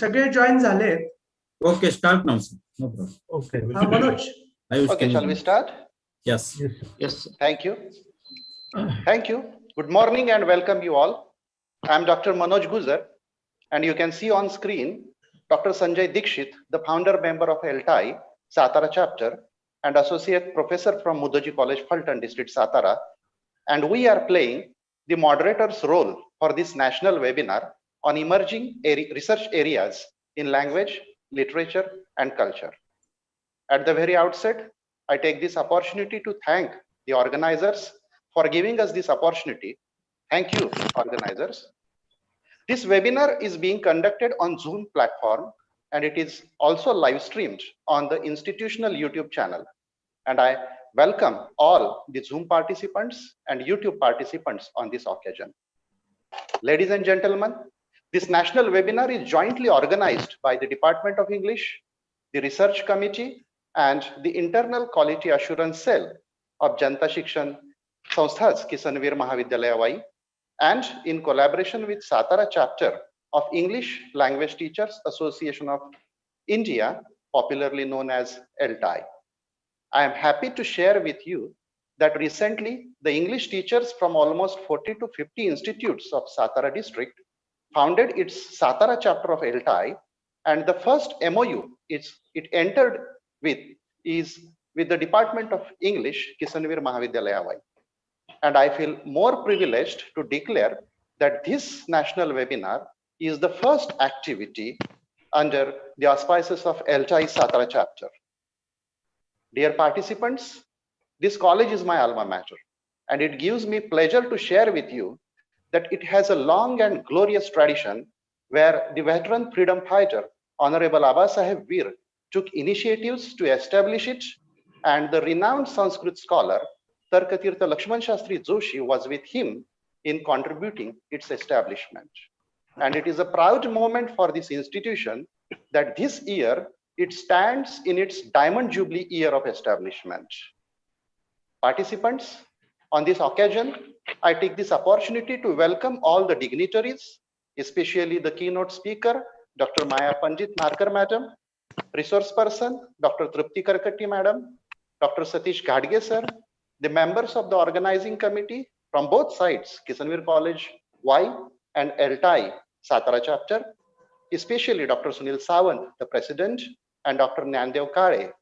सगळे जॉइन झाले. Okay, start now, sir. No problem. Okay. Manoj. Okay, shall we start? Yes. Yes. Thank you. Thank you. Good morning and welcome you all. I am Dr. Manoj Gujar, and you can see on screen Dr. Sanjay Dikshit, the founder member of ELAI, Satara chapter, and associate professor from Mudaji College, Fulton District, Satara. And we are playing the moderator's role for this national webinar on emerging research areas in language, literature, and culture. At the very outset, I take this opportunity to thank the organizers for giving us this opportunity. Thank you, organizers. This webinar is being conducted on Zoom platform, and it is also live streamed on the institutional YouTube channel. And I welcome all the Zoom participants and YouTube participants on this occasion. Ladies and gentlemen, this national webinar is jointly organized by the Department of English, the Research Committee, and the Internal Quality Assurance Cell of Janta Shikshan Sanstha's Kisanveer Mahavidyalaya, and in collaboration with Satara chapter of English Language Teachers Association of India, popularly known as ELAI. I am happy to share with you that recently the English teachers from almost 40 to 50 institutes of Satara district founded its Satara chapter of ELAI, and the first MOU it entered with is with the Department of English, Kisanveer Mahavidyalaya. And I feel more privileged to declare that this national webinar is the first activity under the auspices of ELAI Satara chapter. Dear participants, this college is my alma mater, and it gives me pleasure to share with you that it has a long and glorious tradition where the veteran freedom fighter, Honorable Abba Saheb Veer, took initiatives to establish it, and the renowned Sanskrit scholar Tarkatirtha Lakshman Shastri Joshi was with him in contributing its establishment. And it is a proud moment for this institution that this year it stands in its Diamond Jubilee year of establishment. Participants, on this occasion, I take this opportunity to welcome all the dignitaries, especially the keynote speaker, Dr. Maya Pandit Narkar Madam, resource person, Dr. Trupti Karkati Madam, Dr. Satish Gadge Sir, the members of the organizing committee from both sides, Kisanveer College Y and ELAI Satara chapter, especially Dr. Sunil Sawant, the president, and Dr. Nyandev Kare,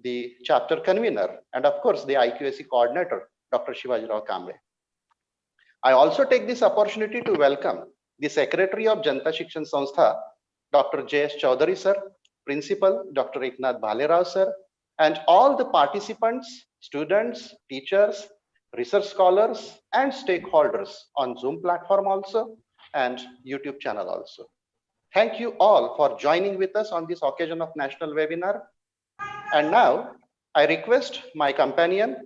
the chapter convener, and of course the IQAC coordinator, Dr. Shivaji Rao Kamble. I also take this opportunity to welcome the Secretary of Janta Shikshan Sanstha, Dr. J.S. Chaudhary Sir, Principal, Dr. Eknath Bhalerao Sir, and all the participants, students, teachers, research scholars, and stakeholders on Zoom platform also, and YouTube channel also. Thank you all for joining with us on this occasion of national webinar. And now I request my companion,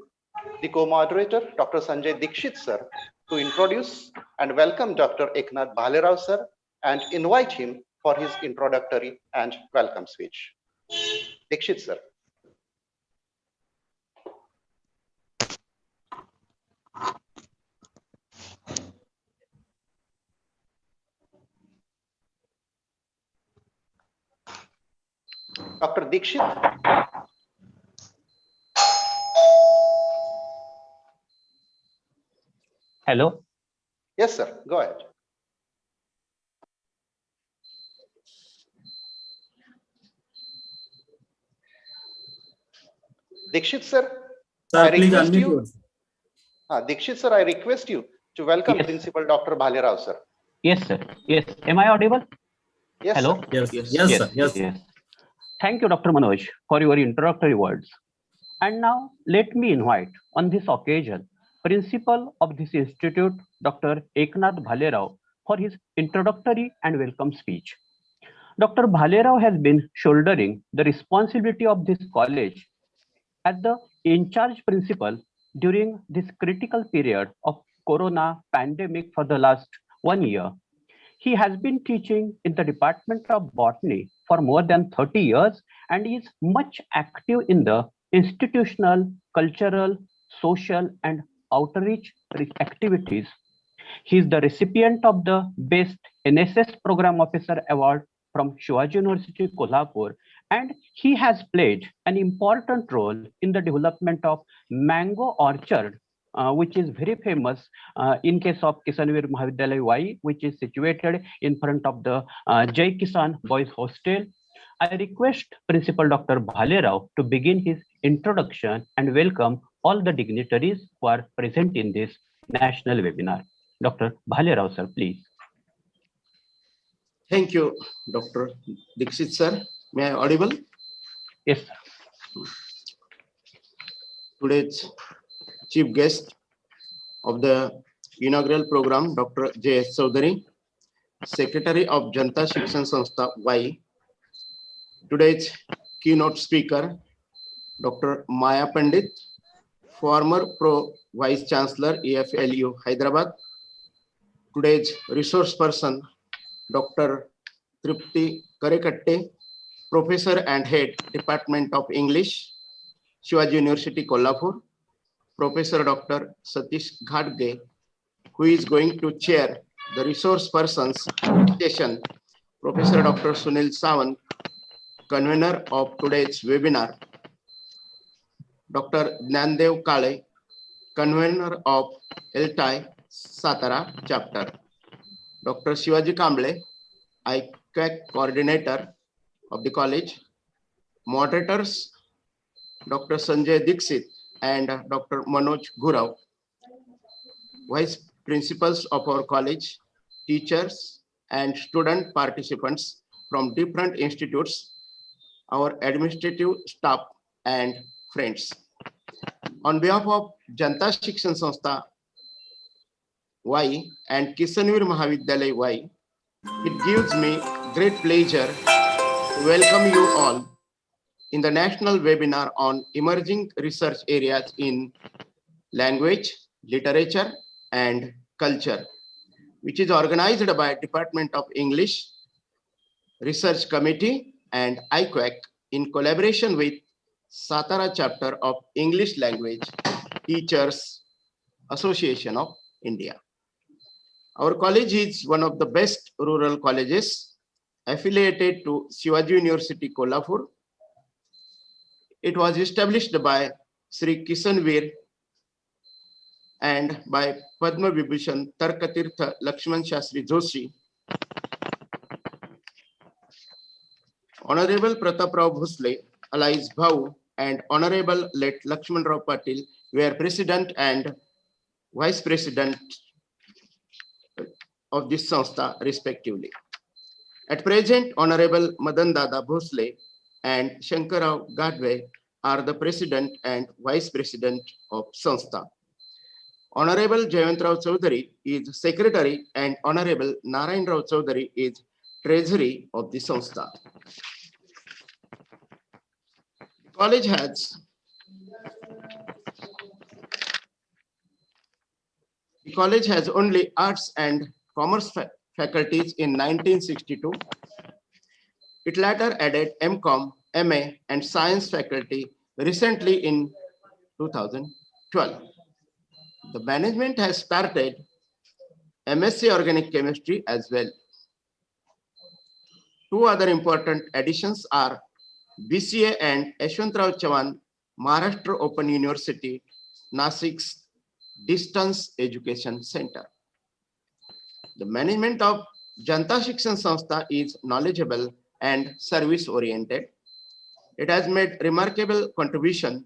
the co-moderator, Dr. Sanjay Dikshit Sir, to introduce and welcome Dr. Eknath Bhalerao Sir and invite him for his introductory and welcome speech. Dikshit Sir. Dr. Dikshit. Hello. Yes, sir. Go ahead. Dikshit sir, I request you. Dikshit sir, I request you to welcome Principal Dr. Bhalerao sir. Yes, sir. Yes. Am I audible? Yes. Hello. Sir. Yes, sir. Yes. Thank you, Dr. Manoj, for your introductory words. And now let me invite on this occasion Principal of this institute, Dr. Eknath Bhalerao, for his introductory and welcome speech. Dr. Bhalerao has been shouldering the responsibility of this college as the in-charge principal during this critical period of corona pandemic for the last 1 year. He has been teaching in the Department of Botany for more than 30 years and is much active in the institutional, cultural, social, and outreach activities. He is the recipient of the Best NSS Program Officer Award from Shivaji University, Kolhapur, and he has played an important role in the development of Mango Orchard, which is very famous in case of Kisanvir Mahavidyalaya Y, which is situated in front of the Jai Kisan Boys Hostel. I request Principal Dr. Bhalerao to begin his introduction and welcome all the dignitaries who are present in this national webinar. Dr. Bhalerao, sir, please. Thank you, Dr. Dixit, sir. May I audible? Yes, sir. Today's chief guest of the inaugural program, Dr. J.S. Chaudhary, Secretary of Janta Shikshan Sanstha Y. Today's keynote speaker, Dr. Maya Pandit, former Pro Vice Chancellor, EFLU, Hyderabad. Today's resource person, Dr. Tripti Karekatte, Professor and Head, Department of English, Shivaji University, Kolhapur. Professor Dr. Satish Ghadge, who is going to chair the resource persons session. Professor Dr. Sunil Sawant, convener of today's webinar. Dr. Gnandev Kale, convener of ELAI Satara chapter. Dr. Shivaji Kamble, IQAC coordinator of the college. Moderators, Dr. Sanjay Dixit and Dr. Manoj Ghurav, vice principals of our college, teachers and student participants from different institutes, our administrative staff and friends. On behalf of Janta Shikshan Sanstha Y and Kisanvir Mahavidyalaya Y, it gives me great pleasure to welcome you all in the national webinar on emerging research areas in language, literature, and culture, which is organized by Department of English Research Committee and IQAC in collaboration with Satara chapter of English Language Teachers Association of India. Our college is one of the best rural colleges affiliated to Shivaji University, Kolhapur. It was established by Sri Kisanvir and by Padma Vibhushan Tarkatirtha Lakshman Shastri Joshi. Honorable Pratap Rao Bhosle, Alice Bhau, and Honorable late Lakshman Rao Patil were President and Vice President of this Sanstha respectively. At present, Honorable Madan Dada Bhosle and Shankarrao Gadve are the President and Vice President of Sanstha. Honorable Jayant Rao Chaudhary is Secretary and Honorable Narayan Rao Chaudhary is Treasury of the Sanstha. The college has only arts and commerce faculties in 1962. It later added MCom, MA, and science faculty recently in 2012. The management has started MSc Organic Chemistry as well. Two other important additions are BCA and Yashwantrao Chavan Maharashtra Open University, Nasik's Distance Education Center. The management of Janta Shikshan Sanstha is knowledgeable and service-oriented. It has made remarkable contribution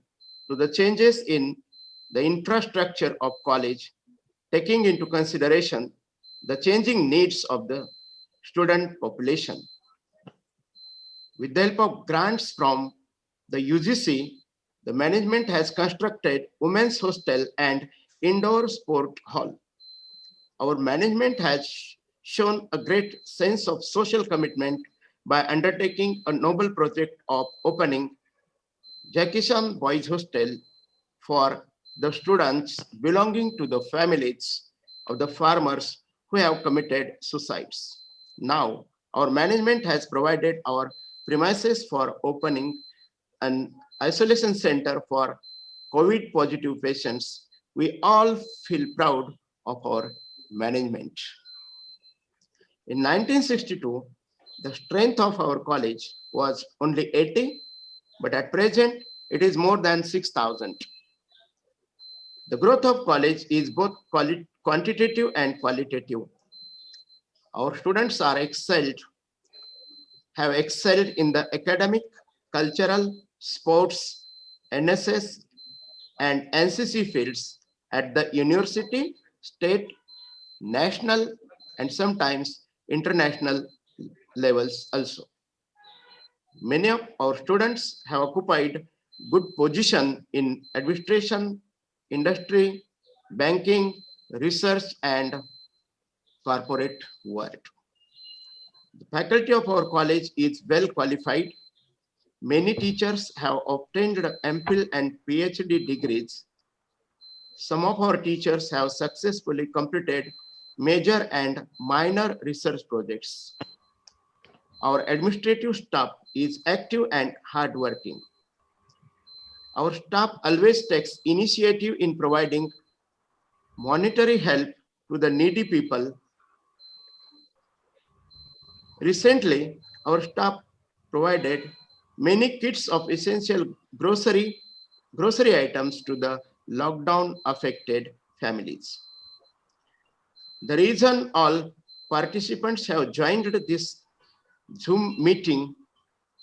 to the changes in the infrastructure of college, taking into consideration the changing needs of the student population. With the help of grants from the UGC, the management has constructed women's hostel and indoor sport hall. Our management has shown a great sense of social commitment by undertaking a noble project of opening Jakishan Boys Hostel for the students belonging to the families of the farmers who have committed suicides. Now, our management has provided our premises for opening an isolation center for COVID positive patients we all feel proud of our management. In 1962, the strength of our college was only 80, but at present, it is more than 6,000. The growth of college is both quantitative and qualitative. Our students have excelled in the academic, cultural, sports, NSS, and NCC fields at the university, state, national, and sometimes international levels also. Many of our students have occupied good position in administration, industry, banking, research, and corporate world. The faculty of our college is well qualified. Many teachers have obtained MPhil and PhD degrees. Some of our teachers have successfully completed major and minor research projects. Our administrative staff is active and hardworking. Our staff always takes initiative in providing monetary help to the needy people. Recently, our staff provided many kits of essential grocery items to the lockdown affected families. The reason all participants have joined this Zoom meeting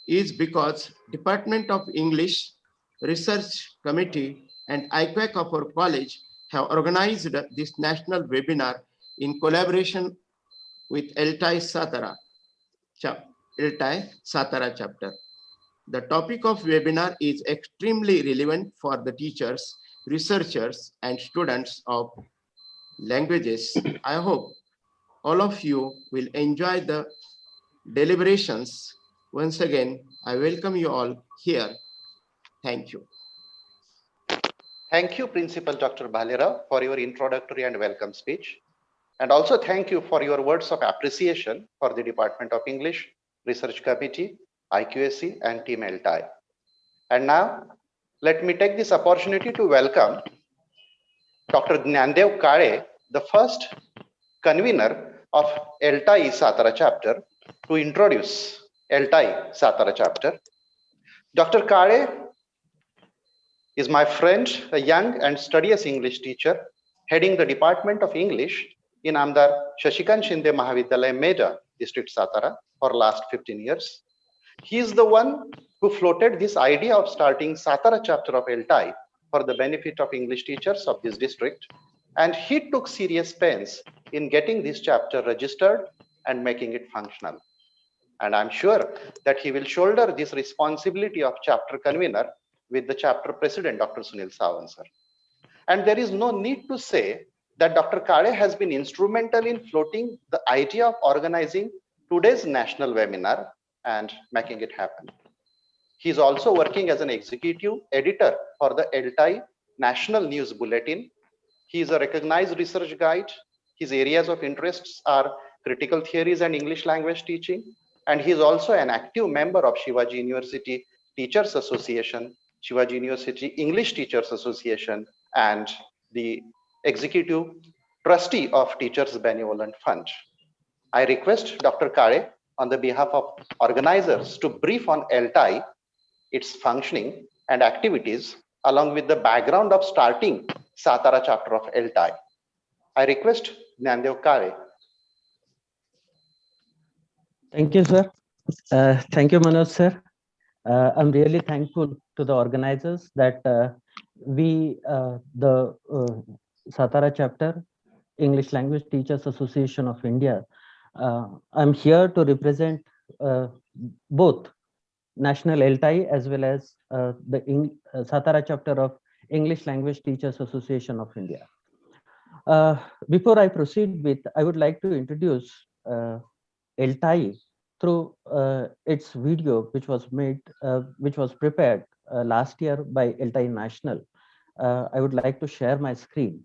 is because Department of English Research Committee and IQAC of our college have organized this national webinar in collaboration with ELAI Satara chapter. The topic of webinar is extremely relevant for the teachers, researchers, and students of languages. I hope all of you will enjoy the deliberations. Once again, I welcome you all here. Thank you. Thank you, Principal Dr. Bhalera, for your introductory and welcome speech. And also thank you for your words of appreciation for the Department of English, Research Committee, IQAC, and Team ELAI. And now, let me take this opportunity to welcome Dr. Gnandev Kale, the first convener of ELAI Satara chapter, to introduce ELAI Satara chapter. Dr. Kale is my friend, a young and studious English teacher, heading the Department of English in Amdar Shashikant Shinde Mahavidyalaya, Meda, District Satara, for last 15 years. He is the one who floated this idea of starting Satara chapter of ELAI for the benefit of English teachers of this district. And he took serious pains in getting this chapter registered and making it functional. And I'm sure that he will shoulder this responsibility of chapter convener with the chapter president, Dr. Sunil Sawant sir. And there is no need to say that Dr. Kale has been instrumental in floating the idea of organizing today's national webinar and making it happen. He is also working as an executive editor for the ELAI National News Bulletin. He is a recognized research guide. His areas of interests are critical theories and English language teaching. And he is also an active member of Shivaji University Teachers Association, Shivaji University English Teachers Association, and the executive trustee of Teachers Benevolent Fund. I request Dr. Kale, on the behalf of organizers, to brief on ELAI, its functioning and activities, along with the background of starting Satara chapter of ELAI. I request Gnandev Kale. Thank you, sir. Thank you, Manoj, sir. I'm really thankful to the organizers that the Satara chapter, English Language Teachers Association of India, I'm here to represent both National ELAI as well as the Satara chapter of English Language Teachers Association of India. Before I proceed with, I would like to introduce ELAI through its video, which was prepared last year by ELAI National. I would like to share my screen.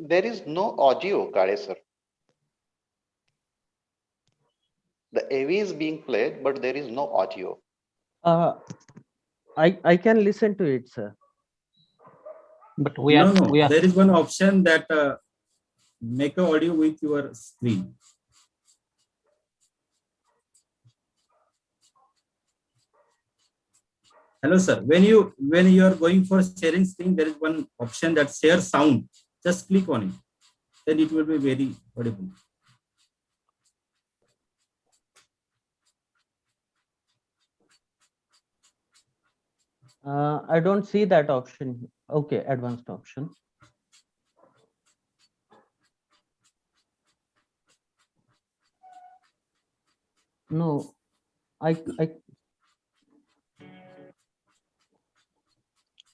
There is no audio, Kale sir. The AV is being played, but there is no audio. I can listen to it, sir. But we are There is one option that make a audio with your screen. Hello, sir. When you are going for sharing screen, there is one option that share sound. Just click on it. Then it will be very audible. I don't see that option. Okay, advanced option. No, I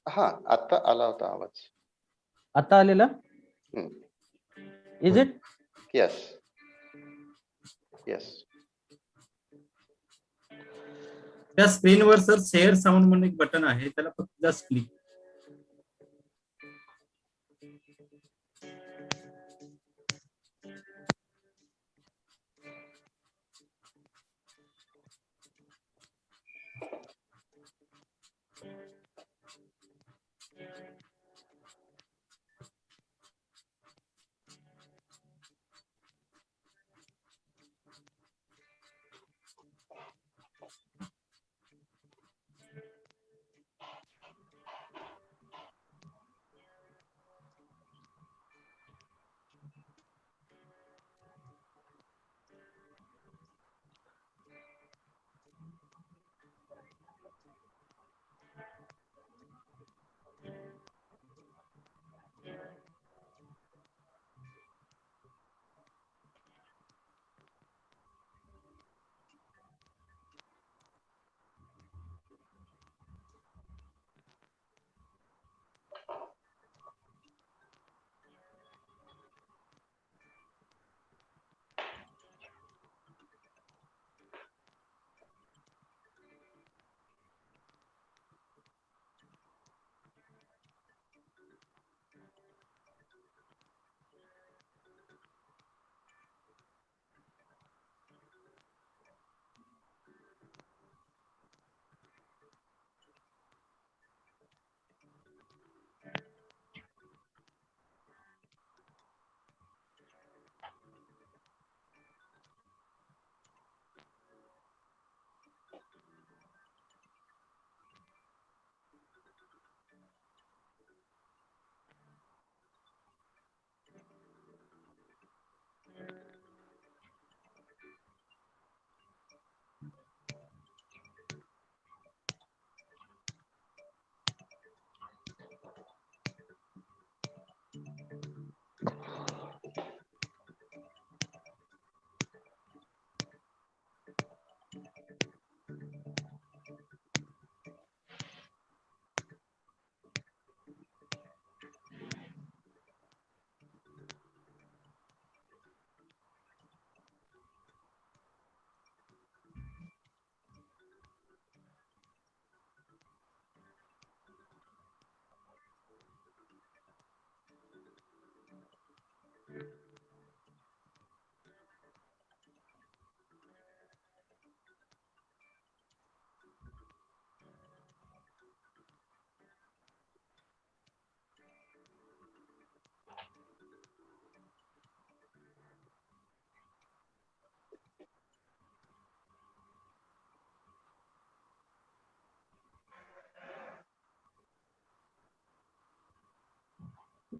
आता आला होता आवाज. आता आलेला? Is it? Yes. Yes. त्या स्क्रीनवर sir share sound म्हणून एक बटन आहे, त्याला फक्त just click.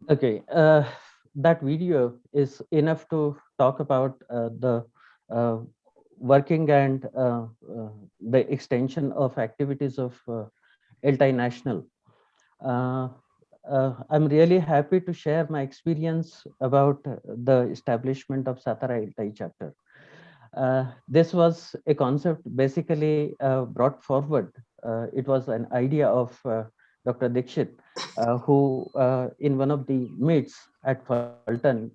Okay, that video is enough to talk about the working and the extension of activities of ELTAI National. I'm really happy to share my experience about the establishment of Satara ELTAI chapter. This was a concept basically brought forward. It was an idea of Dr. Dikshit, who in one of the meets at Fulton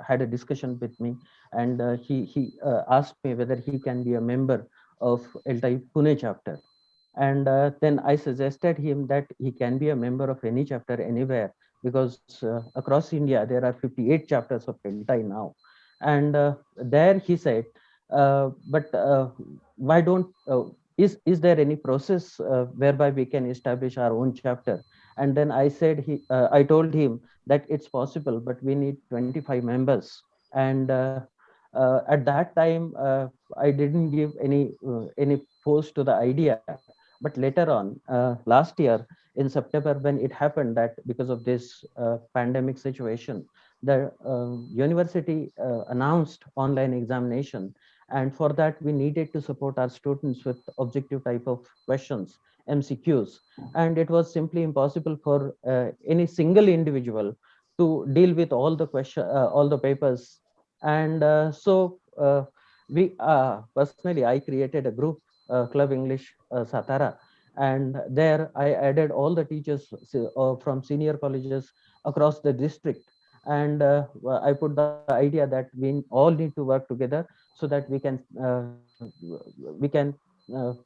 had a discussion with me, and he asked me whether he can be a member of ELTAI Pune chapter. And then I suggested him that he can be a member of any chapter anywhere, because across India there are 58 chapters of ELTAI now. And there he said, but why don't, is there any process whereby we can establish our own chapter? And then I told him that it's possible, but we need 25 members. And at that time, I didn't give any force to the idea. But later on, last year in September, when it happened that because of this pandemic situation, the university announced online examination, and for that we needed to support our students with objective type of questions, MCQs, and it was simply impossible for any single individual to deal with all the papers. And we personally, I created a group, Club English Satara, and there I added all the teachers from senior colleges across the district. And I put the idea that we all need to work together so that we can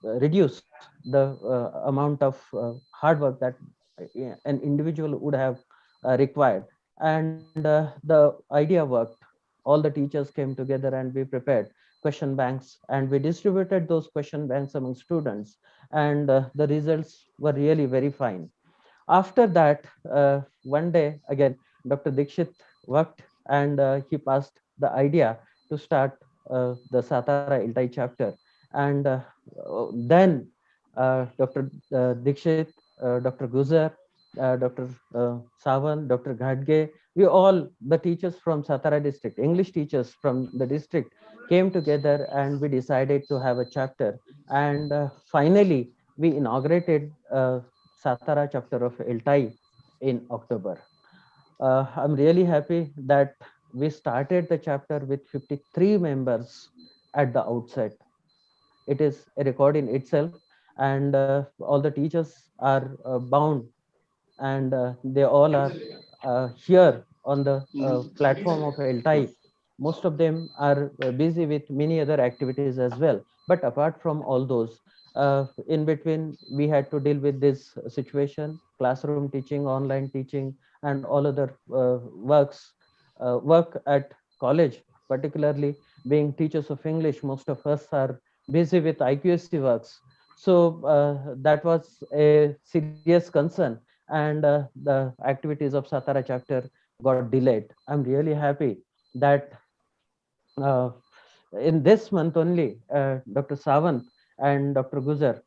reduce the amount of hard work that an individual would have required. And the idea worked. All the teachers came together and we prepared question banks, and we distributed those question banks among students, and the results were really very fine. After that, one day again, Dr. Dikshit worked, and he passed the idea to start the Satara ELTAI chapter. And then Dr. Dikshit, Dr. Guzar, Dr. Sawan, Dr. Ghadge, we all, the teachers from Satara district, English teachers from the district, came together and we decided to have a chapter. And finally, we inaugurated Satara chapter of ELTAI in October. I'm really happy that we started the chapter with 53 members at the outset. It is a record in itself, and all the teachers are bound, and they all are here on the platform of ELTAI. Most of them are busy with many other activities as well. But apart from all those, in between, we had to deal with this situation, classroom teaching, online teaching, and all other work at college, particularly being teachers of English. Most of us are busy with IQAC works. So that was a serious concern, and the activities of Satara chapter got delayed. I'm really happy that uh, in this month only, Dr. Sawant and Dr. Guzar,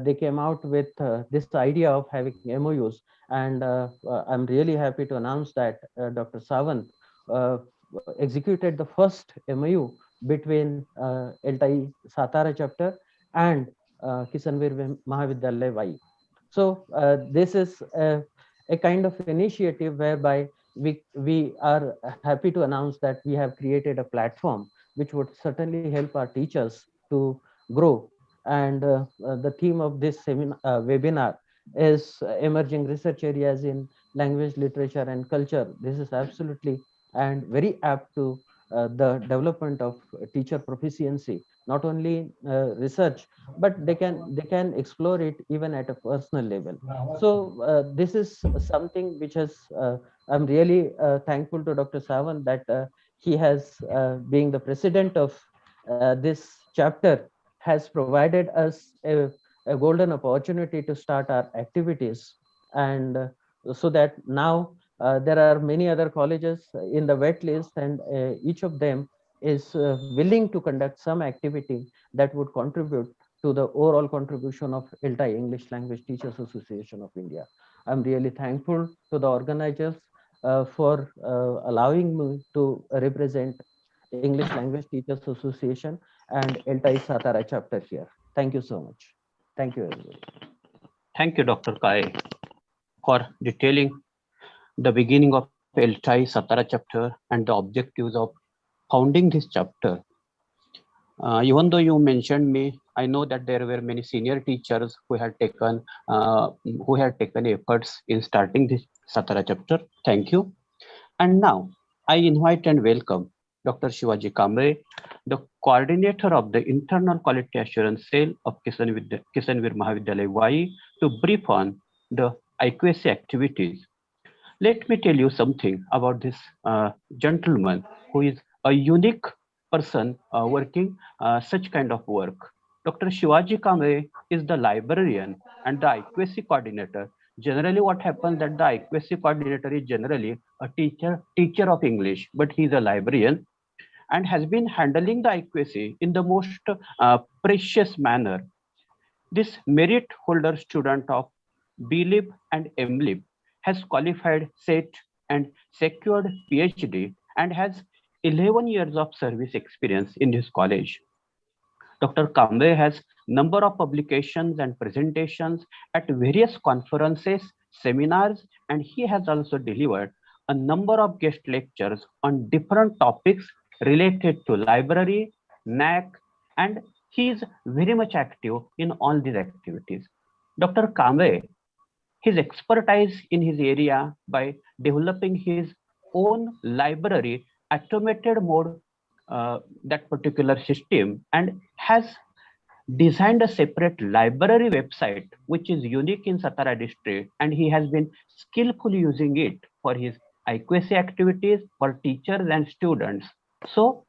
they came out with this idea of having MOUs, and I'm really happy to announce that Dr. Sawant uh, executed the first MOU between ELTAI Satara chapter and Kisanveer Mahavidyalaya Vai. So this is a kind of initiative whereby we are happy to announce that we have created a platform which would certainly help our teachers to grow. And the theme of this webinar is emerging research areas in language, literature, and culture. This is absolutely and very apt to the development of teacher proficiency, not only research, but they can explore it even at a personal level. So this is something which has I'm really thankful to Dr. Sawan that he has, being the president of this chapter, has provided us a golden opportunity to start our activities. And so that now there are many other colleges in the wait list, and each of them is willing to conduct some activity that would contribute to the overall contribution of ELTAI, English Language Teachers Association of India. I'm really thankful to the organizers for allowing me to represent English Language Teachers Association and ELTAI Satara chapter here. Thank you so much. Thank you, everybody. Thank you, Dr. Kai, for detailing the beginning of ELTAI Satara chapter and the objectives of founding this chapter. Even though you mentioned me, I know that there were many senior teachers who had taken efforts in starting this Satara chapter. Thank you. And now I invite and welcome Dr. Shivaji Kamble, the coordinator of the Internal Quality Assurance Cell of Kisanveer Mahavidyalaya Vai, to brief on the IQAC activities. Let me tell you something about this gentleman who is a unique person working such kind of work. Dr. Shivaji Kamble is the librarian and the IQAC coordinator. Generally, what happens that the IQAC coordinator is generally a teacher of English, but he is a librarian and has been handling the IQAC in the most precious manner. This merit holder student of BLib and MLib has qualified SET and secured PhD and has 11 years of service experience in his college. Dr. Kamble has number of publications and presentations at various conferences, seminars, and he has also delivered a number of guest lectures on different topics related to library, NAC, and he is very much active in all these activities. Dr. Kamble, his expertise in his area by developing his own library automated mode, that particular system, and has designed a separate library website which is unique in Satara district, and he has been skillfully using it for his IQAC activities for teachers and students. So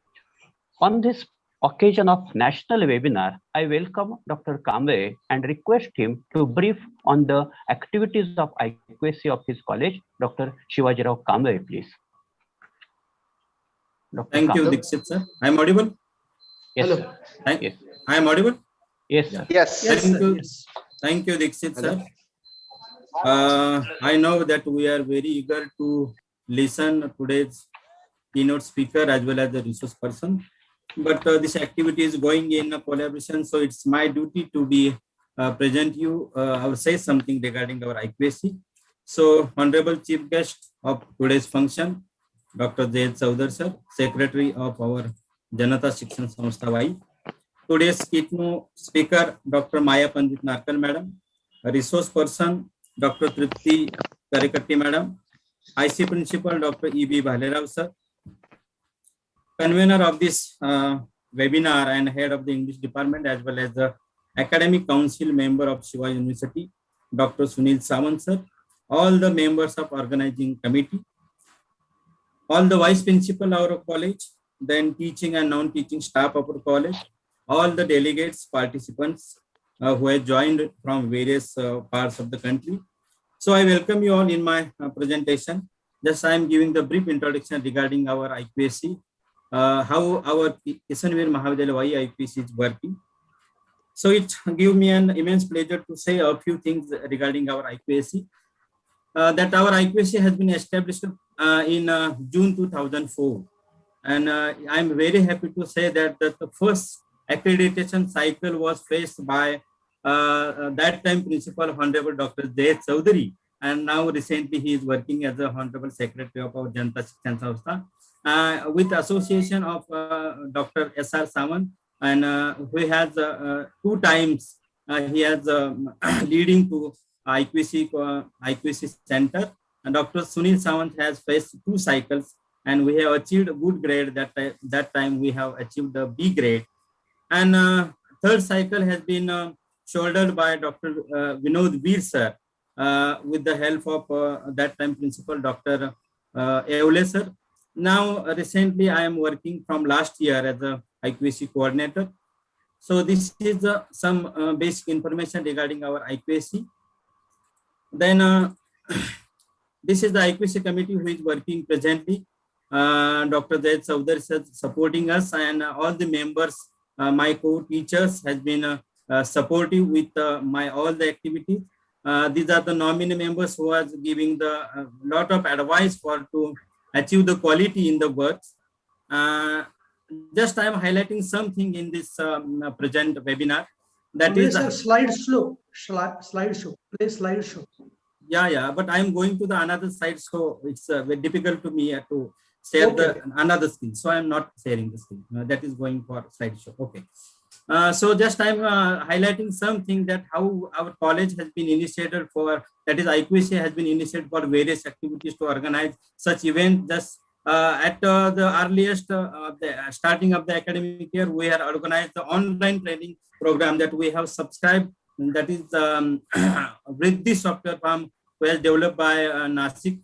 on this occasion of national webinar, I welcome Dr. Kamble and request him to brief on the activities of IQAC of his college. Dr. Shivajirao Kamble, please. Dr. Thank you, Kamble. Dixit sir. I am audible? Yes, Hello. sir. Yes. I am audible? Yes, sir. Yes. Yes, Thank sir. you. Yes. Thank you, Dixit Hello. sir. I know that we are very eager to listen today's keynote speaker as well as the resource person. But this activity is going in a collaboration, so it's my duty to be present you. I will say something regarding our IQAC. So, Honorable Chief Guest of today's function, Dr. Zaid Saudar sir, Secretary of our Janata Shikshan Samstha Y. Today's keynote speaker, Dr. Maya Pandit Narkar Madam, a resource person, Dr. Tripti Karikatti Madam, IC Principal, Dr. E.B. Bhalerao sir, convener of this webinar and head of the English department as well as the academic council member of Shiva University, Dr. Sunil Sawant sir, all the members of organizing committee, all the vice principal of our college, then teaching and non-teaching staff of our college, all the delegates, participants who have joined from various parts of the country. So I welcome you all in my presentation. Just I am giving the brief introduction regarding our IQAC, how our Kishanvir Mahavidyalaya IQAC is working. So it gives me an immense pleasure to say a few things regarding our IQAC. That our IQAC has been established in June 2004. And I am very happy to say that the first accreditation cycle was faced by that time Principal Honorable Dr. Zaid Chaudhary. And now recently he is working as a Honorable Secretary of our Janata Shikshan Samstha with association of Dr. S.R. Sawant, and who has 2 times he has leading to IQAC Center, and Dr. Sunil Sawant has faced 2 cycles, and we have achieved a good grade. That time we have achieved the B grade, and 3rd cycle has been shouldered by Dr. Vinod Veer sir with the help of that time Principal Dr. Evle sir. Now recently I am working from last year as a IQAC coordinator. So this is some basic information regarding our IQAC. Then this is the IQAC committee who is working presently. Dr. Zaid Saudar is supporting us, and all the members, my co-teachers has been supportive with all the activities. These are the nominee members who are giving the lot of advice to achieve the quality in the works. Just I am highlighting something in this present webinar. That is slideshow. Play slideshow. Yeah, but I am going to the another side, so it's very difficult to me to share the another screen. So I am not sharing the screen. That is going for slideshow. Okay. So just I am highlighting something that how our college has been initiated for, that is IQAC has been initiated for various activities to organize such events. Just at the earliest starting of the academic year, we have organized the online training program that we have subscribed. That is Vriddhi software farm, was developed by Nasik,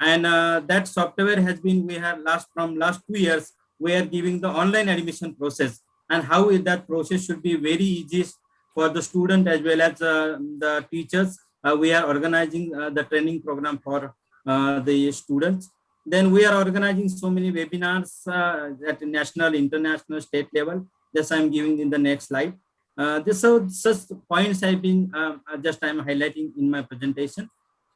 And that software has been, we have from last 2 years, we are giving the online admission process, and how that process should be very easy for the student as well as the teachers. We are organizing the training program for the students. Then we are organizing so many webinars at national, international, state level. This I'm giving in the next slide. This so such points I've been just I'm highlighting in my presentation.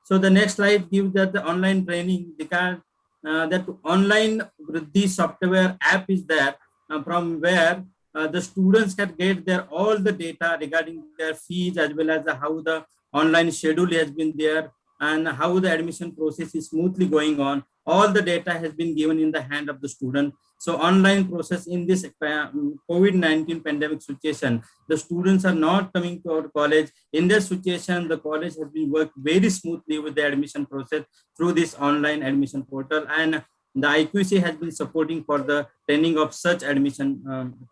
So the next slide gives that the online training, because that online Vriddhi software app is there, from where the students can get their all the data regarding their fees as well as how the online schedule has been there and how the admission process is smoothly going on. All the data has been given in the hand of the student. So online process in this COVID-19 pandemic situation, the students are not coming to our college. In this situation, the college has been worked very smoothly with the admission process through this online admission portal, and the IQAC has been supporting for the training of such admission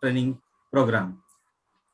training program.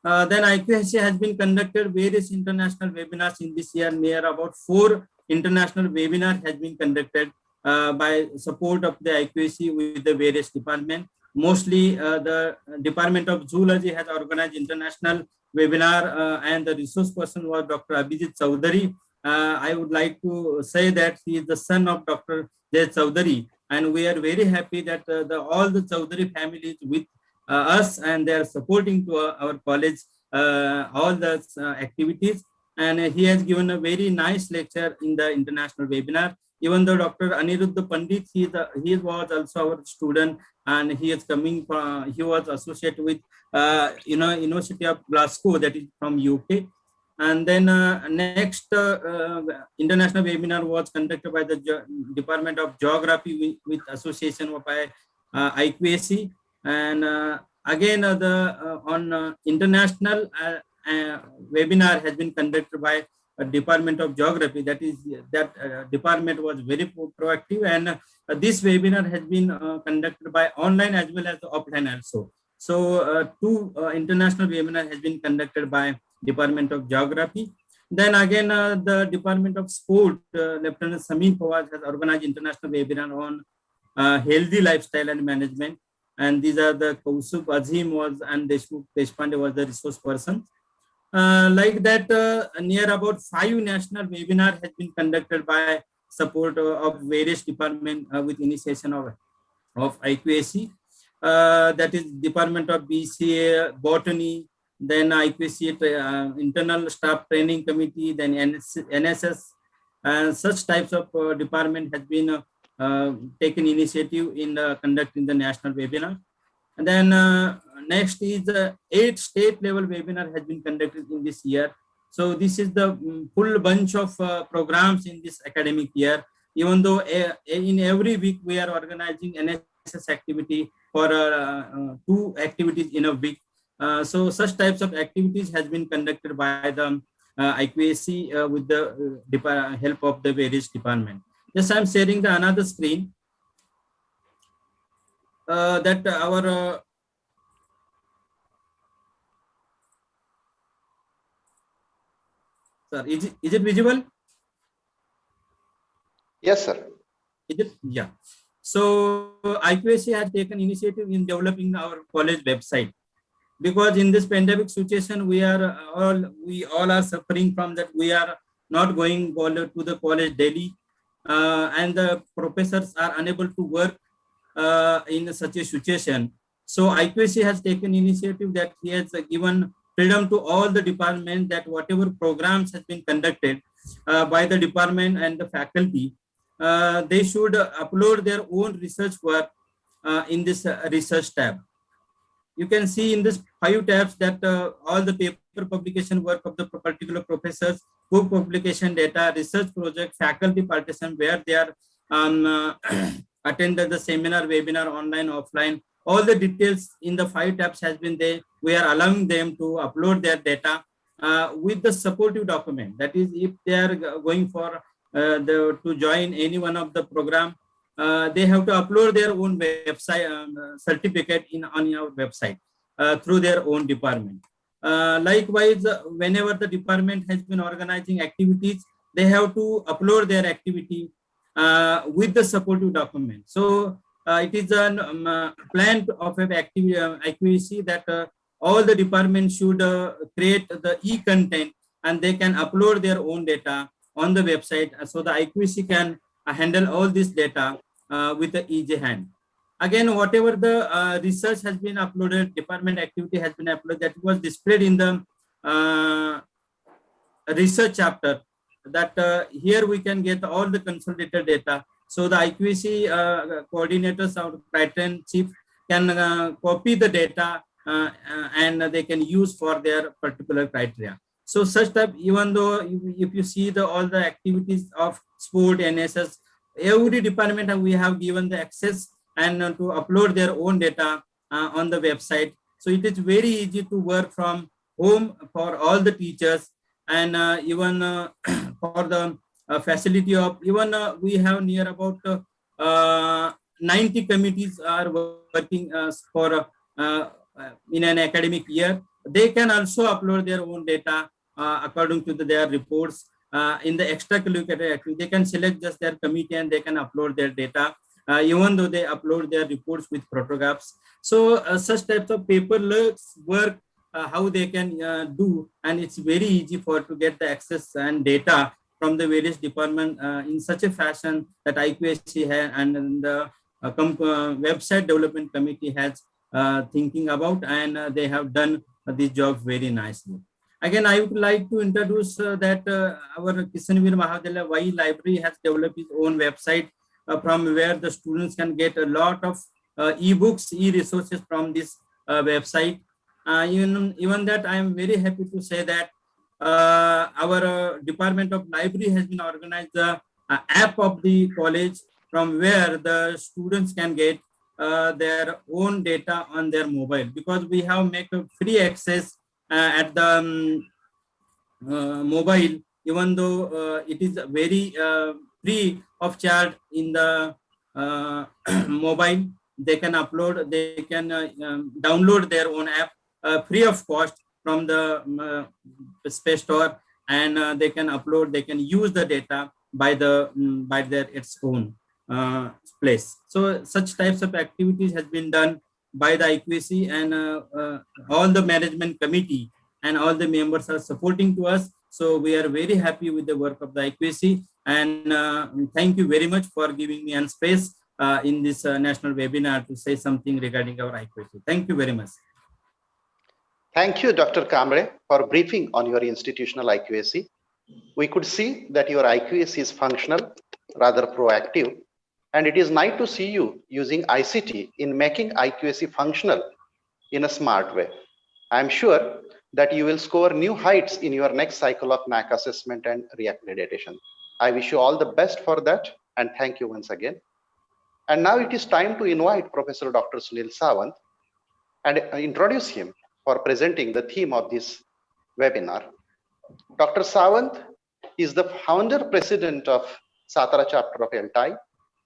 Then IQAC has been conducted various international webinars in this year. Near about 4 international webinars has been conducted by support of the IQAC with the various departments. Mostly the Department of Zoology has organized international webinar, and the resource person was Dr. Abhijit Chowdhury. I would like to say that he is the son of Dr. Jay Chowdhury, and we are very happy that all the Chowdhury families with us, and they are supporting to our college all the activities. And he has given a very nice lecture in the international webinar. Even though Dr. Aniruddha Pandit, he was also our student, and he is coming from, he was associated with University of Glasgow, that is from UK. And then next international webinar was conducted by the Department of Geography with association by IQAC. And again, on international webinar has been conducted by Department of Geography. That department was very proactive, and this webinar has been conducted by online as well as offline also. So 2 international webinar has been conducted by Department of Geography. Then again, the Department of Sport, Lieutenant Sameer Fawaz has organized international webinar on healthy lifestyle and management. And these are the Kausub Azim was and Deshmukh Deshpande was the resource person. Like that, near about 5 national webinar has been conducted by support of various departments with initiation of IQAC. That is Department of BCA, Botany, then IQAC Internal Staff Training Committee, then NSS, and such types of department has been taken initiative in conducting the national webinar. And then next is the 8 state level webinar has been conducted in this year. So this is the full bunch of programs in this academic year. Even though in every week we are organizing NSS activity for 2 activities in a week. So such types of activities has been conducted by the IQAC with the help of the various departments. Yes, I'm sharing the another screen. That our sir, is it visible? Yes, sir. Is it? Yeah. So IQAC has taken initiative in developing our college website, because in this pandemic situation we all are suffering from that. We are not going to the college daily, and the professors are unable to work in such a situation. So IQAC has taken initiative that he has given freedom to all the departments, that whatever programs has been conducted by the department and the faculty, they should upload their own research work in this research tab. You can see in this 5 tabs that all the paper publication work of the particular professors, book publication data, research project, faculty participation, where they are attended the seminar, webinar, online, offline. All the details in the 5 tabs has been there. We are allowing them to upload their data with the supportive document. That is, if they are going for to join any one of the program, they have to upload their own website certificate on our website through their own department. Likewise, whenever the department has been organizing activities, they have to upload their activity with the supportive document. So it is a plan of an IQAC that all the departments should create the e-content and they can upload their own data on the website, so the IQAC can handle all this data with the easy hand. Again, whatever the research has been uploaded, department activity has been uploaded, that was displayed in the research chapter, that here we can get all the consolidated data. So the IQAC coordinators or criterion chief can copy the data and they can use for their particular criteria. So such type, even though if you see all the activities of sport, NSS, every department we have given the access and to upload their own data on the website. So it is very easy to work from home for all the teachers, and even for the facility of, even we have near about 90 committees are working for in an academic year. They can also upload their own data according to their reports. In the extracurricular activity, they can select just their committee and they can upload their data, even though they upload their reports with photographs. So such types of paperless work, how they can do, and it's very easy to get the access and data from the various departments in such a fashion that IQAC has and the website development committee has thinking about, and they have done this job very nicely. Again, I would like to introduce that our Kishanvir Mahavidyalaya Y Library has developed its own website from where the students can get a lot of e-books, e-resources from this website. Even that, I am very happy to say that our Department of Library has been organized the app of the college, from where the students can get their own data on their mobile, because we have make a free access at the mobile, even though it is very free of charge in the mobile. They can upload, they can download their own app free of cost from the Space Store, and they can upload, they can use the data by their its own place. So such types of activities has been done by the IQAC, and all the management committee and all the members are supporting to us. So we are very happy with the work of the IQAC, and thank you very much for giving me a space in this national webinar to say something regarding our IQAC. Thank you very much. Thank you, Dr. Kamble, for briefing on your institutional IQAC. We could see that your IQAC is functional, rather proactive, and it is nice to see you using ICT in making IQAC functional in a smart way. I am sure that you will score new heights in your next cycle of NAAC assessment and reaccreditation. I wish you all the best for that, and thank you once again. And now it is time to invite Professor Dr. Sunil Sawant and introduce him for presenting the theme of this webinar. Dr. Sawant is the founder president of Satara chapter of ELAI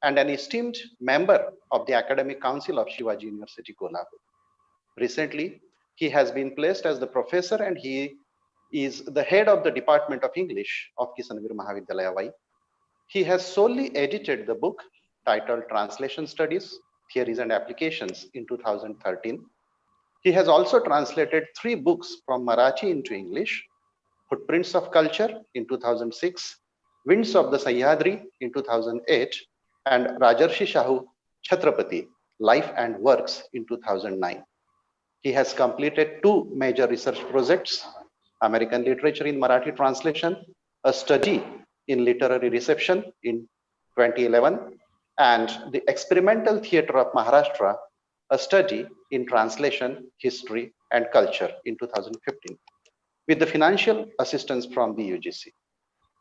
and an esteemed member of the Academic Council of Shivaji University, Kolhapur. Recently, he has been placed as the professor, and he is the head of the Department of English of Kishanvir Mahavidyalaya Y. He has solely edited the book titled Translation Studies, Theories and Applications in 2013. He has also translated 3 books from Marathi into English: Footprints of Culture in 2006, Winds of the Sahyadri in 2008, and Rajarshi Shahu Chhatrapati, Life and Works in 2009. He has completed 2 major research projects: American Literature in Marathi Translation, a study in literary reception in 2011, and the Experimental Theatre of Maharashtra, a study in translation, history, and culture in 2015, with the financial assistance from the UGC.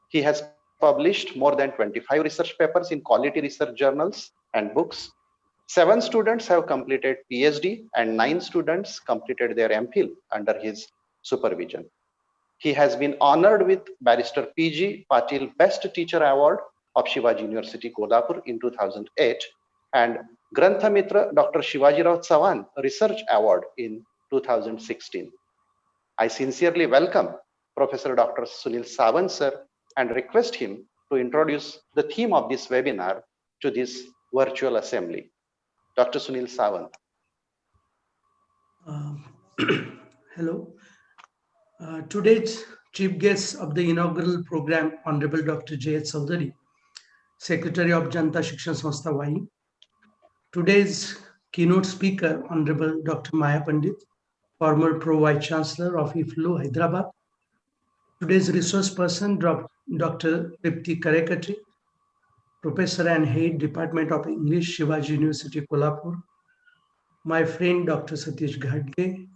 He has published more than 25 research papers in quality research journals and books. 7 students have completed PhD, and 9 students completed their MPhil under his supervision. He has been honored with Barrister PG Patil Best Teacher Award of Shivaji University, Kolhapur in 2008, and Granthamitra Dr. Shivaji Rao Chavan Research Award in 2016. I sincerely welcome Professor Dr. Sunil Sawant sir and request him to introduce the theme of this webinar to this virtual assembly. Dr. Sunil Sawant. Hello. Today's chief guest of the inaugural program, Honorable Dr. J.H. Saudari, Secretary of Janta Shikshan Sanstha WAI. Today's keynote speaker, Honorable Dr. Maya Pandit, former Pro Vice Chancellor of IFLU, Hyderabad. Today's resource person, Dr. Tripti Karekati, Professor and Head Department of English, Shivaji University, Kolhapur. My friend, Dr. Satish Ghadge,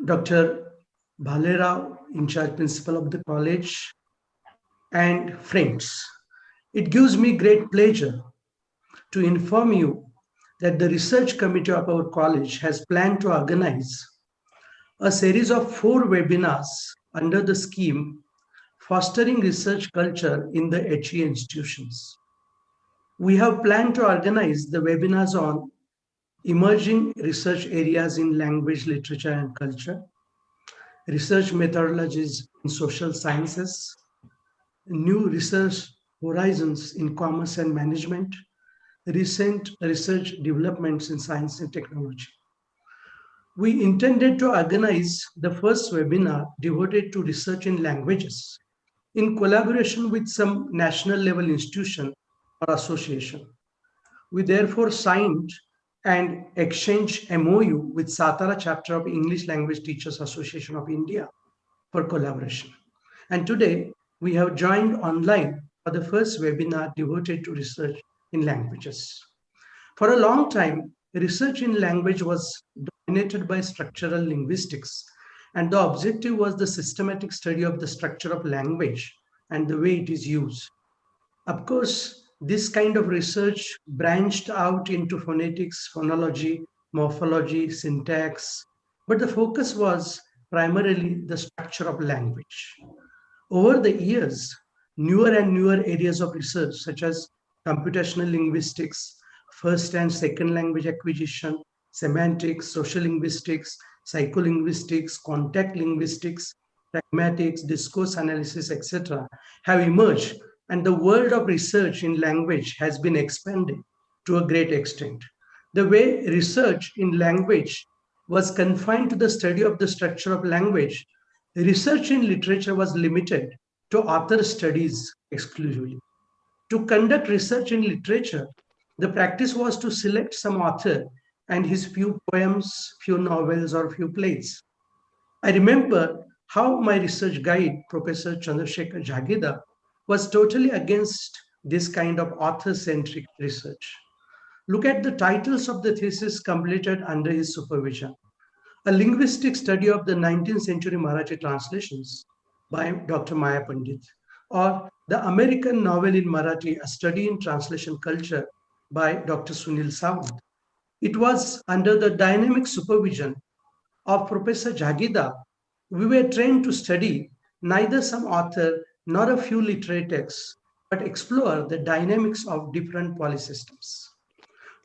Dr. Bhalera, in charge principal of the college, and friends. It gives me great pleasure to inform you that the research committee of our college has planned to organize a series of 4 webinars under the scheme Fostering Research Culture in the HE Institutions. We have planned to organize the webinars on emerging research areas in language, literature, and culture, research methodologies in social sciences, new research horizons in commerce and management, recent research developments in science and technology. We intended to organize the first webinar devoted to research in languages in collaboration with some national level institution or association. We therefore signed and exchanged MOU with Satara chapter of English Language Teachers Association of India for collaboration. And today we have joined online for the first webinar devoted to research in languages. For a long time, research in language was dominated by structural linguistics, and the objective was the systematic study of the structure of language and the way it is used. Of course, this kind of research branched out into phonetics, phonology, morphology, syntax, but the focus was primarily the structure of language. Over the years, newer and newer areas of research such as computational linguistics, first and second language acquisition, semantics, social linguistics, psycholinguistics, contact linguistics, pragmatics, discourse analysis, etc. have emerged, and the world of research in language has been expanded to a great extent. The way research in language was confined to the study of the structure of language, research in literature was limited to author studies exclusively. To conduct research in literature, the practice was to select some author and his few poems, few novels, or few plays. I remember how my research guide, Professor Chandrasekhar Jagida, was totally against this kind of author-centric research. Look at the titles of the thesis completed under his supervision. A linguistic study of the 19th century Marathi translations by Dr. Maya Pandit, or the American novel in Marathi, A Study in Translation Culture by Dr. Sunil Sawant. It was under the dynamic supervision of Professor Jagida. We were trained to study neither some author nor a few literary texts, but explore the dynamics of different polysystems.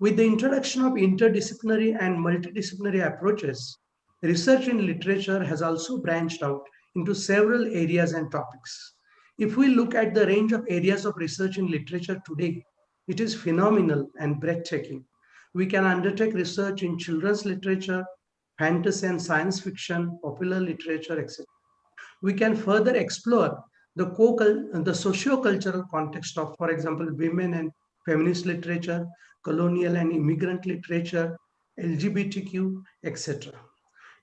With the introduction of interdisciplinary and multidisciplinary approaches, research in literature has also branched out into several areas and topics. If we look at the range of areas of research in literature today, it is phenomenal and breathtaking. We can undertake research in children's literature, fantasy and science fiction, popular literature, etc. We can further explore the socio-cultural context of, for example, women and feminist literature, colonial and immigrant literature, LGBTQ, etc.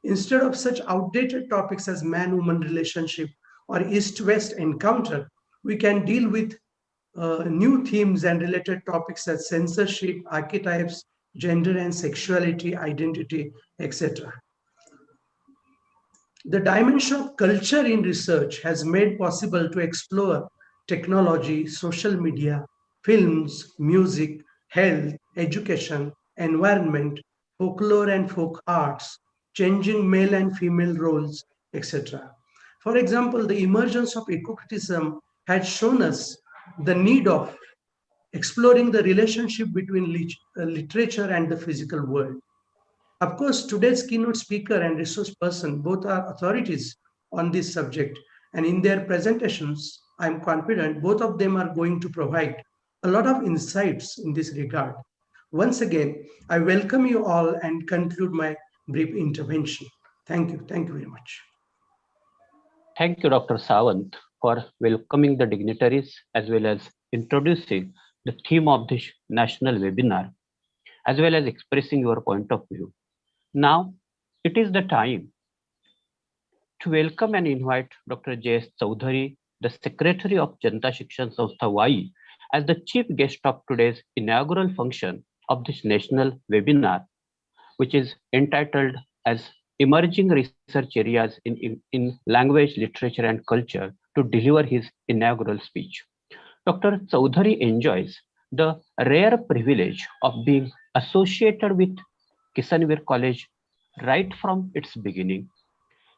Instead of such outdated topics as man-woman relationship or East-West encounter, we can deal with new themes and related topics as censorship, archetypes, gender and sexuality, identity, etc. The dimension of culture in research has made possible to explore technology, social media, films, music, health, education, environment, folklore and folk arts, changing male and female roles, etc. For example, the emergence of eco-criticism had shown us the need of exploring the relationship between literature and the physical world. Of course, today's keynote speaker and resource person both are authorities on this subject, and in their presentations, I'm confident both of them are going to provide a lot of insights in this regard. Once again, I welcome you all and conclude my brief intervention. Thank you. Thank you very much. Thank you, Dr. Sawant, for welcoming the dignitaries as well as introducing the theme of this national webinar, as well as expressing your point of view. Now, it is the time to welcome and invite Dr. J.S. Chaudhary, the Secretary of Janta Shikshan Sanstha YE, as the chief guest of today's inaugural function of this national webinar, which is entitled as Emerging Research Areas in Language, Literature and Culture, to deliver his inaugural speech. Dr. Chaudhary enjoys the rare privilege of being associated with Kishanvir College right from its beginning.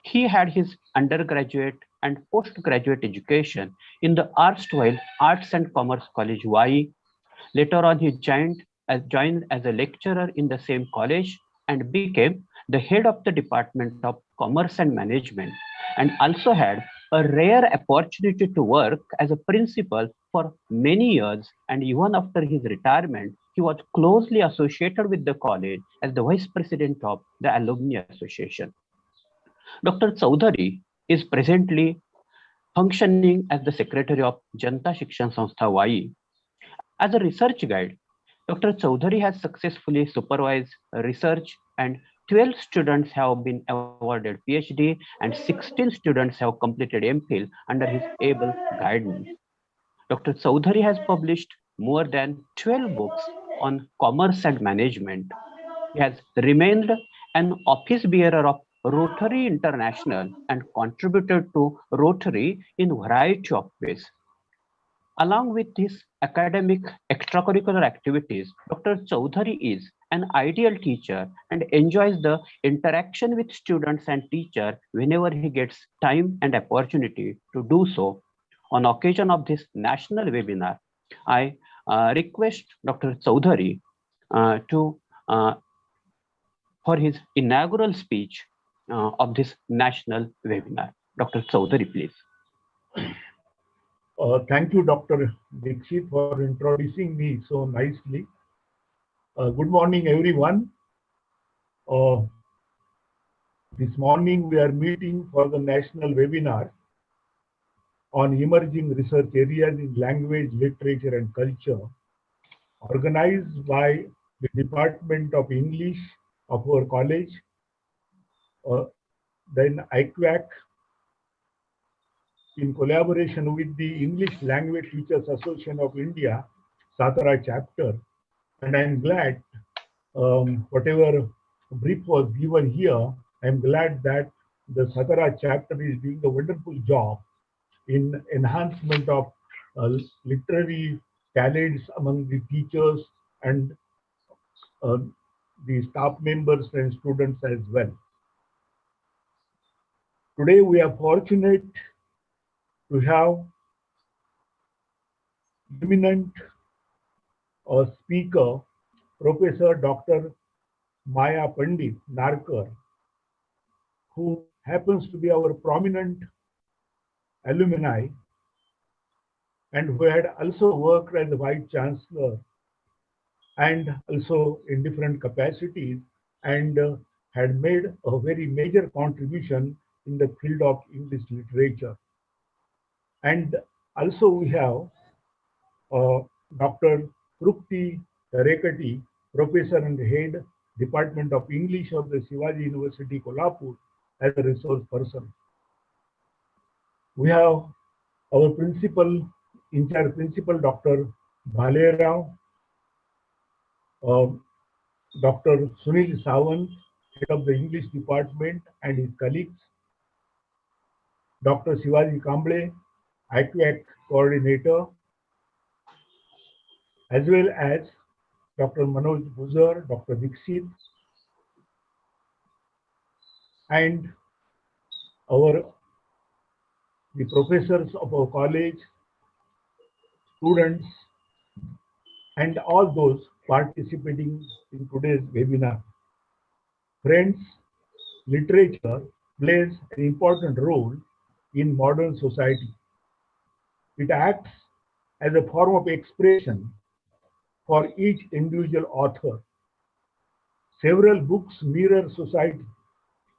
He had his undergraduate and postgraduate education in the erstwhile Arts and Commerce College YE. Later on, he joined as a lecturer in the same college and became the head of the Department of Commerce and Management, and also had a rare opportunity to work as a principal for many years, and even after his retirement, he was closely associated with the college as the vice president of the Alumni Association. Dr. Chaudhary is presently functioning as the secretary of Janta Shikshan Sanstha YE. As a research guide, Dr. Chaudhary has successfully supervised research, and 12 students have been awarded PhD and 16 students have completed MPhil under his able guidance. Dr. Chaudhary has published more than 12 books on commerce and management. He has remained an office bearer of Rotary International and contributed to Rotary in a variety of ways. Along with his academic extracurricular activities, Dr. Chaudhary is an ideal teacher and enjoys the interaction with students and teachers whenever he gets time and opportunity to do so. On occasion of this national webinar, I request Dr. Chaudhary for his inaugural speech of this national webinar. Dr. Chaudhary, please. Thank you, Dr. Dixit, for introducing me so nicely. Good morning, everyone. This morning, we are meeting for the national webinar on emerging research areas in language, literature, and culture, organized by the Department of English of our college, then IQAC, in collaboration with the English Language Teachers Association of India, Satara chapter. And I'm glad whatever brief was given here, I'm glad that the Satara chapter is doing a wonderful job in enhancement of literary talents among the teachers and the staff members and students as well. Today we are fortunate to have eminent speaker, Professor Dr. Maya Pandit Narkar, who happens to be our prominent alumni and who had also worked as the Vice Chancellor and also in different capacities, and had made a very major contribution in the field of English literature. And also we have Dr. Trupti Rekati, Professor and Head, Department of English of the Shivaji University, Kolhapur, as a resource person. We have our principal, in-charge principal, Dr. Bhalerao, Dr. Sunil Sawant, Head of the English Department, and his colleagues, Dr. Shivaji Kamble, IQAC Coordinator, as well as Dr. Manoj Guzar, Dr. Dixit, and the professors of our college, students, and all those participating in today's webinar. Friends, literature plays an important role in modern society. It acts as a form of expression for each individual author. Several books mirror society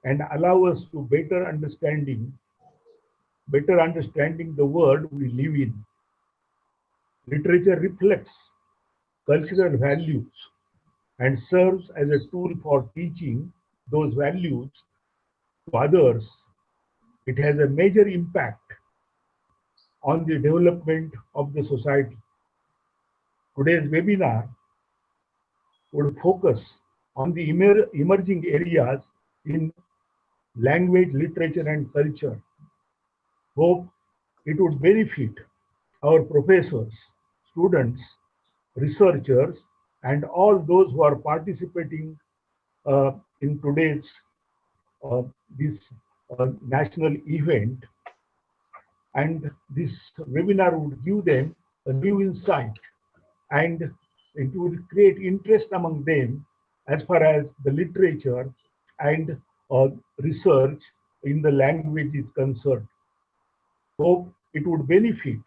and allow us to better understanding the world we live in. Literature reflects cultural values and serves as a tool for teaching those values to others. It has a major impact on the development of the society. Today's webinar would focus on the emerging areas in language, literature, and culture. Hope it would benefit our professors, students, researchers, and all those who are participating in today's this national event. And this webinar would give them a new insight, and it would create interest among them as far as the literature and research in the language is concerned. Hope it would benefit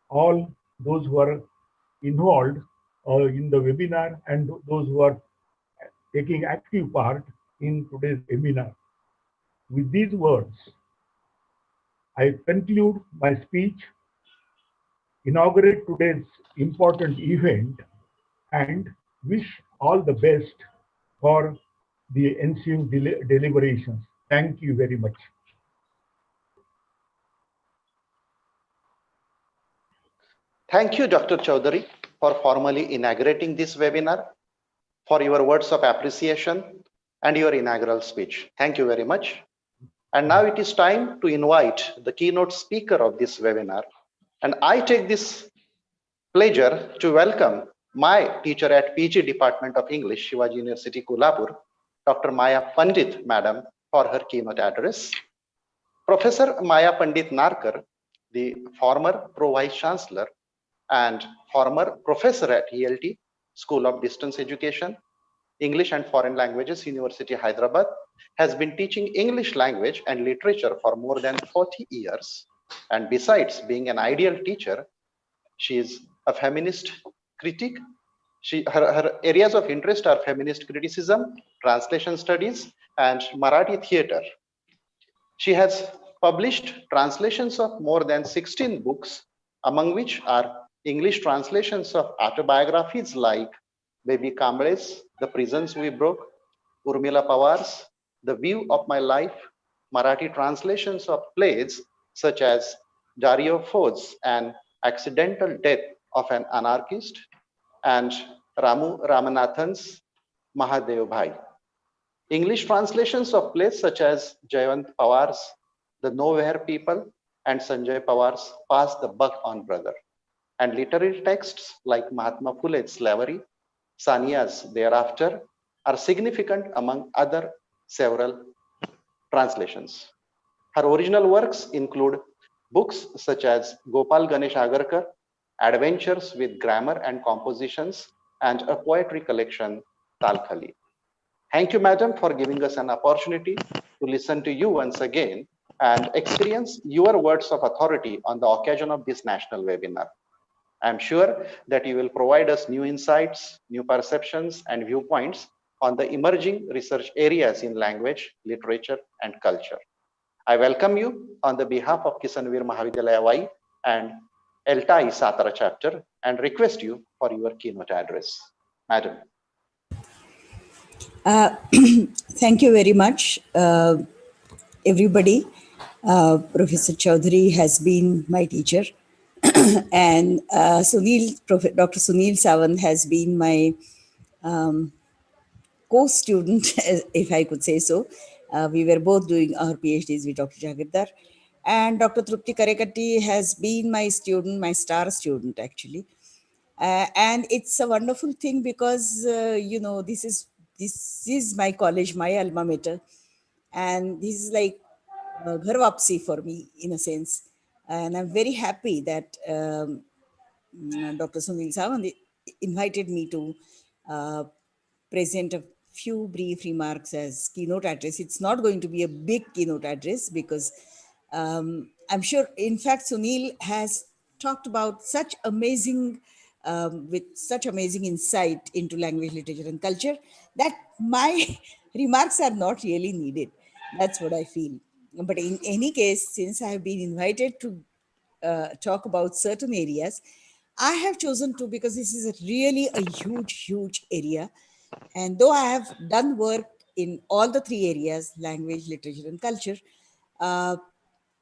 all those who are involved in the webinar and those who are taking active part in today's webinar. With these words, I conclude my speech, inaugurate today's important event, and wish all the best for the ensuing deliberations. Thank you very much. Thank you, Dr. Chaudhary, for formally inaugurating this webinar, for your words of appreciation and your inaugural speech. Thank you very much. And now it is time to invite the keynote speaker of this webinar. And I take this pleasure to welcome my teacher at PG Department of English, Shivaji University, Kolhapur, Dr. Maya Pandit, Madam, for her keynote address. Professor Maya Pandit Narkar, the former Pro-Vice Chancellor and former professor at ELT, School of Distance Education, English and Foreign Languages, University, Hyderabad, has been teaching English language and literature for more than 40 years. And besides being an ideal teacher, she is a feminist critic. Her areas of interest are feminist criticism, translation studies, and Marathi theatre. She has published translations of more than 16 books, among which are English translations of autobiographies like Baby Kamble's The Prisons We Broke, Urmila Pawar's The View of My Life, Marathi translations of plays such as Dario Fo's An Accidental Death of an Anarchist, and Ramu Ramanathan's Mahadev Bhai. English translations of plays such as Jayant Pawar's The Nowhere People and Sanjay Pawar's Pass the Buck on Brother, and literary texts like Mahatma Phule's Slavery, Sania's Thereafter are significant among other several translations. Her original works include books such as Gopal Ganesh Agarkar, Adventures with Grammar and Compositions, and a poetry collection, Talkhali. Thank you, Madam, for giving us an opportunity to listen to you once again and experience your words of authority on the occasion of this national webinar. I'm sure that you will provide us new insights, new perceptions, and viewpoints on the emerging research areas in language, literature, and culture. I welcome you on the behalf of Kisanveer Mahavidyalaya Vai and ELAI Satara chapter and request you for your keynote address. Madam. Thank you very much, everybody. Professor Chaudhary has been my teacher, and Dr. Sunil Sawant has been my co-student, if I could say so. We were both doing our PhDs with Dr. Jagirdar. And Dr. Trupti Karekatti has been my student, my star student, actually. And it's a wonderful thing because, this is my college, my alma mater. And this is like ghar wapsi for me, in a sense. And I'm very happy that Dr. Sunil Sawant invited me to present a few brief remarks as keynote address. It's not going to be a big keynote address because I'm sure, in fact, Sunil has talked about such amazing, with such amazing insight into language, literature, and culture that my remarks are not really needed. That's what I feel. But in any case, since I have been invited to talk about certain areas, I have chosen to because this is really a huge, huge area. And though I have done work in all the three areas, language, literature, and culture, uh,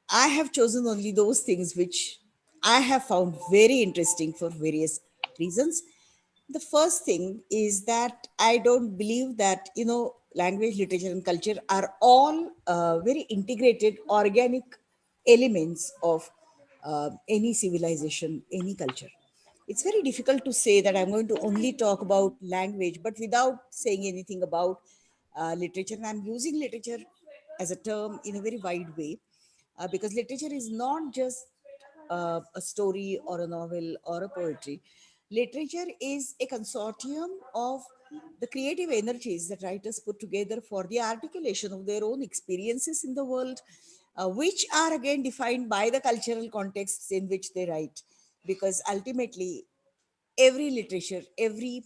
I have chosen only those things which I have found very interesting for various reasons. The first thing is that I don't believe that, language, literature, and culture are all very integrated, organic elements of any civilization, any culture. It's very difficult to say that I'm going to only talk about language, but without saying anything about literature. And I'm using literature as a term in a very wide way because literature is not just a story or a novel or a poetry. Literature is a consortium of the creative energies that writers put together for the articulation of their own experiences in the world, which are again defined by the cultural contexts in which they write. Because ultimately, every literature, every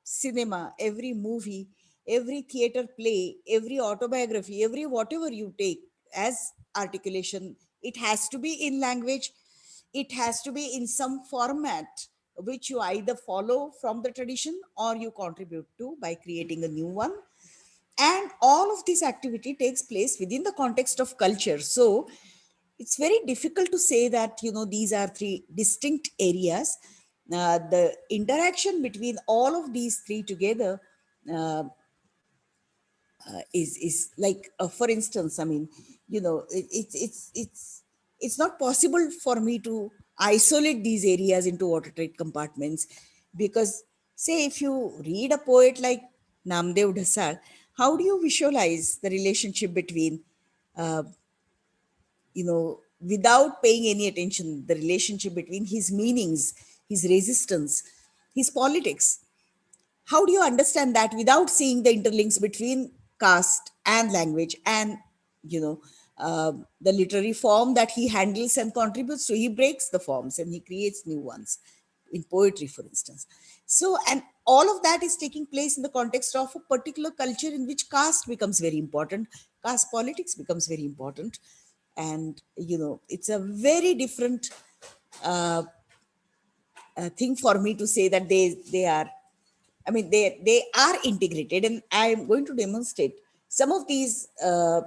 cinema, every movie, every theater play, every autobiography, every whatever you take as articulation, it has to be in language, it has to be in some format which you either follow from the tradition or you contribute to by creating a new one. And all of this activity takes place within the context of culture. So it's very difficult to say that these are three distinct areas. The interaction between all of these three together uh, is like, for instance, I mean, it's not possible for me to isolate these areas into watertight compartments, because say if you read a poet like Namdev Dhasal, how do you visualize the relationship between uh, without paying any attention, the relationship between his meanings, his resistance, his politics? How do you understand that without seeing the interlinks between caste and language and, you know, the literary form that he handles and contributes to? He breaks the forms and he creates new ones in poetry, for instance. So, and all of that is taking place in the context of a particular culture in which caste becomes very important, caste politics becomes very important. And, it's a very different thing for me to say that they are, I mean, they are integrated, and I am going to demonstrate some of these uh,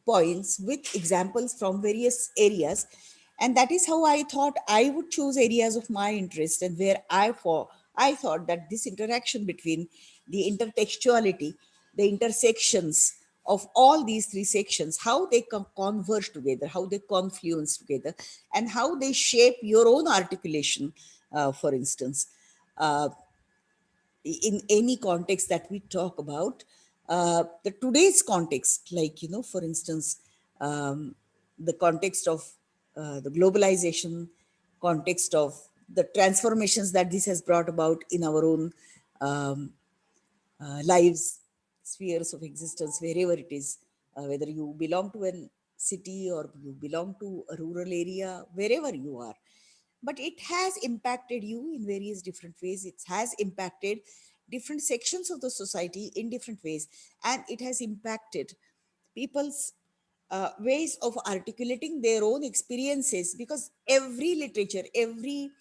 points with examples from various areas. And that is how I thought I would choose areas of my interest, and where I thought that this interaction between the intertextuality, the intersections of all these three sections, how they converge together, how they confluence together, and how they shape your own articulation, for instance. Uh, in any context that we talk about, the today's context, like, for instance, the context of the globalization, context of the transformations that this has brought about in our own um, lives, spheres of existence, wherever it is, whether you belong to a city or you belong to a rural area, wherever you are. But it has impacted you in various different ways. It has impacted different sections of the society in different ways. And it has impacted people's ways of articulating their own experiences, because every literature, every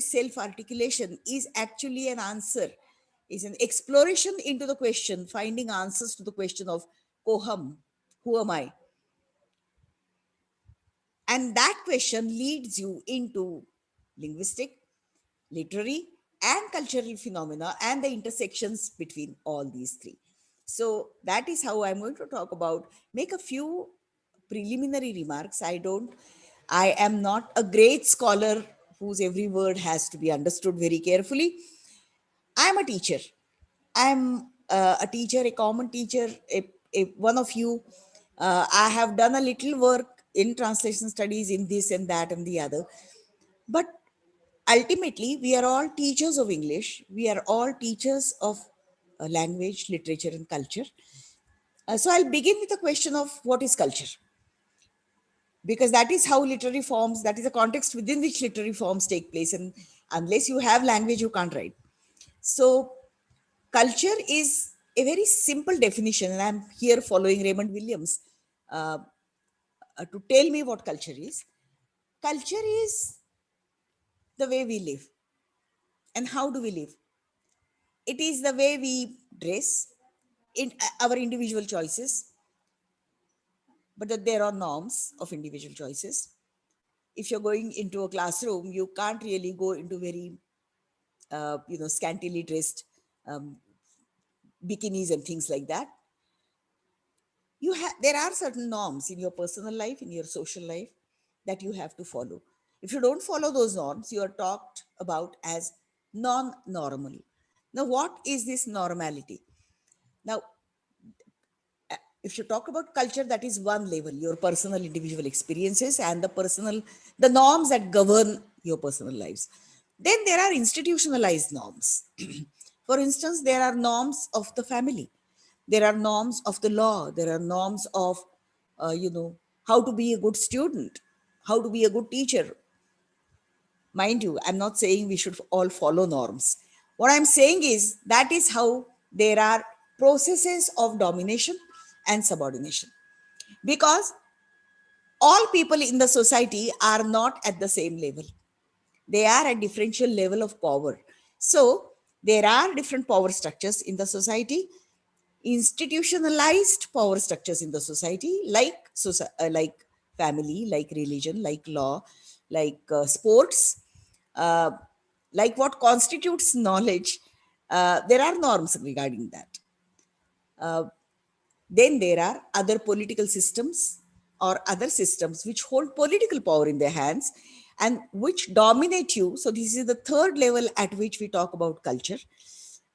self articulation is actually an answer, is an exploration into the question, finding answers to the question of koham, who am I? And that question leads you into linguistic, literary, and cultural phenomena and the intersections between all these three. So that is how I'm going to talk about, make a few preliminary remarks. I am not a great scholar whose every word has to be understood very carefully. I'm a teacher. I'm a teacher, a common teacher, one of you. I have done a little work in translation studies in this and that and the other. But ultimately, we are all teachers of English. We are all teachers of language, literature, and culture. So I'll begin with the question of what is culture. because that is how literary forms, that is the context within which literary forms take place. And unless you have language, you can't write. So culture is a very simple definition, and I'm here following Raymond Williams to tell me what culture is. Culture is the way we live. And how do we live? It is the way we dress, in our individual choices, but that there are norms of individual choices. If you're going into a classroom, you can't really go into very, scantily dressed um, bikinis and things like that. There are certain norms in your personal life, in your social life, that you have to follow. If you don't follow those norms, you are talked about as non-normal. Now, what is this normality? Now, if you talk about culture, that is one level, your personal individual experiences and the norms that govern your personal lives. Then there are institutionalized norms. For instance, there are norms of the family, there are norms of the law, there are norms of how to be a good student, how to be a good teacher. Mind you, I'm not saying we should all follow norms. What I'm saying is that is how there are processes of domination and subordination, because all people in the society are not at the same level. They are at differential level of power. So there are different power structures in the society, institutionalized power structures in the society, like family, like religion, like law, like sports, uh, like what constitutes knowledge. There are norms regarding that. Uh, then there are other political systems or other systems which hold political power in their hands and which dominate you. So this is the third level at which we talk about culture.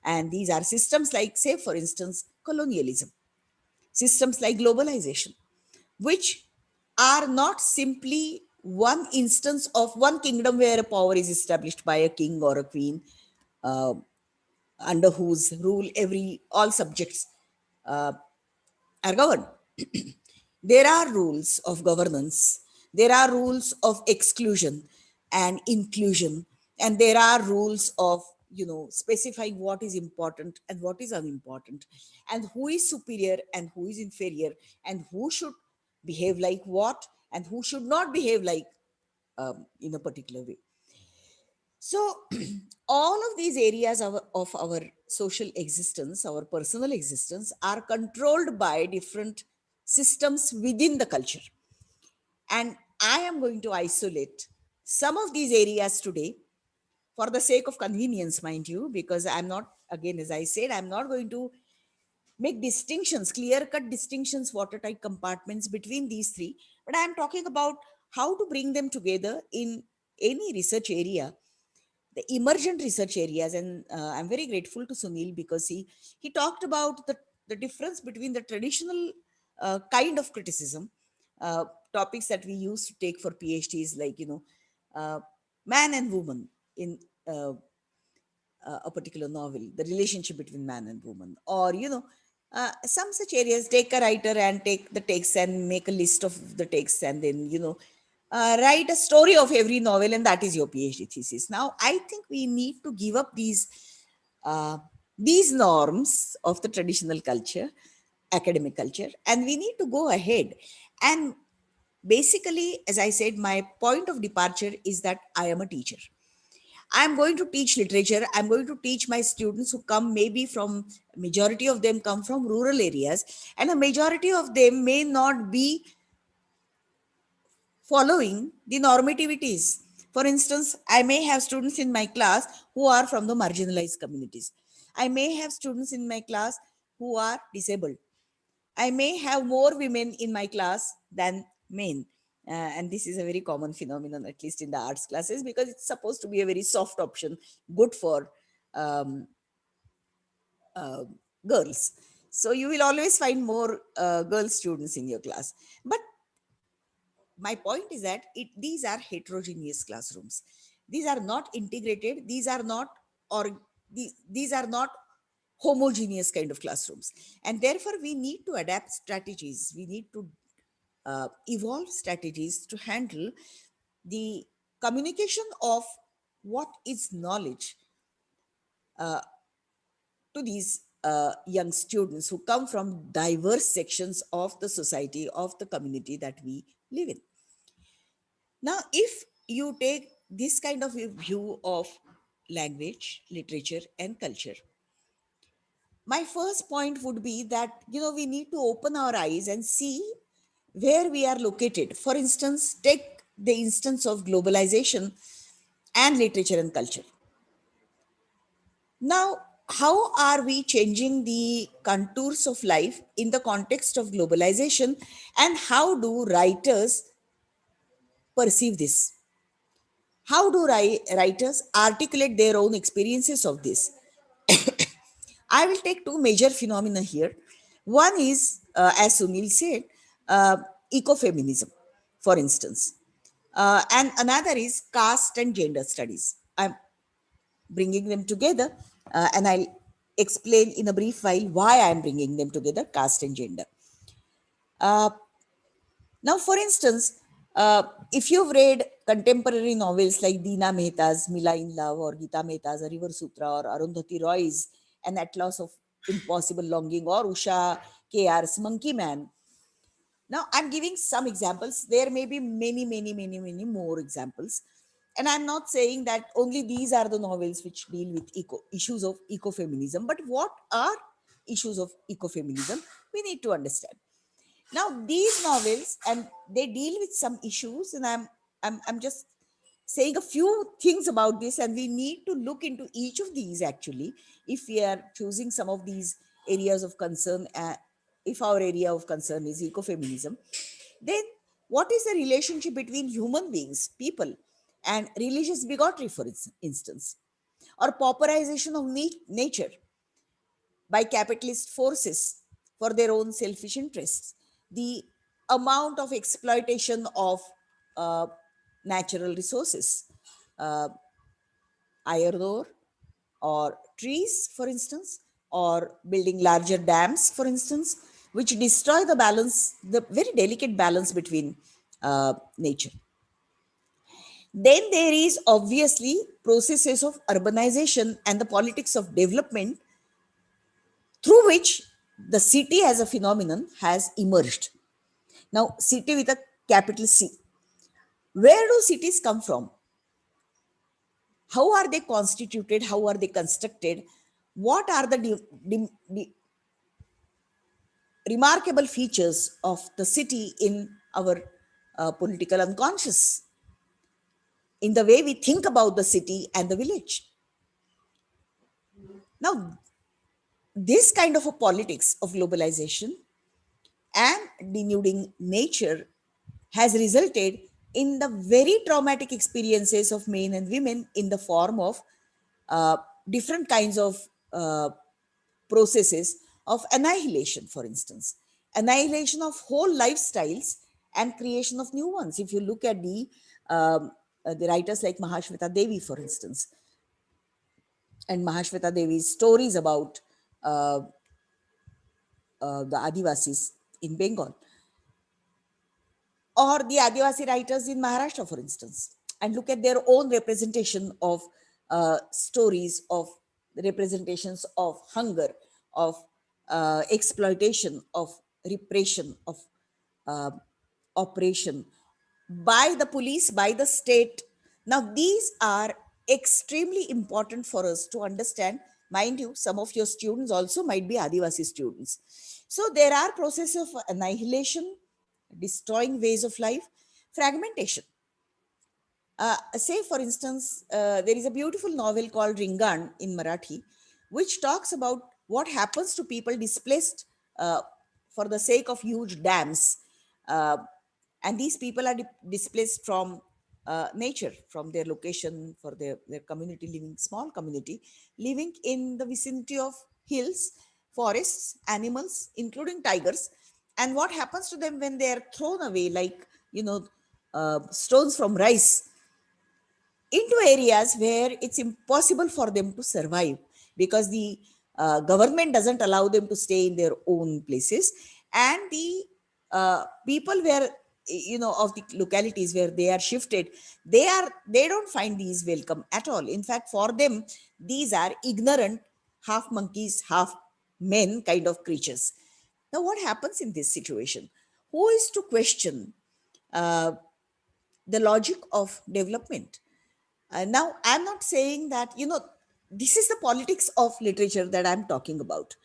And these are systems like, say, for instance, colonialism, systems like globalization, which are not simply one instance of one kingdom where a power is established by a king or a queen, uh, under whose rule all subjects uh, are governed. There are rules of governance, there are rules of exclusion and inclusion, and there are rules of specifying what is important and what is unimportant, and who is superior and who is inferior, and who should behave like what and who should not behave like in a particular way. So all of these areas of our social existence, our personal existence, are controlled by different systems within the culture. And I am going to isolate some of these areas today for the sake of convenience, mind you, because I'm not, again, as I said, I'm not going to make distinctions, clear cut distinctions, watertight compartments between these three, but I'm talking about how to bring them together in any research area, the emergent research areas. And I'm very grateful to Sunil because he talked about the difference between the traditional kind of criticism, uh, topics that we used to take for PhDs, like uh, man and woman in uh, a particular novel, the relationship between man and woman, or some such areas. Take a writer and take the text and make a list of the text, and then write a story of every novel, and that is your PhD thesis. Now, I think we need to give up these norms of the traditional culture, academic culture, and we need to go ahead. And basically, as I said, my point of departure is that I am a teacher. I'm going to teach literature. I'm going to teach my students who come, maybe from, majority of them come from rural areas, and a majority of them may not be following the normativities. For instance, I may have students in my class who are from the marginalized communities. I may have students in my class who are disabled. I may have more women in my class than men. And this is a very common phenomenon, at least in the arts classes, because it's supposed to be a very soft option, good for um, uh, girls. So you will always find more girl students in your class. But my point is that these are heterogeneous classrooms. These are not integrated. These are not, or these are not homogeneous kind of classrooms. And therefore, we need to adapt strategies. We need to evolve strategies to handle the communication of what is knowledge to these young students who come from diverse sections of the society, of the community that we live in. Now, if you take this kind of a view of language, literature, and culture, my first point would be that, we need to open our eyes and see where we are located. For instance, take the instance of globalization and literature and culture. Now, how are we changing the contours of life in the context of globalization, and how do writers perceive this? How do writers articulate their own experiences of this? I will take two major phenomena here. One is, as Sunil said, ecofeminism, for instance. And another is caste and gender studies. I'm bringing them together, and I'll explain in a brief while why I'm bringing them together, caste and gender. Now, for instance, if you've read contemporary novels like Dina Mehta's Mila in Love, or Geeta Mehta's A River Sutra, or Arundhati Roy's An Atlas of Impossible Longing, or Usha K.R.'s Monkey Man. Now, I'm giving some examples. There may be many more examples. And I'm not saying that only these are the novels which deal with issues of ecofeminism, but what are issues of ecofeminism? We need to understand. Now, these novels, and they deal with some issues, and I'm just saying a few things about this, and we need to look into each of these actually, if we are choosing some of these areas of concern. If our area of concern is ecofeminism, then what is the relationship between human beings, people, and religious bigotry, for instance, or pauperization of nature by capitalist forces for their own selfish interests, the amount of exploitation of natural resources, uh, iron ore or trees, for instance, or building larger dams, for instance, which destroy the balance, the very delicate balance between nature. Then there is obviously processes of urbanization and the politics of development through which the city as a phenomenon has emerged. Now, city with a capital C. Where do cities come from? How are they constituted? How are they constructed? What are the remarkable features of the city in our political unconscious, in the way we think about the city and the village? Now, this kind of a politics of globalization and denuding nature has resulted in the very traumatic experiences of men and women in the form of different kinds of processes of annihilation, for instance, annihilation of whole lifestyles and creation of new ones. If you look at the writers like Mahashweta Devi, for instance, and Mahashweta Devi's stories about the Adivasis in Bengal, or the Adivasi writers in Maharashtra, for instance, and look at their own representation of stories of representations of hunger, of exploitation, of repression, of uh, oppression by the police, by the state. Now, these are extremely important for us to understand. Mind you, some of your students also might be Adivasi students. So there are processes of annihilation, destroying ways of life, fragmentation. Say, for instance, there is a beautiful novel called Ringan in Marathi, which talks about what happens to people displaced for the sake of huge dams. And these people are displaced from nature, from their location, for their community, living, small community, living in the vicinity of hills, forests, animals, including tigers. And what happens to them when they are thrown away, like, stones from rice, into areas where it's impossible for them to survive, because the government doesn't allow them to stay in their own places, and the people where, of the localities where they are shifted, they don't find these welcome at all. In fact, for them, these are ignorant, half monkeys, half men kind of creatures. Now, what happens in this situation? Who is to question uh, the logic of development? Now, I'm not saying that, this is the politics of literature that I'm talking about.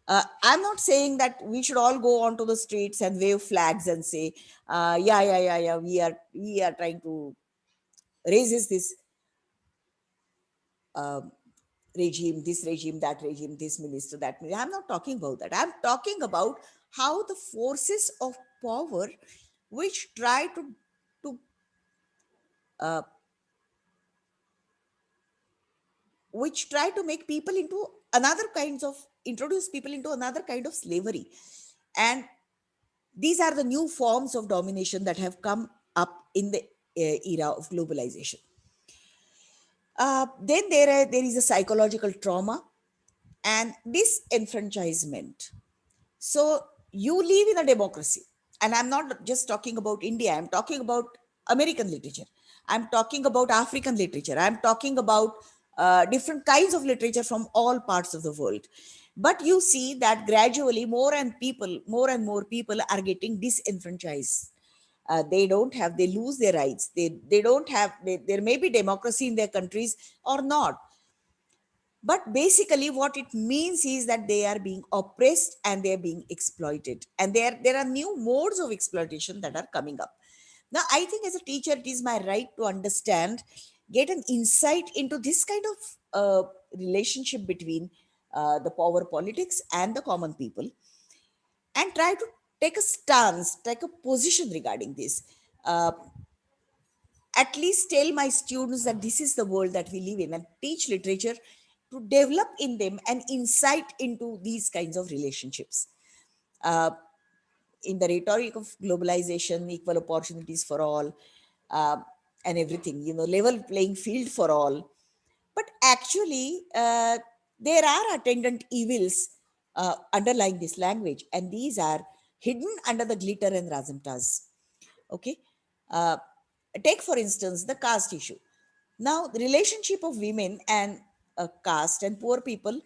I'm not saying that we should all go onto the streets and wave flags and say, yeah, we are trying to resist this uh, regime, this regime, that regime, this minister, that minister. I'm not talking about that. I'm talking about how the forces of power, which try to uh, which try to make people into another kinds of introduce people into another kind of slavery. And these are the new forms of domination that have come up in the era of globalization. Then there is a psychological trauma and disenfranchisement. So you live in a democracy, and I'm not just talking about India, I'm talking about American literature, I'm talking about African literature, I'm talking about different kinds of literature from all parts of the world. But you see that gradually more and more people are getting disenfranchised. They lose their rights. They don't have, there may be democracy in their countries or not, but basically what it means is that they are being oppressed and they are being exploited, and there are new modes of exploitation that are coming up. Now, I think as a teacher, it is my right to understand, get an insight into this kind of relationship between the power politics and the common people, and try to take a stance, take a position regarding this. Uh, at least tell my students that this is the world that we live in, and teach literature to develop in them an insight into these kinds of relationships. Uh, in the rhetoric of globalization, equal opportunities for all, uh, and everything, level playing field for all. But actually, there are attendant evils underlying this language, and these are hidden under the glitter and razzmatazz. Okay. Uh, Take, for instance, the caste issue. Now, the relationship of women and caste and poor people,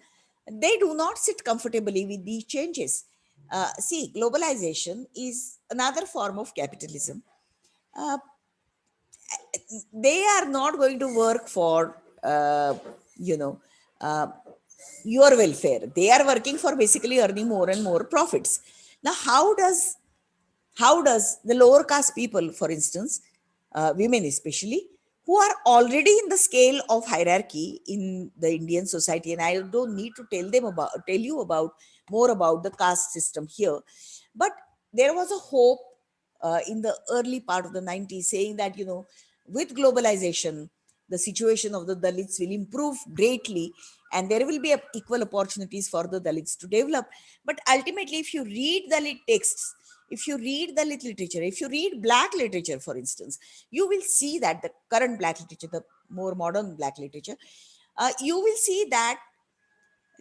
they do not sit comfortably with these changes. See, globalization is another form of capitalism. Uh, they are not going to work for, you know, uh, your welfare. They are working for basically earning more and more profits. Now, how does the lower caste people, for instance, women especially, who are already in the scale of hierarchy in the Indian society, and I don't need to tell you about more about the caste system here, but there was a hope in the early part of the 90s saying that, with globalization, the situation of the Dalits will improve greatly and there will be equal opportunities for the Dalits to develop. But ultimately, if you read Dalit texts, if you read Dalit literature, if you read Black literature, for instance, you will see that the current Black literature, the more modern Black literature, you will see that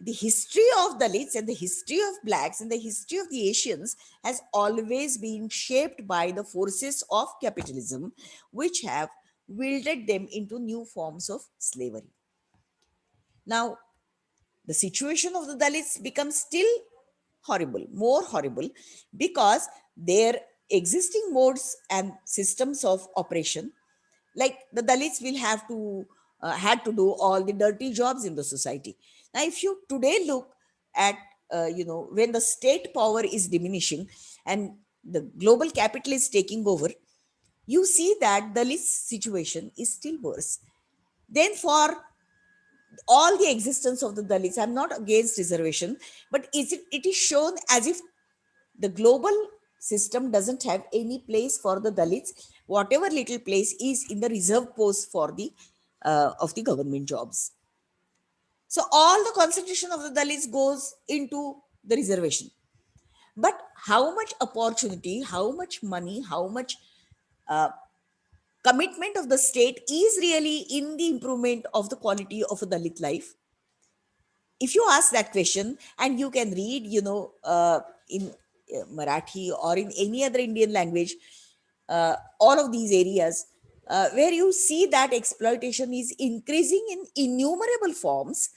the history of Dalits and the history of Blacks and the history of the Asians has always been shaped by the forces of capitalism, which have wielded them into new forms of slavery. Now, the situation of the Dalits becomes still horrible, more horrible, because their existing modes and systems of operation, like the Dalits will have to had to do all the dirty jobs in the society. Now, if you today look at when the state power is diminishing and the global capital is taking over, you see that Dalits situation is still worse. Then for all the existence of the Dalits, I'm not against reservation, but it is shown as if the global system doesn't have any place for the Dalits. Whatever little place is in the reserve post for the of the government jobs. So all the concentration of the Dalits goes into the reservation. But how much opportunity, how much money, how much uh, commitment of the state is really in the improvement of the quality of a Dalit life? If you ask that question, and you can read, in Marathi or in any other Indian language, all of these areas where you see that exploitation is increasing in innumerable forms,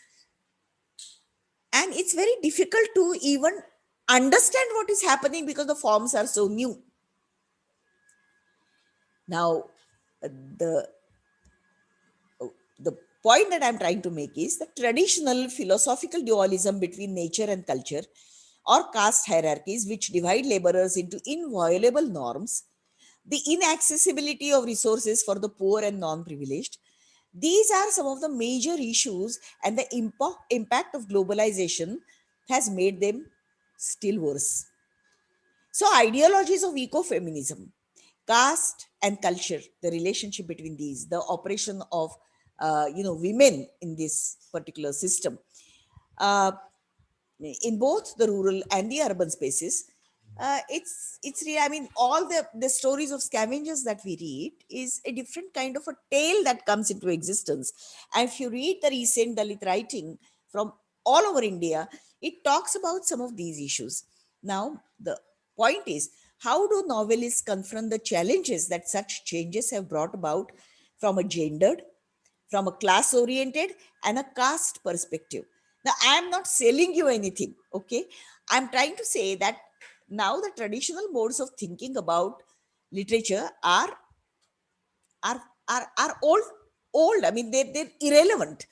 and it's very difficult to even understand what is happening because the forms are so new. Now, the the point that I'm trying to make is the traditional philosophical dualism between nature and culture, or caste hierarchies which divide laborers into inviolable norms, the inaccessibility of resources for the poor and non-privileged. These are some of the major issues, and the impact of globalization has made them still worse. So, ideologies of ecofeminism, caste and culture, the relationship between these, the operation of women in this particular system, uh, in both the rural and the urban spaces, it's really, I mean, all the stories of scavengers that we read is a different kind of a tale that comes into existence. And if you read the recent Dalit writing from all over India, it talks about some of these issues. Now the point is, how do novelists confront the challenges that such changes have brought about from a gendered, from a class oriented and a caste perspective? Now, I am not selling you anything, okay? I'm trying to say that now the traditional modes of thinking about literature are old. I mean, they're irrelevant.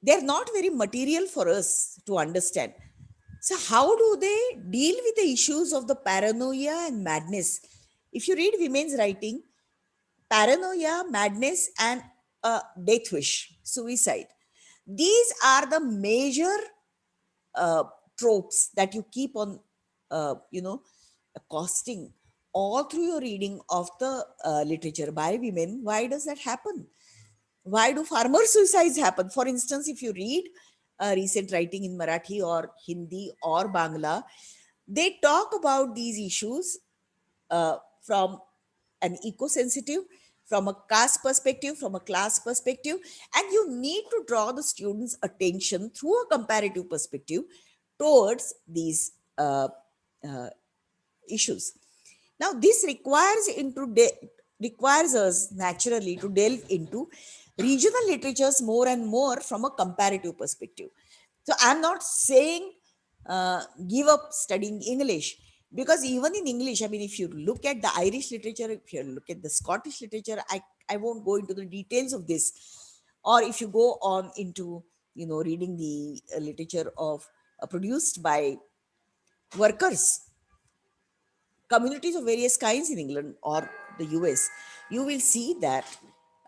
They're not very material for us to understand. So, how do they deal with the issues of the paranoia and madness? If you read women's writing, paranoia, madness, and death wish, suicide, these are the major uh, tropes that you keep on, accosting all through your reading of the literature by women. Why does that happen? Why do farmer suicides happen? For instance, if you read recent writing in Marathi or Hindi or Bangla, they talk about these issues from an eco-sensitive, from a caste perspective, from a class perspective, and you need to draw the students' attention through a comparative perspective towards these uh, issues. Now, this requires us naturally to delve into regional literatures more and more from a comparative perspective. So, I'm not saying give up studying English, because even in English, I mean, if you look at the Irish literature, if you look at the Scottish literature, I won't go into the details of this. Or if you go on into reading the literature of produced by workers, communities of various kinds in England or the US, you will see that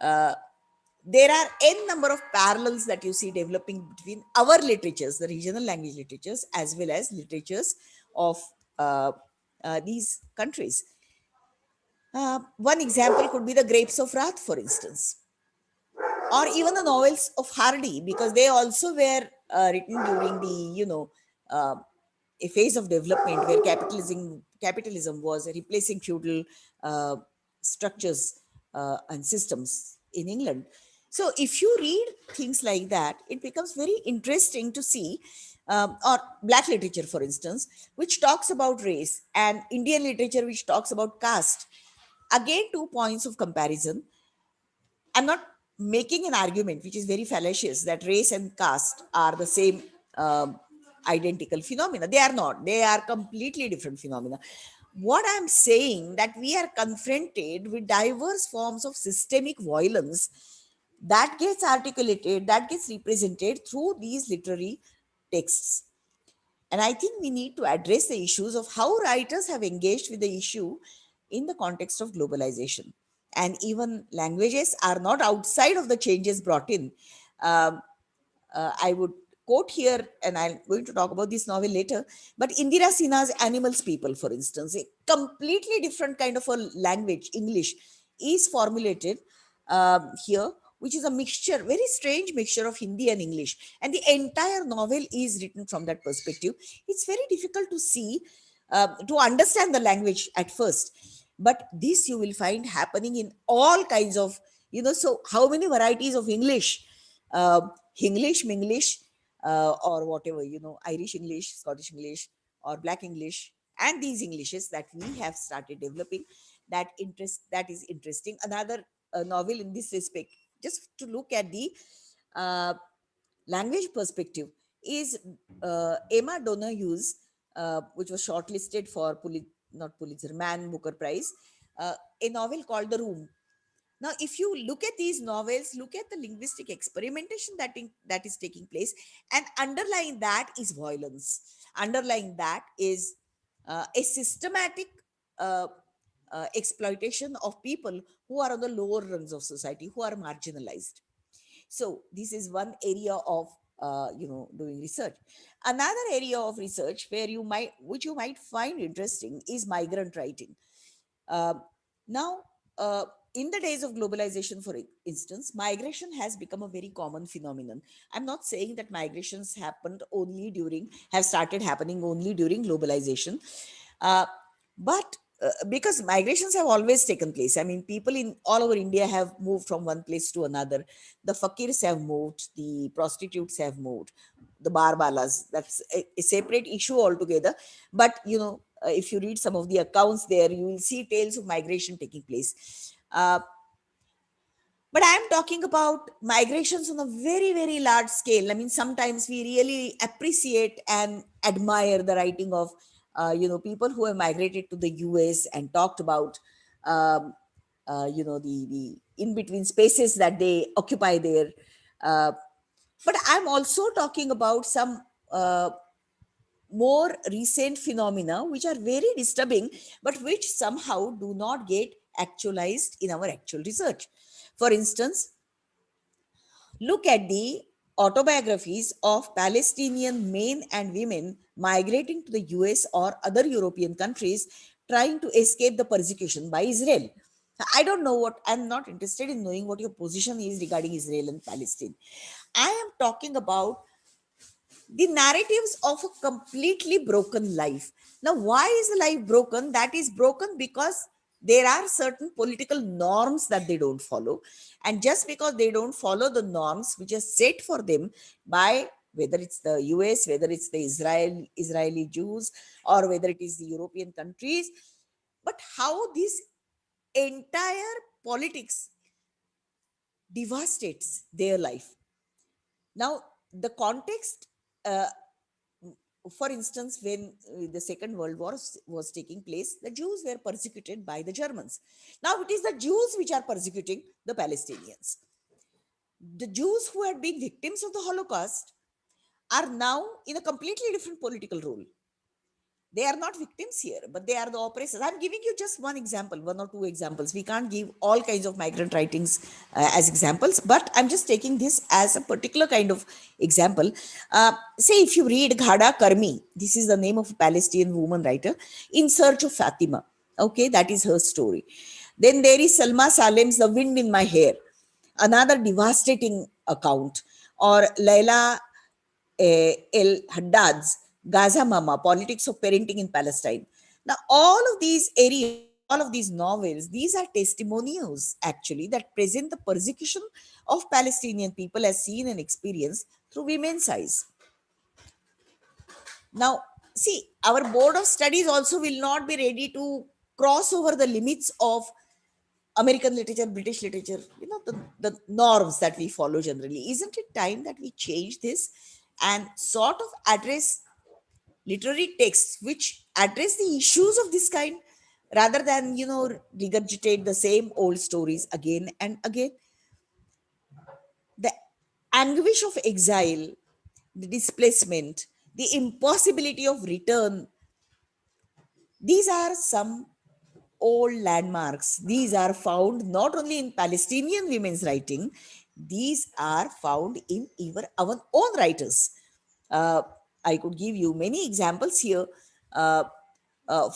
uh, there are n number of parallels that you see developing between our literatures, the regional language literatures, as well as literatures of these countries. One example could be the Grapes of Wrath, for instance, or even the novels of Hardy, because they also were written during the uh, a phase of development where capitalism was replacing feudal uh, structures and systems in England. So if you read things like that, it becomes very interesting to see, or black literature, for instance, which talks about race, and Indian literature which talks about caste. Again, 2 points of comparison. I'm not making an argument which is very fallacious that race and caste are the same identical phenomena. They are not. They are completely different phenomena. What I'm saying that we are confronted with diverse forms of systemic violence that gets articulated, that gets represented through these literary texts. And I think we need to address the issues of how writers have engaged with the issue in the context of globalization. And even languages are not outside of the changes brought in. Um, I would quote here, and I'm going to talk about this novel later, but Indira Sinha's Animals People, for instance, a completely different kind of a language, English, is formulated here, which is a mixture, very strange mixture of Hindi and English. And the entire novel is written from that perspective. It's very difficult to see, to understand the language at first. But this you will find happening in all kinds of, so how many varieties of English? Uh, English, Minglish, or whatever, Irish English, Scottish English, or Black English, and these Englishes that we have started developing, that is interesting. Another novel in this respect, just to look at the uh, language perspective, is Emma Donohue's, which was shortlisted for not Pulitzer, Man Booker Prize, a novel called The Room. Now, if you look at these novels, look at the linguistic experimentation that is taking place, and underlying that is violence. Underlying that is a systematic uh, exploitation of people who are on the lower rungs of society, who are marginalized. So this is one area of doing research. Another area of research which you might find interesting, is migrant writing. Um Now, uh, in the days of globalization, for instance, migration has become a very common phenomenon. I'm not saying that migrations have started happening only during globalization, uh, but because migrations have always taken place. I mean, people in all over India have moved from one place to another. The fakirs have moved, the prostitutes have moved, the barbalas. That's a separate issue altogether. But if you read some of the accounts there, you will see tales of migration taking place. But I'm talking about migrations on a very, very large scale. I mean, sometimes we really appreciate and admire the writing of, people who have migrated to the US and talked about, um, the in between spaces that they occupy there. Uh, but I'm also talking about some uh, more recent phenomena which are very disturbing, but which somehow do not get actualized in our actual research. For instance, look at the autobiographies of Palestinian men and women migrating to the US or other European countries trying to escape the persecution by Israel. I don't know I'm not interested in knowing what your position is regarding Israel and Palestine. I am talking about the narratives of a completely broken life. Now, why is the life broken? That is broken because there are certain political norms that they don't follow. And just because they don't follow the norms which are set for them by, whether it's the US, whether it's the Israeli Jews, or whether it is the European countries, but how this entire politics devastates their life. Now, the context, uh, for instance, when the Second World War was taking place, the Jews were persecuted by the Germans. Now, it is the Jews which are persecuting the Palestinians. The Jews who had been victims of the Holocaust are now in a completely different political role. They are not victims here, but they are the oppressors. I'm giving you just one example, one or two examples. We can't give all kinds of migrant writings as examples, but I'm just taking this as a particular kind of example. Say if you read Ghada Karmi, this is the name of a Palestinian woman writer, In Search of Fatima. Okay, that is her story. Then there is Salma Salem's The Wind in My Hair, another devastating account. Or Laila El Haddad's Gaza Mama, Politics of Parenting in Palestine. Now, all of these areas, all of these novels, these are testimonials actually that present the persecution of Palestinian people as seen and experienced through women's eyes. Now, see, our board of studies also will not be ready to cross over the limits of American literature, British literature, the norms that we follow generally. Isn't it time that we change this and sort of address literary texts which address the issues of this kind, rather than regurgitate the same old stories again and again? The anguish of exile, the displacement, the impossibility of return, these are some old landmarks. These are found not only in Palestinian women's writing, these are found in even our own writers. Uh, I could give you many examples here. Uh,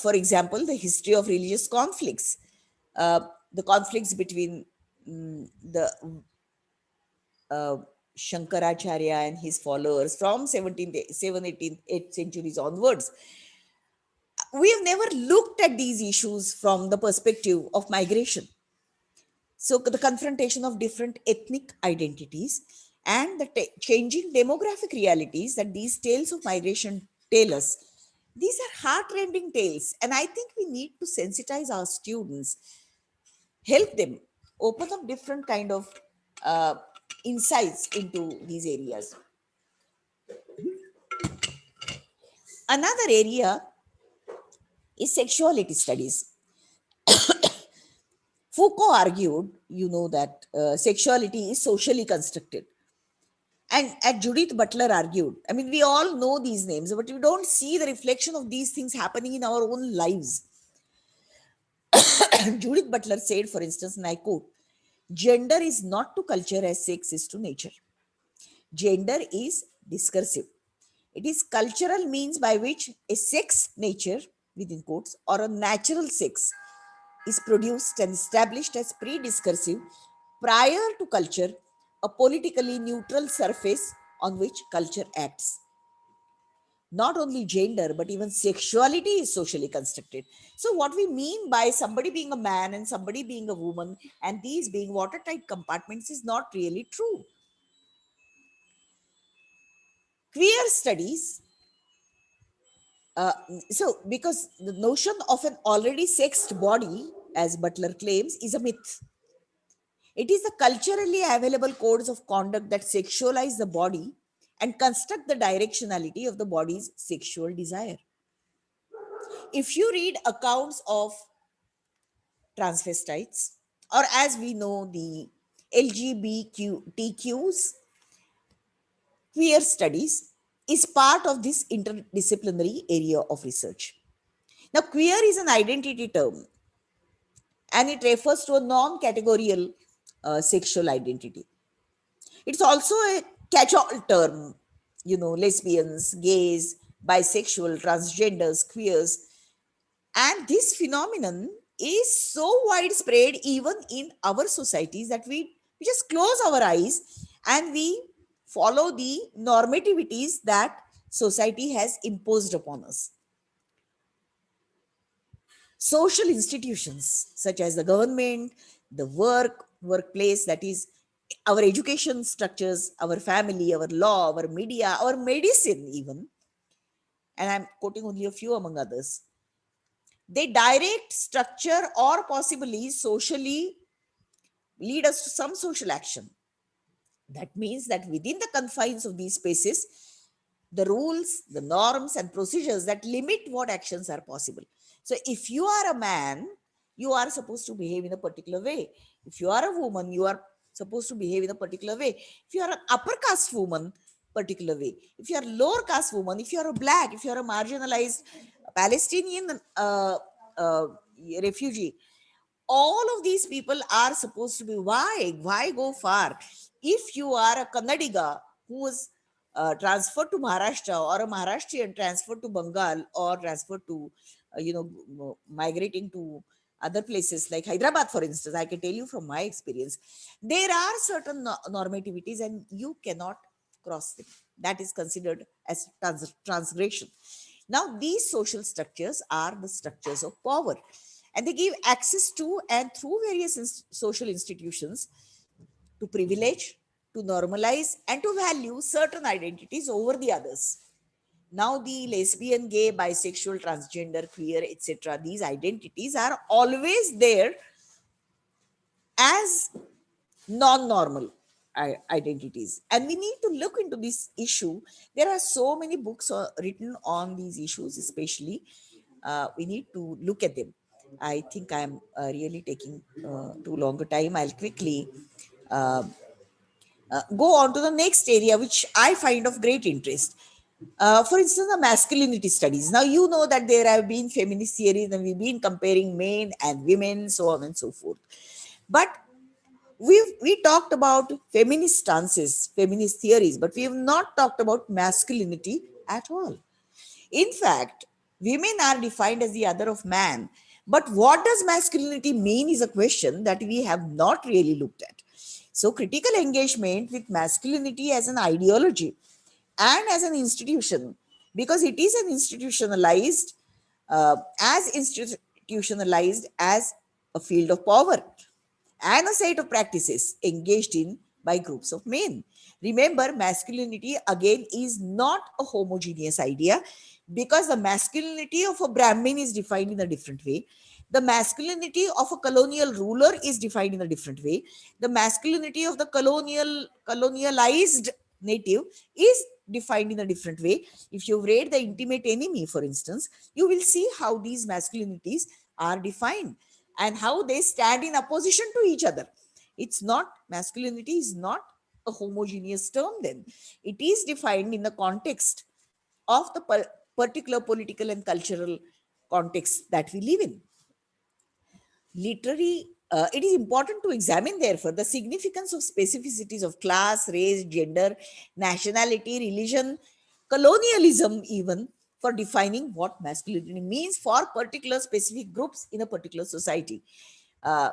for example, the history of religious conflicts, the conflicts between the Shankaracharya and his followers from 17th, 7th, 18th, 8th centuries onwards. We have never looked at these issues from the perspective of migration. So the confrontation of different ethnic identities and the changing demographic realities that these tales of migration tell us, These are heart-rending tales, and I think we need to sensitize our students, help them open up different kind of uh, insights into these areas. Another area is sexuality studies. Foucault argued, that sexuality is socially constructed. And Judith Butler argued, I mean, we all know these names, but we don't see the reflection of these things happening in our own lives. Judith Butler said, for instance, and I quote, gender is not to culture as sex is to nature. Gender is discursive. It is cultural means by which a sex nature, within quotes, or a natural sex is produced and established as pre-discursive prior to culture, a politically neutral surface on which culture acts. Not only gender, but even sexuality is socially constructed. So what we mean by somebody being a man and somebody being a woman and these being watertight compartments is not really true. Queer studies, because the notion of an already sexed body, as Butler claims, is a myth. It is the culturally available codes of conduct that sexualize the body and construct the directionality of the body's sexual desire. If you read accounts of transvestites, or as we know, the LGBTQs, queer studies is part of this interdisciplinary area of research. Now, queer is an identity term and it refers to a non-categorical sexual identity. It's also a catch-all term, lesbians, gays, bisexual, transgenders, queers. And this phenomenon is so widespread even in our societies that we just close our eyes and we follow the normativities that society has imposed upon us. Social institutions such as the government, the workplace, that is our education structures, our family, our law, our media, our medicine even, and I'm quoting only a few among others, they direct, structure, or possibly socially lead us to some social action. That means that within the confines of these spaces, the rules, the norms, and procedures that limit what actions are possible. So, if you are a man, you are supposed to behave in a particular way. If you are a woman, you are supposed to behave in a particular way. If you are an upper caste woman, particular way. If you are lower caste woman, if you are a black, if you are a marginalized Palestinian uh, refugee, all of these people are supposed to be, why go far? If you are a Kannadiga who was transferred to Maharashtra, or a Maharashtrian transferred to Bengal, or transferred to migrating to other places like Hyderabad, for instance, I can tell you from my experience, there are certain normativities and you cannot cross them. That is considered as transgression. Now these social structures are the structures of power, and they give access to and through various social institutions to privilege, to normalize, and to value certain identities over the others. Now the lesbian, gay, bisexual, transgender, queer, etc., these identities are always there as non-normal identities, and we need to look into this issue. There are so many books written on these issues, especially we need to look at them. I think I'm really taking too long a time. I'll quickly uh, go on to the next area, which I find of great interest. For instance, the masculinity studies. Now, you know that there have been feminist theories and we've been comparing men and women, so on and so forth. But we talked about feminist stances, feminist theories, but we have not talked about masculinity at all. In fact, women are defined as the other of man. But what does masculinity mean is a question that we have not really looked at. So, critical engagement with masculinity as an ideology and as an institution, because it is an institutionalized as a field of power and a set of practices engaged in by groups of men. Remember, masculinity again is not a homogeneous idea, because the masculinity of a Brahmin is defined in a different way. The masculinity of a colonial ruler is defined in a different way. The masculinity of the colonialized native is defined in a different way. If you've read The Intimate Enemy, for instance, you will see how these masculinities are defined and how they stand in opposition to each other. It's not, masculinity is not a homogeneous term then. It is defined in the context of the particular political and cultural context that we live in. It is important to examine, therefore, the significance of specificities of class, race, gender, nationality, religion, colonialism, even, for defining what masculinity means for particular specific groups in a particular society. Uh,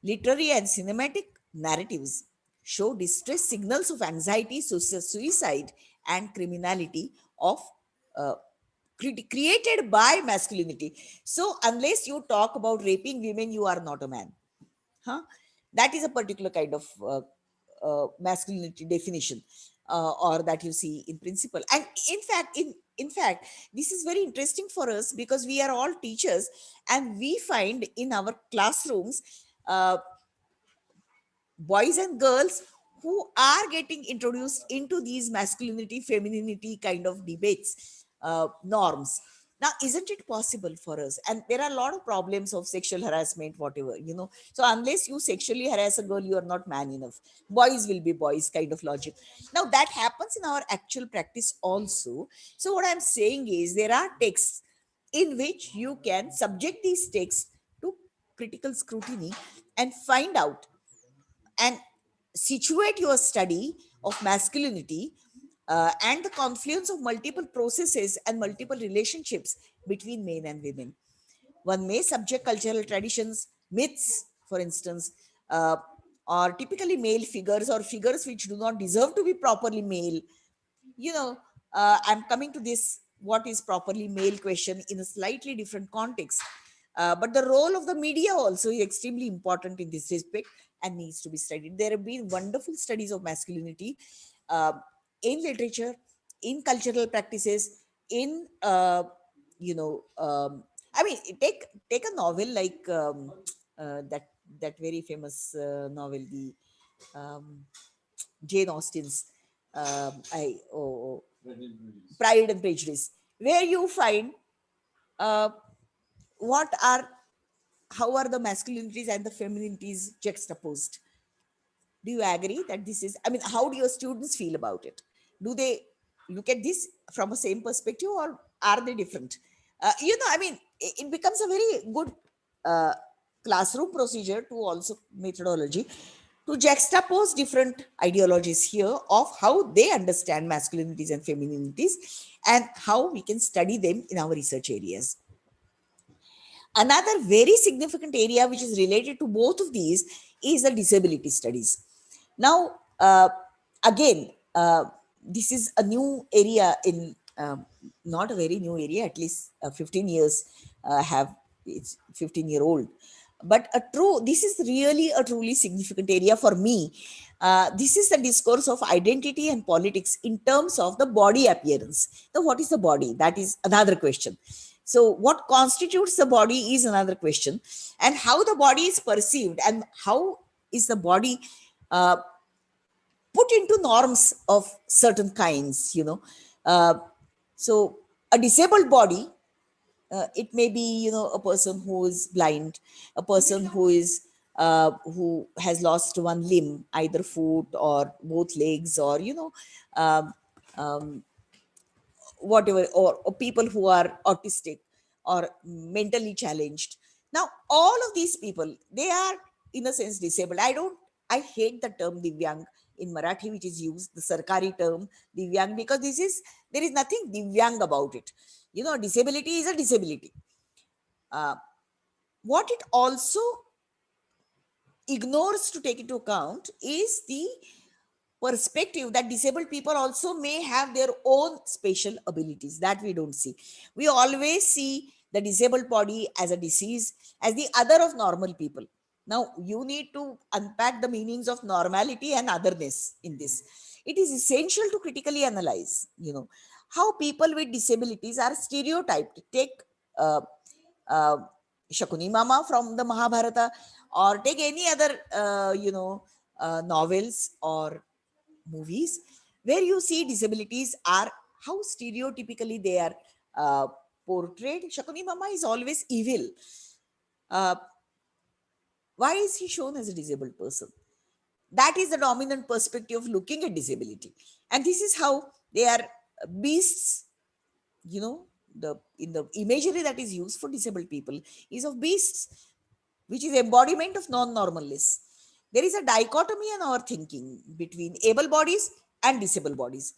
Literary and cinematic narratives show distress signals of anxiety, suicide, and criminality of uh, created by masculinity. So, unless you talk about raping women, you are not a man. Huh? That is a particular kind of masculinity definition, or that you see in principle. And in fact, this is very interesting for us, because we are all teachers, and we find in our classrooms uh, boys and girls who are getting introduced into these masculinity femininity kind of debates, norms. Now, isn't it possible for us? And there are a lot of problems of sexual harassment, whatever, so unless you sexually harass a girl, you are not man enough. Boys will be boys kind of logic. Now, that happens in our actual practice also. So what I'm saying is, there are texts in which you can subject these texts to critical scrutiny and find out and situate your study of masculinity and the confluence of multiple processes and multiple relationships between men and women. One may subject cultural traditions, myths, for instance, uh, or typically male figures or figures which do not deserve to be properly male. you know I'm coming to this what is properly male question in a slightly different context. But the role of the media also is extremely important in this respect and needs to be studied. There have been wonderful studies of masculinity uh, in literature, in cultural practices, in I mean, take a novel like that very famous novel, the um, Jane Austen's Pride and Prejudice, where you find uh, what are how are the masculinities and the femininities juxtaposed. Do you agree that this is? I mean, how do your students feel about it? Do they look at this from a same perspective, or are they different? I mean, it becomes a very good uh, classroom procedure to also methodology to juxtapose different ideologies here of how they understand masculinities and femininities, and how we can study them in our research areas. Another very significant area which is related to both of these is the disability studies. Now, again, this is a new area in, not a very new area, at least 15 years it's 15-year-old. But this is really a truly significant area for me. This is the discourse of identity and politics in terms of the body appearance. Now, what is the body? That is another question. So, what constitutes the body is another question, and how the body is perceived, and how is the body uh, put into norms of certain kinds. Uh, so, a disabled body, it may be, a person who is blind, a person who has lost one limb, either foot or both legs, or um, um, whatever, or people who are autistic or mentally challenged. Now, all of these people, they are in a sense disabled. I hate the term divyang in Marathi, which is used, the sarkari term divyang, because there is nothing divyang about it. Disability is a disability. uh, what it also ignores to take into account is the perspective that disabled people also may have their own special abilities that we don't see. We always see the disabled body as a disease, as the other of normal people. Now you need to unpack the meanings of normality and otherness in this. It is essential to critically analyze, how people with disabilities are stereotyped. Take uh, uh, Shakuni Mama from the Mahabharata, or take any other, novels or movies where you see disabilities are how stereotypically they are uh, portrayed. Shakuni Mama is always evil. Uh, why is he shown as a disabled person? That is the dominant perspective of looking at disability, and this is how they are beasts. The in the imagery that is used for disabled people is of beasts, which is embodiment of non-normalness. There is a dichotomy in our thinking between able bodies and disabled bodies,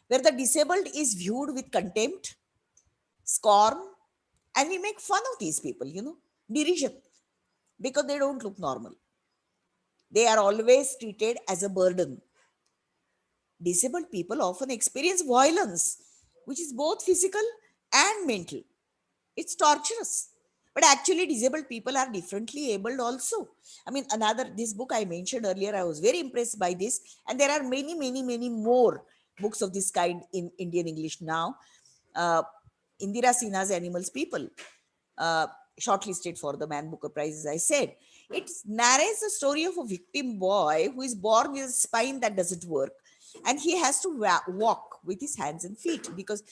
where the disabled is viewed with contempt, scorn, and we make fun of these people, derision, because they don't look normal. They are always treated as a burden. Disabled people often experience violence, which is both physical and mental. It's torturous. But actually, disabled people are differently abled also. I mean, this book I mentioned earlier, I was very impressed by this. And there are many, many, many more books of this kind in Indian English now. Uh, Indira Sinha's Animals People, uh, shortlisted for the Man Booker Prize, as I said. It narrates the story of a victim boy who is born with a spine that doesn't work, and he has to walk with his hands and feet because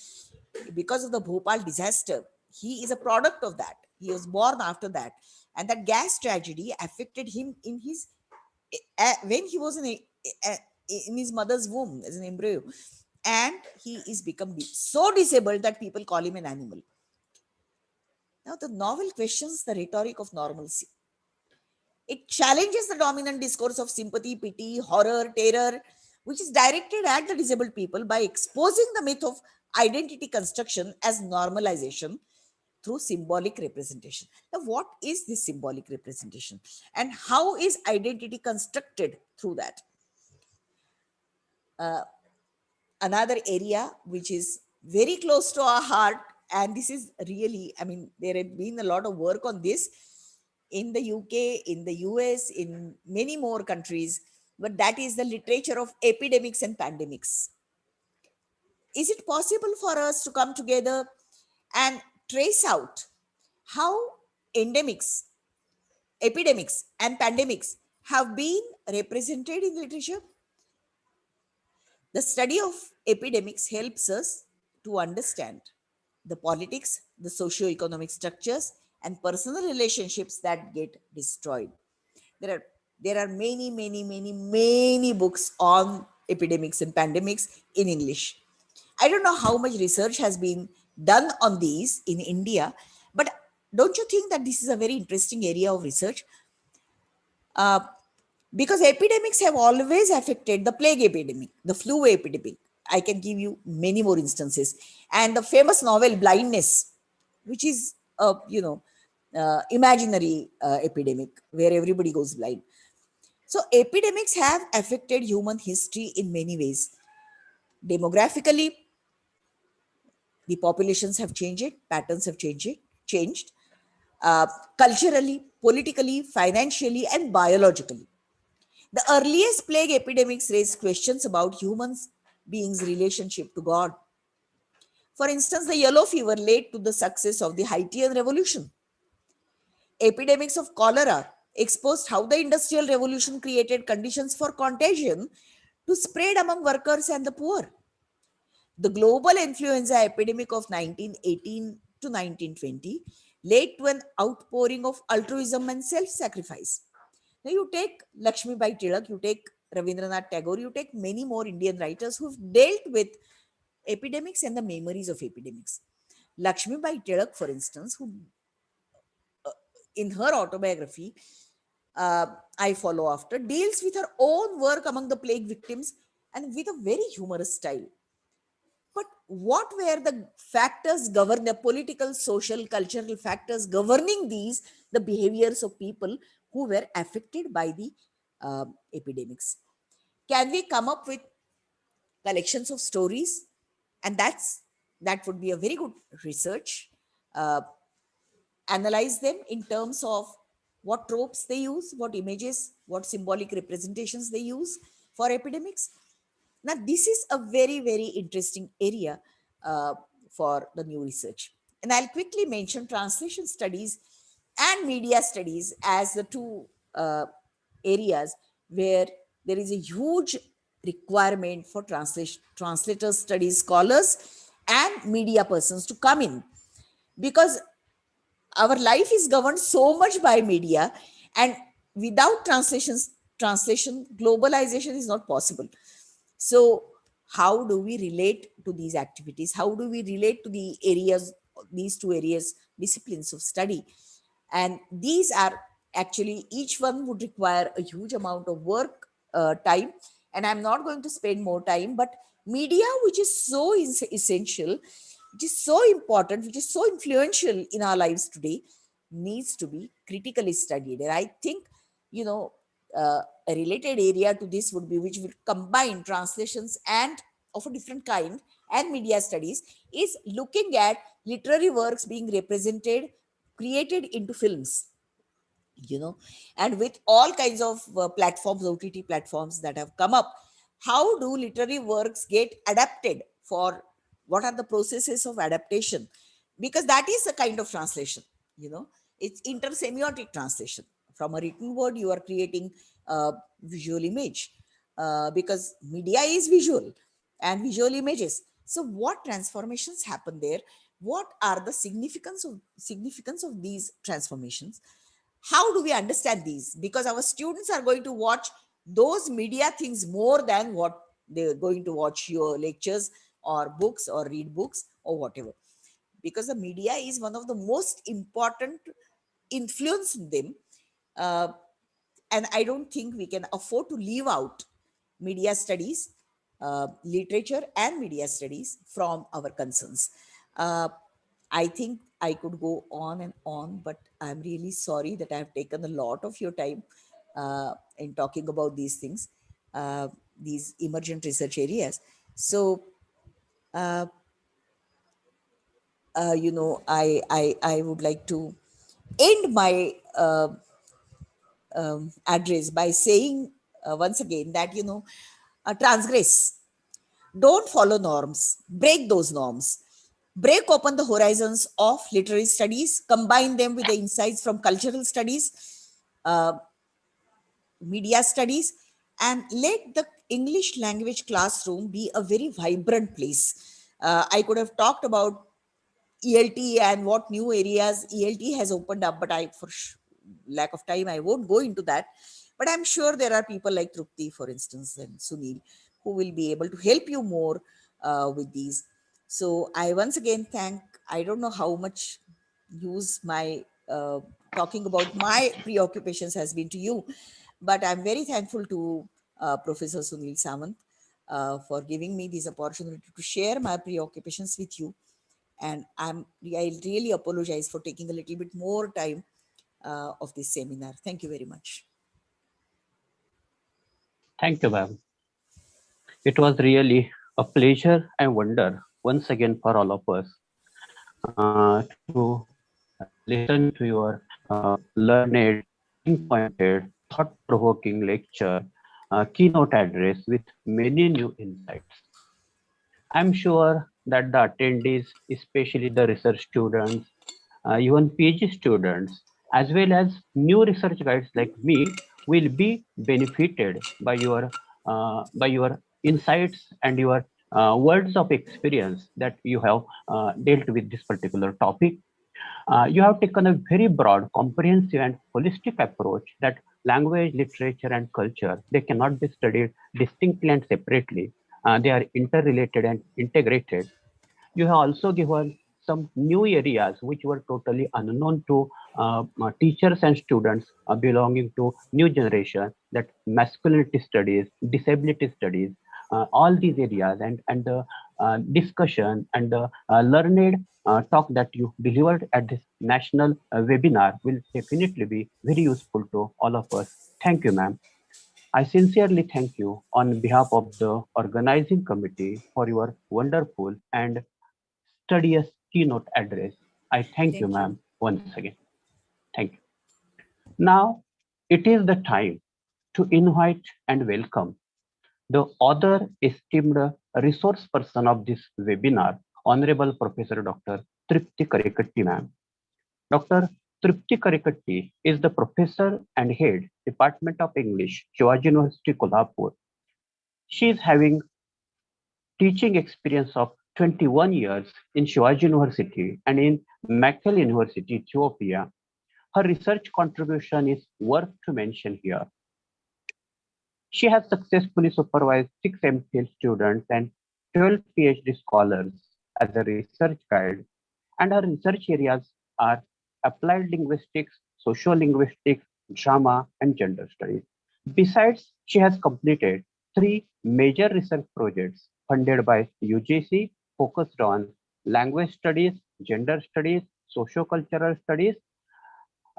of the Bhopal disaster. He is a product of that. He was born after that, and that gas tragedy affected him in his when he was in his mother's womb as an embryo, and he is become so disabled that people call him an animal. Now, the novel questions the rhetoric of normalcy. It challenges the dominant discourse of sympathy, pity, horror, terror, which is directed at the disabled people by exposing the myth of identity construction as normalization through symbolic representation. Now, what is this symbolic representation and how is identity constructed through that? Another area which is very close to our heart, and this is really, I mean, there have been a lot of work on this in the UK, in the US, in many more countries, but that is the literature of epidemics and pandemics. Is it possible for us to come together and trace out how endemics, epidemics, and pandemics have been represented in literature? The study of epidemics helps us to understand the politics, the socio-economic structures, and personal relationships that get destroyed. There are many, many, many, many books on epidemics and pandemics in English. I don't know how much research has been done on these in India, but don't you think that this is a very interesting area of research? Because epidemics have always affected the plague epidemic, the flu epidemic. I can give you many more instances. And the famous novel Blindness, which is a imaginary epidemic where everybody goes blind. So epidemics have affected human history in many ways. Demographically, the populations have changed, patterns have changed. Culturally, politically, financially, and biologically. The earliest plague epidemics raised questions about humans beings' relationship to God. For instance, the yellow fever led to the success of the Haitian Revolution. Epidemics of cholera exposed how the Industrial Revolution created conditions for contagion to spread among workers and the poor. The global influenza epidemic of 1918 to 1920 led to an outpouring of altruism and self-sacrifice. Now you take Lakshmi Bai Tilak, you take Rabindranath Tagore, you take many more Indian writers who've dealt with epidemics and the memories of epidemics. Lakshmi Bai Tilak, for instance, who in her autobiography, I Follow After, deals with her own work among the plague victims and with a very humorous style. But what were the factors govern the political, social, cultural factors governing the behaviors of people who were affected by the epidemics? Can we come up with collections of stories? And that would be a very good research. Analyze them in terms of what tropes they use, what images, what symbolic representations they use for epidemics. Now, this is a very, very interesting area for the new research. And I'll quickly mention translation studies and media studies as the two areas where there is a huge requirement for translators, studies scholars, and media persons to come in, because our life is governed so much by media, and without translation, globalization is not possible. So how do we relate to these activities? How do we relate to the areas, these two areas, disciplines of study? And these are actually, each one would require a huge amount of work, time, and I'm not going to spend more time. But media, which is so essential, which is so important, which is so influential in our lives today, needs to be critically studied. And I think, you know, a related area to this would be, which will combine translations and of a different kind and media studies, is looking at literary works being represented, created into films, you know, and with all kinds of platforms, OTT platforms that have come up, how do literary works get adapted? For what are the processes of adaptation? Because that is a kind of translation, you know, it's intersemiotic translation. From a written word, you are creating a visual image, because media is visual and visual images. So what transformations happen there? What are the significance of these transformations? How do we understand these? Because our students are going to watch those media things more than what they're going to watch your lectures or books or read books or whatever, because the media is one of the most important influence in them. uh, and I don't think we can afford to leave out media studies, literature and media studies from our concerns. uh, I think I could go on and on, but I'm really sorry that I've taken a lot of your time in talking about these things, uh, these emergent research areas. So, uh, I would like to end my address by saying once again that, transgress, don't follow norms, break those norms, break open the horizons of literary studies, combine them with the insights from cultural studies, uh, media studies, and let the English language classroom be a very vibrant place. I could have talked about ELT and what new areas ELT has opened up, but lack of time, I won't go into that. But I'm sure there are people like Trupti, for instance, and Sunil, who will be able to help you more with these. So I once again I don't know how much use my talking about my preoccupations has been to you, but I'm very thankful to Professor Sunil Samant for giving me this opportunity to share my preoccupations with you. And I really apologize for taking a little bit more time of this seminar. Thank you very much. Thank you, ma'am. It was really a pleasure and wonder once again for all of us to listen to your learned, pinpointed, thought-provoking lecture, keynote address with many new insights. I'm sure that the attendees, especially the research students, even PhD students, as well as new research guides like me, will be benefited by your insights and your words of experience that you have dealt with this particular topic. You have taken a very broad, comprehensive, and holistic approach that language, literature, and culture, they cannot be studied distinctly and separately. They are interrelated and integrated. You have also given some new areas which were totally unknown to teachers and students belonging to new generation, that masculinity studies, disability studies, all these areas, and the discussion and the learned talk that you delivered at this national webinar will definitely be very useful to all of us. Thank you, ma'am. I sincerely thank you on behalf of the organizing committee for your wonderful and studious keynote address. I thank you, Thank you. ma'am, once again. Thank you. Now, it is the time to invite and welcome the other esteemed resource person of this webinar, Honorable Professor Dr. Tripti Karikatti ma'am. Dr. Tripti Karikatti is the professor and head Department of English, Shivaji University, Kolhapur. She is having teaching experience of 21 years in Shivaji University and in Mekelle University, Ethiopia. Her research contribution is worth to mention here. She has successfully supervised 6 MPhil students and 12 PhD scholars as a research guide, and her research areas are applied linguistics, sociolinguistics, drama, and gender studies. Besides, she has completed 3 major research projects funded by UGC focused on language studies, gender studies, sociocultural studies.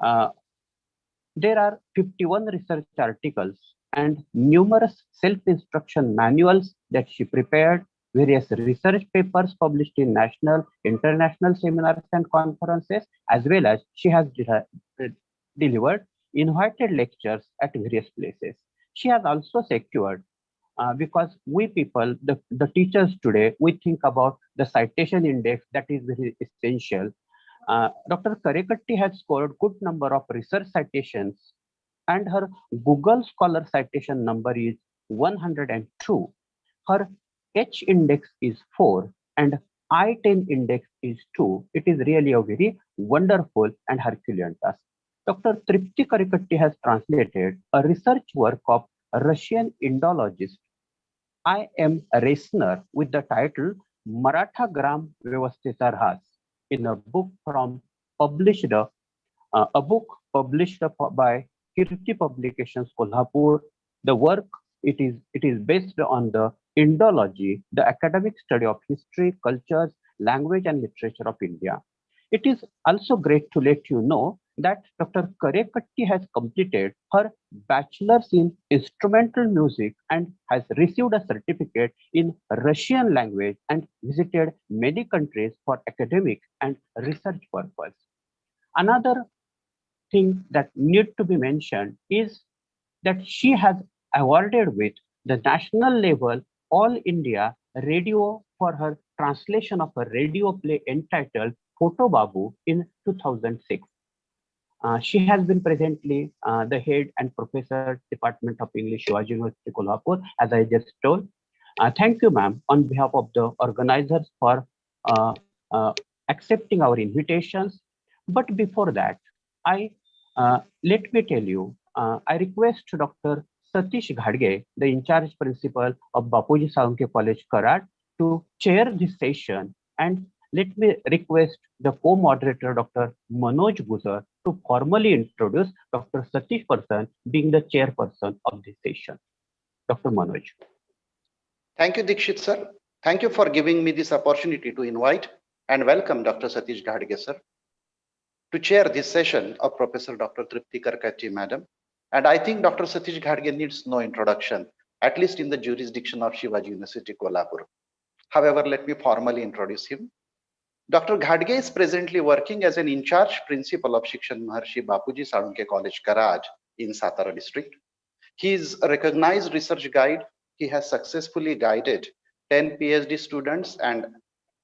There are 51 research articles and numerous self-instruction manuals that she prepared, various research papers published in national, international seminars and conferences, as well as she has delivered invited lectures at various places. She has also secured, because we people, the teachers today, we think about the citation index that is very essential. Dr. Karikatti has scored good number of research citations, and her Google Scholar citation number is 102. Her H index is 4 and I-10 index is 2. It is really a very wonderful and Herculean task. Dr. Tripti Karikatti has translated a research work of a Russian Indologist I.M. Resner with the title Maratha Gram Vyavastheta Rhas in a book published by Kirti Publications, Kolhapur. The work it is based on the Indology, the academic study of history, cultures, language, and literature of India. It is also great to let you know that Dr. Karikatti has completed her bachelor's in instrumental music and has received a certificate in Russian language and visited many countries for academic and research purpose. Another thing that need to be mentioned is that she has awarded with the national level All India Radio for her translation of a radio play entitled Photo Babu in 2006. She has been presently the head and professor, Department of English, Shivaji University, Kolhapur, as I just told. Thank you, ma'am, on behalf of the organizers for accepting our invitations. But before that, let me tell you, I request Dr. Satish Ghadge, the in-charge principal of Bapuji Salunke College, Karad, to chair this session, and let me request the co-moderator, Dr. Manoj Guzar, to formally introduce Dr. Satish Person, being the chairperson of this session. Dr. Manoj. Thank you, Dikshit sir. Thank you for giving me this opportunity to invite and welcome Dr. Satish Ghadge sir to chair this session of Professor Dr. Tripti Karikatti madam. And I think Dr. Satish Ghadge needs no introduction, at least in the jurisdiction of Shivaji University, Kolhapur. However, let me formally introduce him. Dr. Ghadge is presently working as an in-charge principal of Shikshan Maharshi Bapuji Salunke College, Karaj in Satara district. He is a recognized research guide. He has successfully guided 10 PhD students and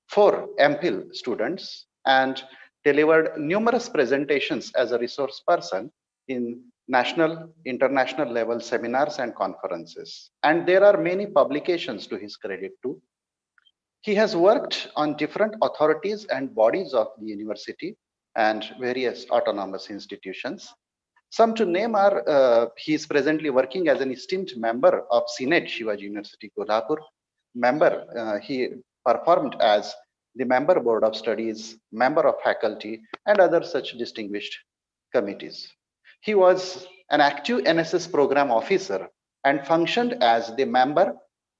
4 MPhil students and delivered numerous presentations as a resource person in national, international level seminars and conferences. And there are many publications to his credit too. He has worked on different authorities and bodies of the university and various autonomous institutions. Some to name are, he is presently working as an esteemed member of Senate Shivaji University, Kolhapur. He performed as the member board of studies, member of faculty, and other such distinguished committees. He was an active NSS program officer and functioned as the member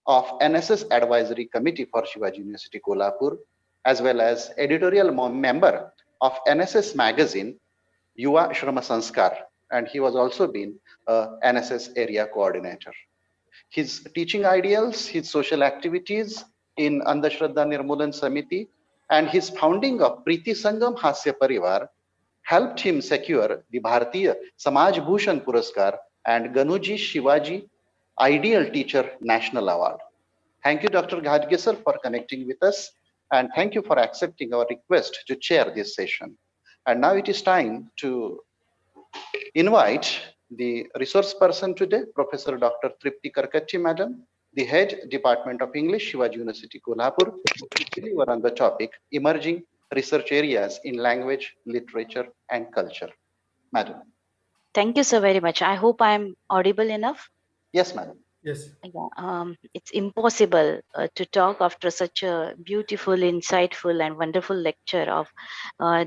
of NSS Advisory Committee for Shivaji University, Kolhapur, as well as editorial member of NSS magazine, Yuva Shrama Sanskar, and he was also been a NSS area coordinator. His teaching ideals, his social activities in Andhashraddha Nirmulan Samiti, and his founding of Preeti Sangam Hasya Parivar helped him secure the Bharatiya Samaj Bhushan Puraskar and Ganuji Shivaji Ideal Teacher National Award. Thank you, Dr. Ghadge sir, for connecting with us, and thank you for accepting our request to chair this session. And now it is time to invite the resource person today, Professor Dr. Tripti Karkatti, Madam, the Head Department of English, Shivaji University, Kolhapur, to deliver on the topic, Emerging Research Areas in Language, Literature, and Culture. Madam. Thank you so very much. I hope I'm audible enough. Yes, madam. Yes. Yeah, it's impossible to talk after such a beautiful, insightful, and wonderful lecture of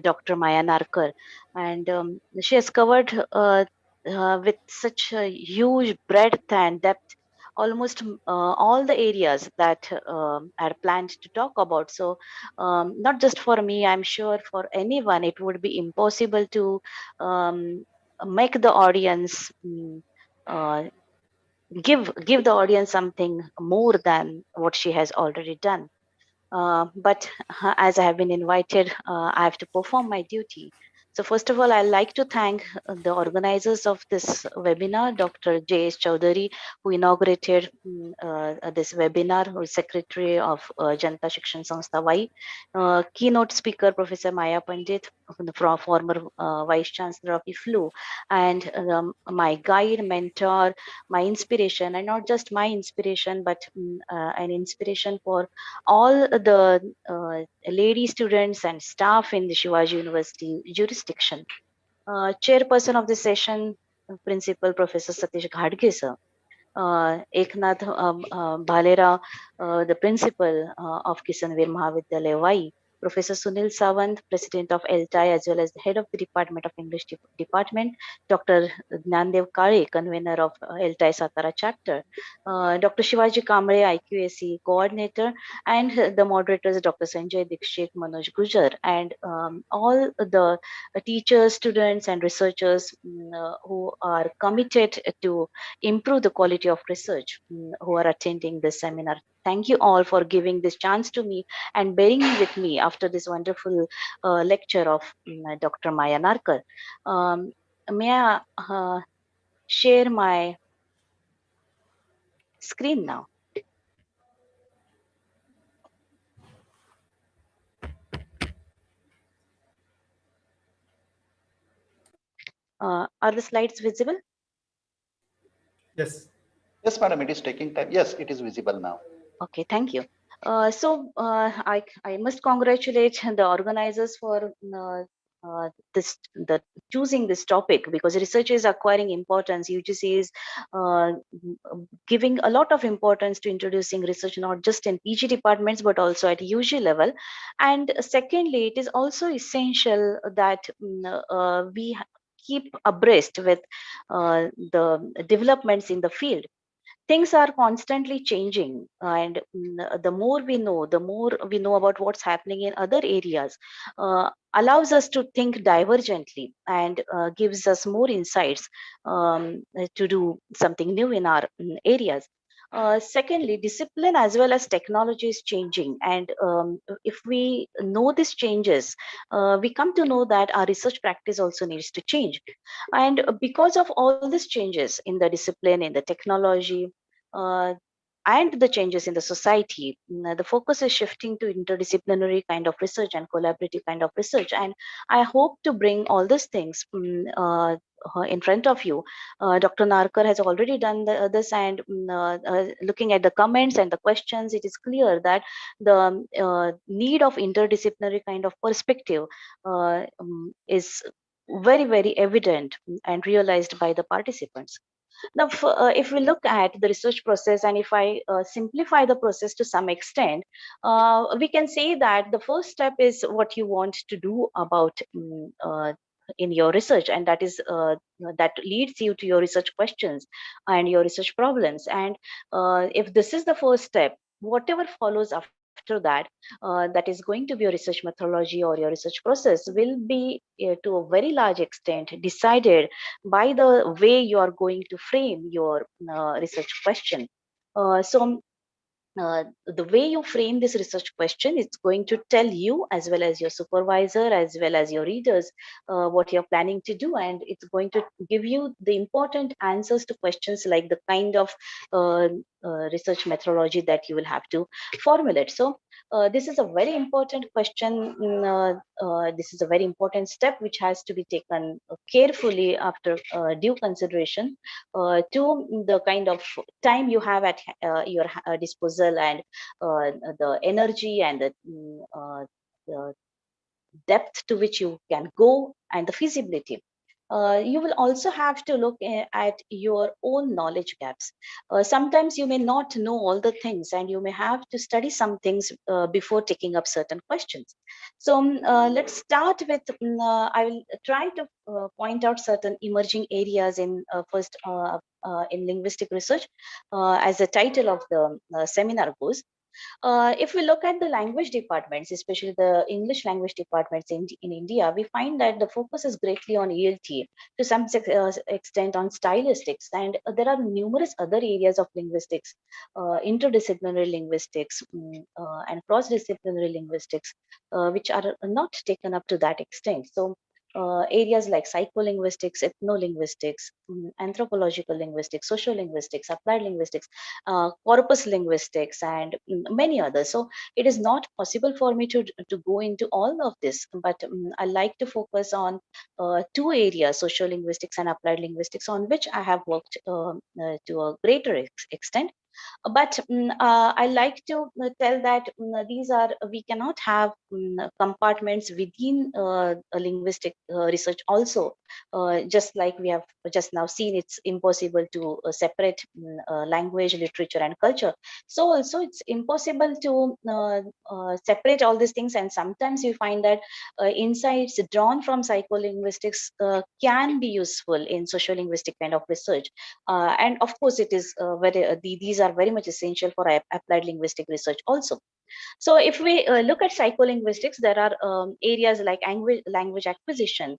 Dr. Maya Narkar. And she has covered with such a huge breadth and depth almost all the areas that are planned to talk about. So not just for me, I'm sure for anyone, it would be impossible to make the audience give the audience something more than what she has already done. But as I have been invited, I have to perform my duty. So first of all, I'd like to thank the organizers of this webinar, Dr. J.S. Chowdhury, who inaugurated this webinar, who is Secretary of Janata Shikshan Sanstha Y. Keynote speaker, Professor Maya Pandit, the former Vice Chancellor of IFLU, and my guide, mentor, my inspiration, and not just my inspiration, but an inspiration for all the lady students and staff in the Shivaji University jurisdiction. Chairperson of the session, Principal Professor Satish Ghadge sir. Eknath Bhalera, the principal of Kisanveer Mahavidyalaya Y. Professor Sunil Sawant, President of ELAI as well as the head of the Department of English Department, Dr. Gnandev Kale, convener of ELAI Satara chapter, Dr. Shivaji Kamble, IQAC coordinator, and the moderators Dr. Sanjay Dikshit, Manoj Gujar, and all the teachers, students, and researchers who are committed to improve the quality of research who are attending this seminar. Thank you all for giving this chance to me and bearing with me after this wonderful lecture of Dr. Maya Narkar. May I share my screen now? Are the slides visible? Yes. Yes, madam, it is taking time. Yes, it is visible now. Okay, thank you. I must congratulate the organizers for choosing this topic, because research is acquiring importance. UGC is giving a lot of importance to introducing research not just in PG departments but also at UG level. And secondly, it is also essential that we keep abreast with the developments in the field. Things are constantly changing, and the more we know about what's happening in other areas, allows us to think divergently and gives us more insights to do something new in our areas. Secondly, discipline as well as technology is changing, and if we know these changes, we come to know that our research practice also needs to change. And because of all these changes in the discipline, in the technology, uh, and the changes in the society, the focus is shifting to interdisciplinary kind of research and collaborative kind of research. And I hope to bring all these things in front of you. Dr. Narkar has already done this, and looking at the comments and the questions, it is clear that the need of interdisciplinary kind of perspective is very, very evident and realized by the participants. Now, if we look at the research process, and if I simplify the process to some extent, we can say that the first step is what you want to do about in your research, and that is that leads you to your research questions and your research problems. And if this is the first step, whatever follows after that, that is going to be your research methodology or your research process, will be to a very large extent decided by the way you are going to frame your research question. So the way you frame this research question, it's going to tell you as well as your supervisor as well as your readers what you're planning to do, and it's going to give you the important answers to questions like the kind of uh, research methodology that you will have to formulate. So this is a very important question. This is a very important step which has to be taken carefully after due consideration to the kind of time you have at your disposal, and the energy and the depth to which you can go, and the feasibility. You will also have to look at your own knowledge gaps. Sometimes you may not know all the things, and you may have to study some things before taking up certain questions. So let's start with, I will try to point out certain emerging areas in first in linguistic research, as the title of the seminar goes. If we look at the language departments, especially the English language departments in India, we find that the focus is greatly on ELT, to some extent on stylistics, and there are numerous other areas of linguistics, interdisciplinary linguistics, and cross-disciplinary linguistics, which are not taken up to that extent. So areas like psycholinguistics, ethnolinguistics, anthropological linguistics, sociolinguistics, applied linguistics, corpus linguistics, and many others. So it is not possible for me to go into all of this, but I like to focus on two areas, sociolinguistics and applied linguistics, on which I have worked to a greater extent. But I like to tell that these are, we cannot have compartments within a linguistic research also. Just like we have just now seen, it's impossible to separate language, literature, and culture. So also it's impossible to separate all these things, and sometimes you find that insights drawn from psycholinguistics can be useful in sociolinguistic kind of research. And of course, it is these are very much essential for applied linguistic research also. So if we look at psycholinguistics, there are areas like language acquisition,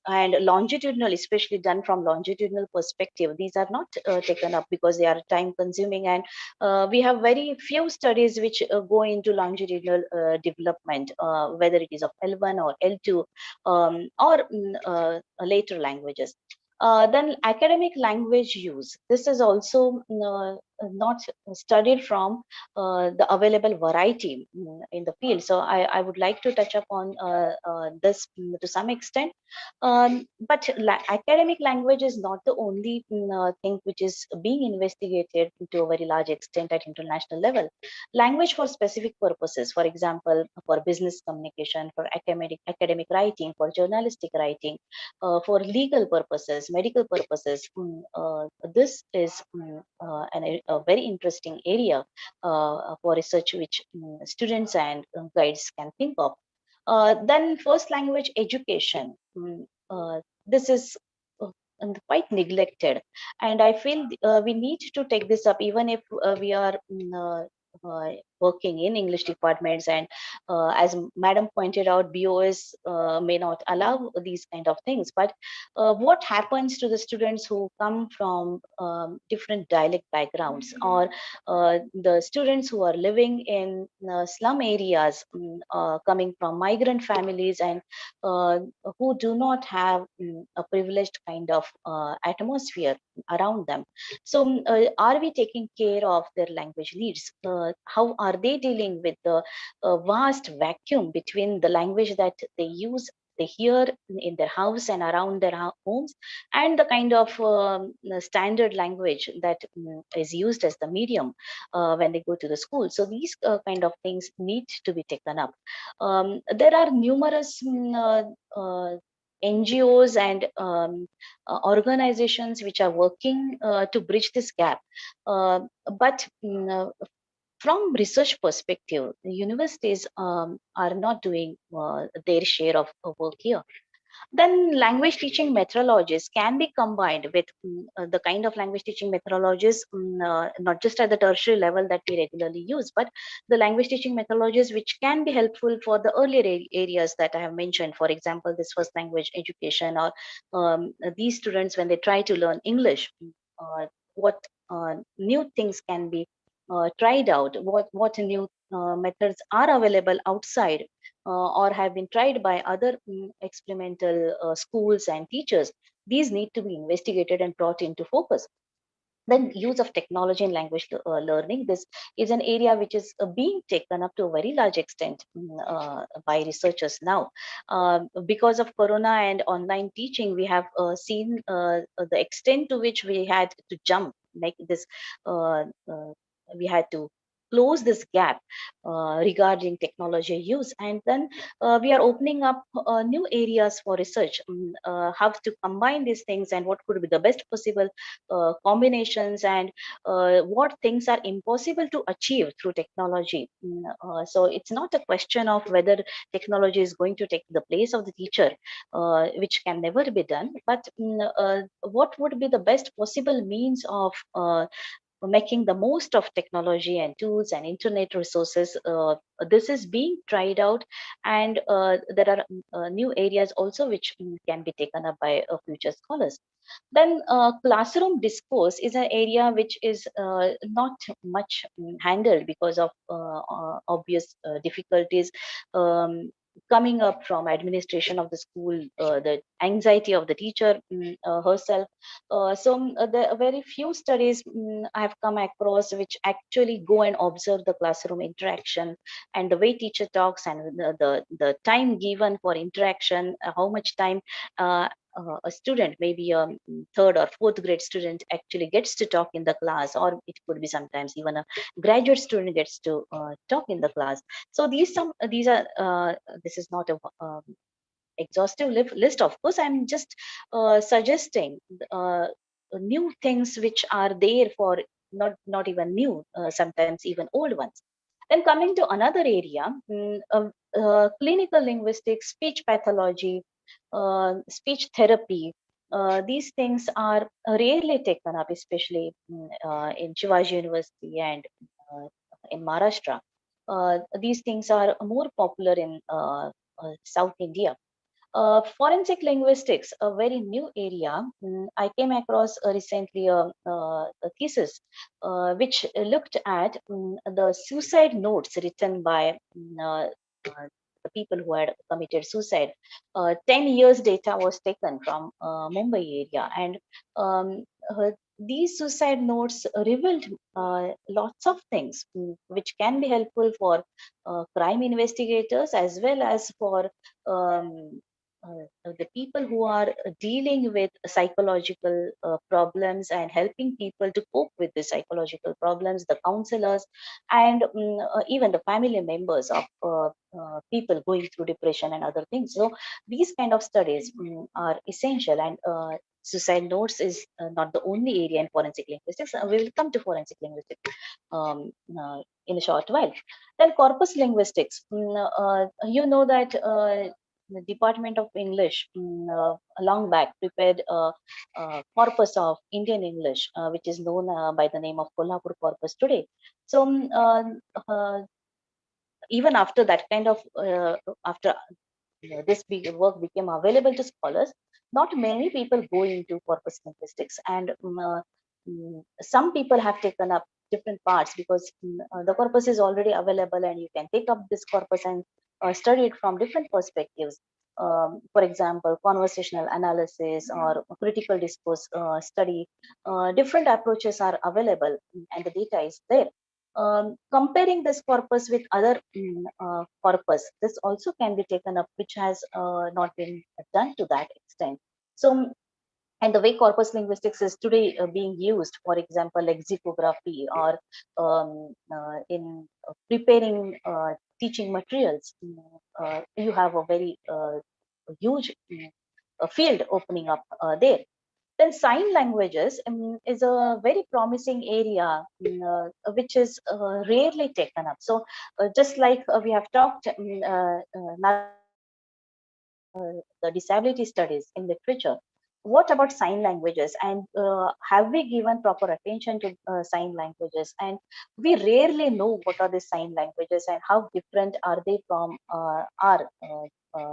and longitudinal, especially done from longitudinal perspective. These are not taken up because they are time consuming, and we have very few studies which go into longitudinal development, whether it is of L1 or L2, or later languages. Then academic language use. This is also not studied from the available variety in the field. So I would like to touch upon this to some extent. But academic language is not the only thing which is being investigated to a very large extent at international level. Language for specific purposes, for example, for business communication, for academic writing, for journalistic writing, for legal purposes, medical purposes. This is a very interesting area for research which students and guides can think of. Then first language education. This is quite neglected, and I feel we need to take this up, even if we are working in English departments, and as madam pointed out, BOS may not allow these kind of things. But what happens to the students who come from different dialect backgrounds, or the students who are living in slum areas, coming from migrant families, and uh, who do not have a privileged kind of atmosphere around them? So are we taking care of their language needs? How are they dealing with the vast vacuum between the language that they hear in their house and around their homes, and the kind of standard language that is used as the medium when they go to the school? So these kind of things need to be taken up. There are numerous NGOs and organizations which are working to bridge this gap. But from research perspective, the universities are not doing their share of work here. Then language teaching methodologies can be combined with the kind of language teaching methodologies, not just at the tertiary level that we regularly use, but the language teaching methodologies which can be helpful for the earlier areas that I have mentioned. For example, this first language education, or these students when they try to learn English, what new things can be tried out, what new methods are available outside or have been tried by other experimental schools and teachers. These need to be investigated and brought into focus. Then use of technology in language learning. This is an area which is being taken up to a very large extent by researchers now. Because of corona and online teaching, we have seen the extent to which we had to jump, like this we had to close this gap regarding technology use, and then we are opening up new areas for research, how to combine these things and what could be the best possible combinations, and what things are impossible to achieve through technology. So it's not a question of whether technology is going to take the place of the teacher, which can never be done, but what would be the best possible means of making the most of technology and tools and internet resources. This is being tried out, and there are new areas also which can be taken up by future scholars. Then classroom discourse is an area which is not much handled because of obvious difficulties coming up from administration of the school, the anxiety of the teacher herself. There are very few studies I have come across which actually go and observe the classroom interaction and the way teacher talks, and the time given for interaction, how much time a student, maybe a third or fourth grade student, actually gets to talk in the class, or it could be sometimes even a graduate student gets to talk in the class. So these are this is not a exhaustive list. Of course, I'm just suggesting new things which are there for not even new, sometimes even old ones. Then coming to another area, clinical linguistics, speech pathology, speech therapy. These things are rarely taken up, especially in Shivaji University and in Maharashtra. These things are more popular in South India. Forensic linguistics, a very new area. I came across recently a thesis which looked at the suicide notes written by the people who had committed suicide. 10 years data was taken from Mumbai area, and these suicide notes revealed lots of things which can be helpful for crime investigators as well as for the people who are dealing with psychological problems and helping people to cope with the psychological problems, the counselors, and even the family members of people going through depression and other things. So these kind of studies are essential, and suicide notes is not the only area in forensic linguistics. We will come to forensic linguistics in a short while. Then corpus linguistics. You know that the Department of English long back prepared a corpus of Indian English, which is known by the name of Kolhapur corpus today. So even after that kind of after this big work became available to scholars, not many people go into corpus linguistics, and some people have taken up different parts because the corpus is already available, and you can take up this corpus and study it from different perspectives. For example, conversational analysis or critical discourse study. Different approaches are available, and the data is there. Comparing this corpus with other corpus, this also can be taken up, which has not been done to that extent. So, and the way corpus linguistics is today being used, for example, lexicography or in preparing teaching materials, you have a very huge field opening up there. Then sign languages is a very promising area which is rarely taken up. So just like we have talked now, the disability studies in literature, what about sign languages, and have we given proper attention to sign languages? And we rarely know what are the sign languages and how different are they from our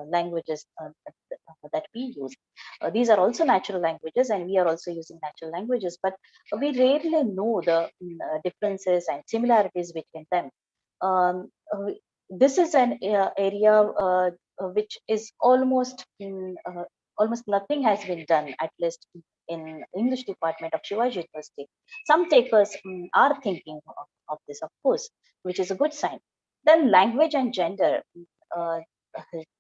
languages that we use. These are also natural languages, and we are also using natural languages, but we rarely know the differences and similarities between them. This is an area which is almost nothing has been done, at least in English department of Shivaji University. Some takers are thinking of this, of course, which is a good sign. Then language and gender. Uh,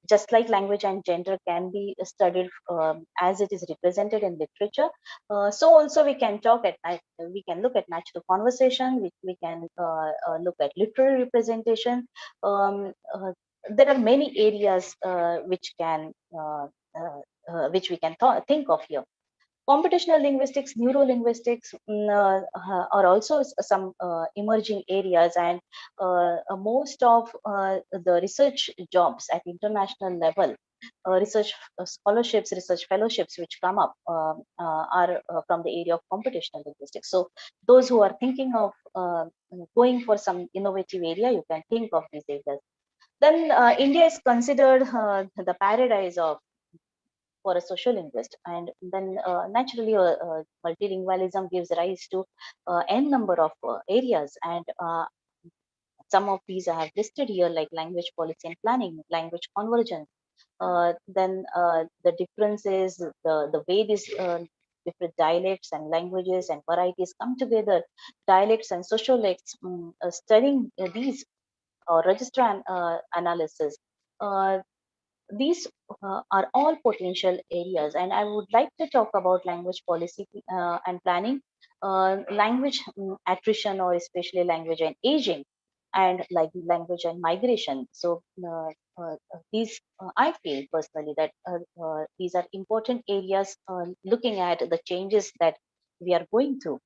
just like language and gender can be studied as it is represented in literature, so also we can we can look at natural conversation, we can look at literary representation. There are many areas which we can think of here. Computational linguistics, neurolinguistics are also some emerging areas, and most of the research jobs at international level, research scholarships, research fellowships which come up are from the area of computational linguistics. So those who are thinking of going for some innovative area, you can think of these areas. Then India is considered the paradise of for a social linguist, and then naturally multilingualism gives rise to n number of areas, and some of these I have listed here, like language policy and planning, language convergence. Then the differences, the way these different dialects and languages and varieties come together, dialects and sociolects, studying these register analysis. These are all potential areas, and I would like to talk about language policy and planning, language attrition, or especially language and aging, and like language and migration. So these I feel personally that these are important areas looking at the changes that we are going through.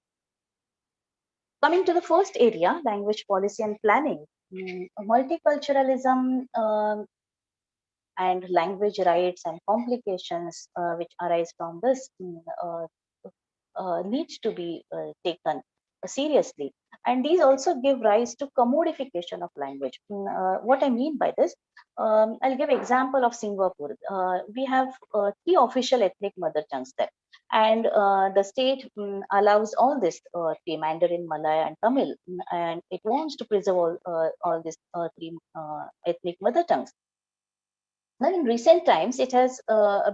Coming to the first area, language policy and planning. Multiculturalism and language rights and complications which arise from this needs to be taken seriously, and these also give rise to commodification of language. What I mean by this, I'll give example of Singapore. We have three official ethnic mother tongues there, and the state allows all this three, Mandarin, Malay and Tamil, and it wants to preserve all these three ethnic mother tongues. Now, in recent times, it has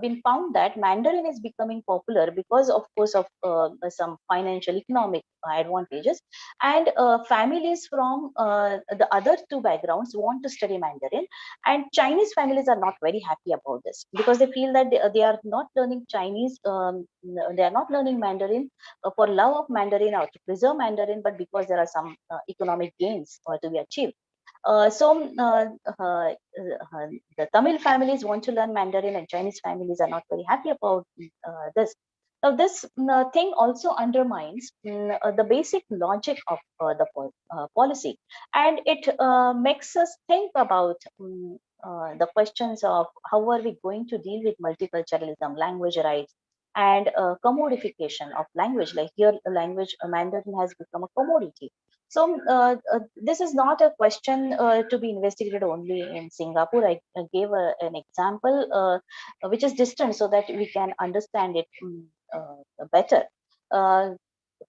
been found that Mandarin is becoming popular because, of course, of some financial economic advantages, and families from the other two backgrounds want to study Mandarin, and Chinese families are not very happy about this because they feel that they are not learning Chinese, they are not learning Mandarin for love of Mandarin or to preserve Mandarin, but because there are some economic gains to be achieved. The Tamil families want to learn Mandarin, and Chinese families are not very happy about this. Now, this thing also undermines the basic logic of the policy, and it makes us think about the questions of how are we going to deal with multiculturalism, language rights, and commodification of language. Like here, the language Mandarin has become a commodity. So this is not a question to be investigated only in Singapore. I gave an example which is distant so that we can understand it better.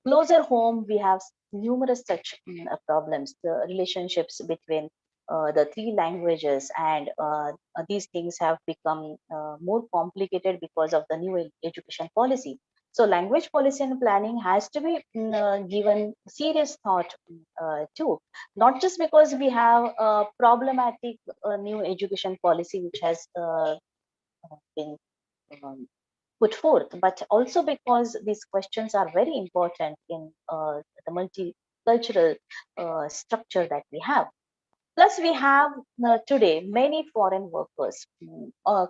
Closer home, we have numerous such problems, the relationships between the three languages, and these things have become more complicated because of the new education policy. So language policy and planning has to be given serious thought too, not just because we have a problematic new education policy which has been um, put forth, but also because these questions are very important in the multicultural structure that we have. Plus, we have today many foreign workers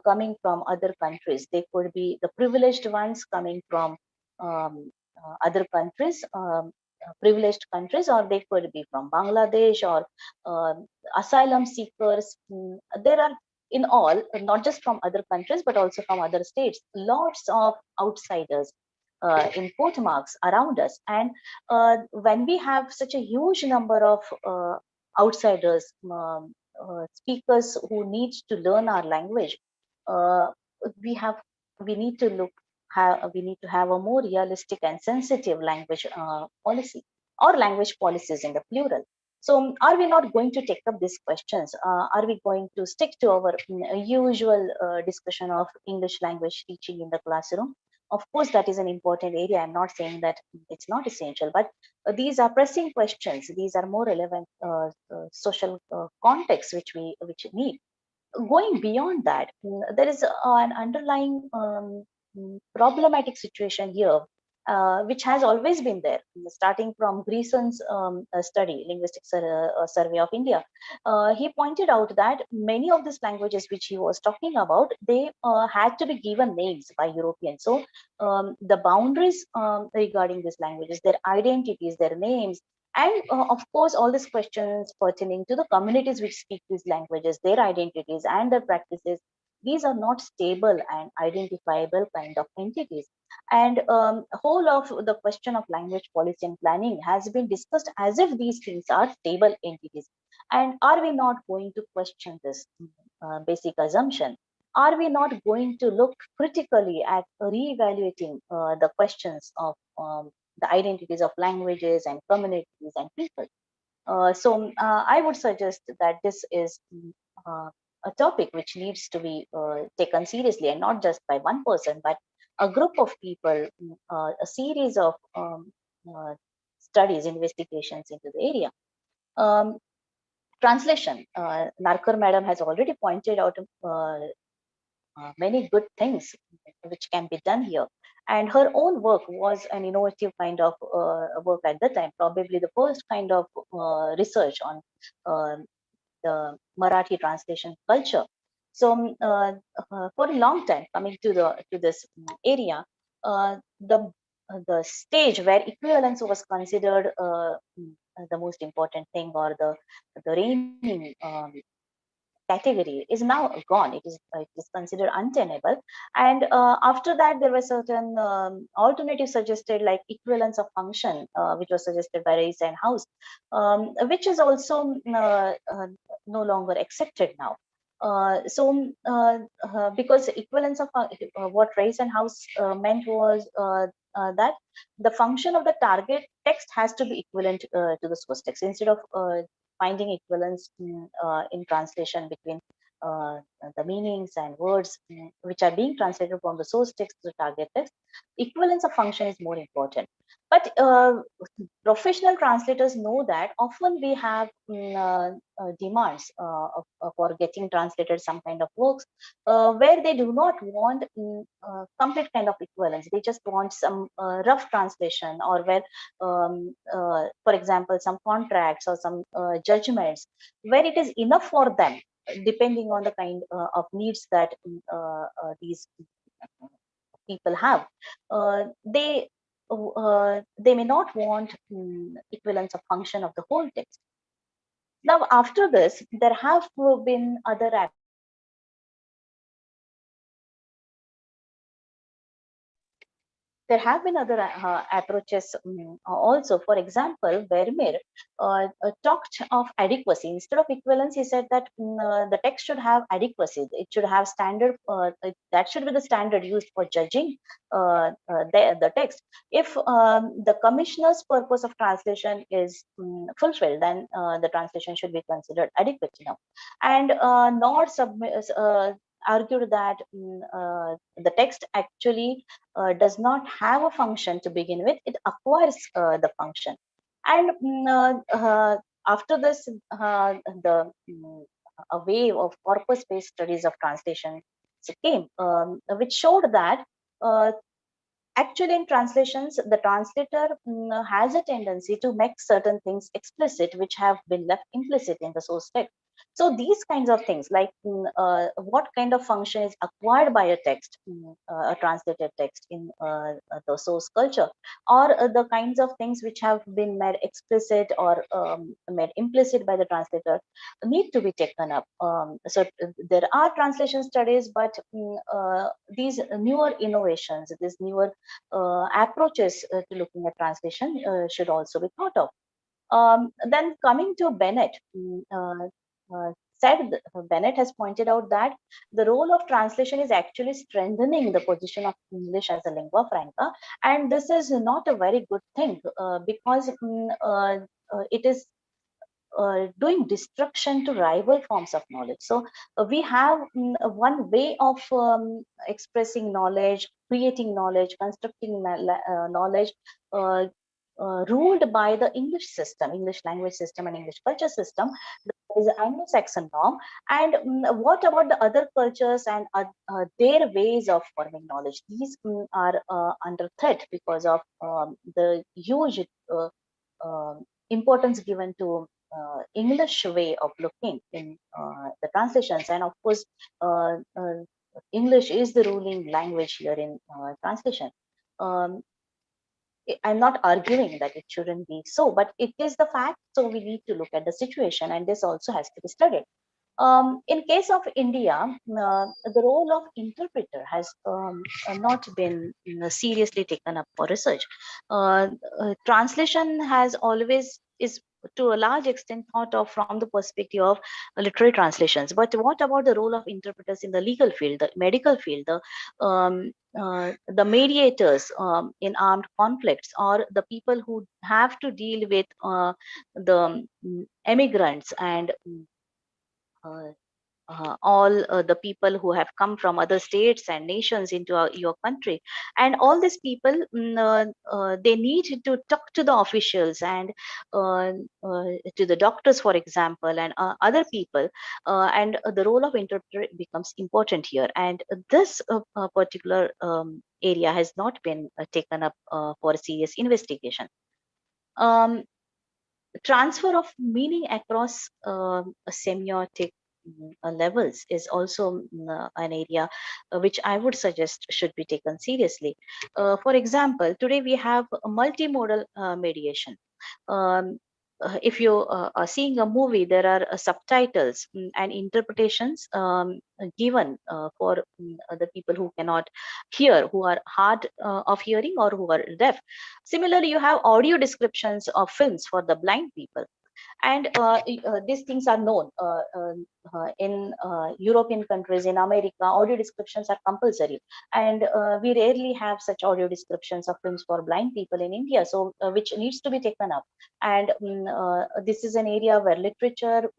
coming from other countries. They could be the privileged ones coming from other countries, privileged countries, or they could be from Bangladesh or asylum seekers. There are in all, not just from other countries, but also from other states, lots of outsiders import marks around us. And when we have such a huge number of outsiders, speakers who need to learn our language, uh, we have we need to we need to have a more realistic and sensitive language policy, or language policies in the plural. So are we not going to take up these questions? Are we going to stick to our usual discussion of English language teaching in the classroom? Of course, that is an important area. I'm not saying that it's not essential, but these are pressing questions. These are more relevant social contexts which need. Going beyond that, there is an underlying problematic situation here, which has always been there, starting from Greason's study, Survey of India. He pointed out that many of these languages which he was talking about, they had to be given names by Europeans. So the boundaries regarding these languages, their identities, their names, and of course, all these questions pertaining to the communities which speak these languages, their identities and their practices, these are not stable and identifiable kind of entities. And whole of the question of language policy and planning has been discussed as if these things are stable entities. And are we not going to question this basic assumption? Are we not going to look critically at reevaluating the questions of the identities of languages and communities and people? So I would suggest that this is a topic which needs to be taken seriously, and not just by one person, but a group of people, a series of studies, investigations into the area. Translation. Narkar madam has already pointed out many good things which can be done here. And her own work was an innovative kind of work at the time, probably the first kind of research on the Marathi translation culture. So for a long time, coming to this area, the stage where equivalence was considered the most important thing, or the reigning category, is now gone. It is considered untenable. And after that, there were certain alternatives suggested, like equivalence of function, which was suggested by Rice and House, which is also no longer accepted now. Because equivalence of what Rice and House meant was that the function of the target text has to be equivalent to the source text, instead of finding equivalence in translation between uh, the meanings and words which are being translated from the source text to the target text. Equivalence of function is more important. But professional translators know that often we have demands for getting translated some kind of works where they do not want complete kind of equivalence. They just want some rough translation, or where, for example, some contracts or some judgments where it is enough for them, depending on the kind of needs that these people have. They may not want equivalence of function of the whole text. Now, after this, there have been other approaches also. For example, Vermeer talked of adequacy. Instead of equivalence, he said that the text should have adequacy. It should have standard. That should be the standard used for judging the text. If the commissioner's purpose of translation is fulfilled, then the translation should be considered adequate now. And not argued that the text actually does not have a function to begin with. It acquires the function. And after this, a wave of corpus-based studies of translation came, which showed that actually in translations, the translator has a tendency to make certain things explicit which have been left implicit in the source text. So these kinds of things, like what kind of function is acquired by a text, a translated text in the source culture, or the kinds of things which have been made explicit or made implicit by the translator need to be taken up. So there are translation studies, but these newer innovations, these newer approaches to looking at translation should also be thought of. Then coming to Bennett, Bennett has pointed out that the role of translation is actually strengthening the position of English as a lingua franca, and this is not a very good thing because it is doing destruction to rival forms of knowledge. So we have one way of expressing knowledge, creating knowledge, constructing knowledge, uh, ruled by the English system, English language system and English culture system. There is an Anglo-Saxon norm. And what about the other cultures and their ways of forming knowledge? These are under threat because of the huge importance given to English way of looking in the translations. And of course, English is the ruling language here in translation. Um, I'm not arguing that it shouldn't be so, but it is the fact. So we need to look at the situation, and this also has to be studied. In case of India, the role of interpreter has not been seriously taken up for research. Translation has always is to a large extent thought of from the perspective of literary translations. But what about the role of interpreters in the legal field, the medical field, the mediators in armed conflicts, or the people who have to deal with the immigrants and uh, all the people who have come from other states and nations into your country, and all these people, they need to talk to the officials and uh, to the doctors, for example, and other people, and the role of interpreter becomes important here. And this particular area has not been taken up for serious investigation. um, Transfer of meaning across semiotic levels is also an area which I would suggest should be taken seriously. For example, today we have a multimodal mediation. Um, if you are seeing a movie, there are subtitles and interpretations given for the people who cannot hear, who are hard of hearing or who are deaf. Similarly, you have audio descriptions of films for the blind people, and these things are known in European countries. In America, audio descriptions are compulsory, and we rarely have such audio descriptions of films for blind people in India, so which needs to be taken up. And this is an area where literature,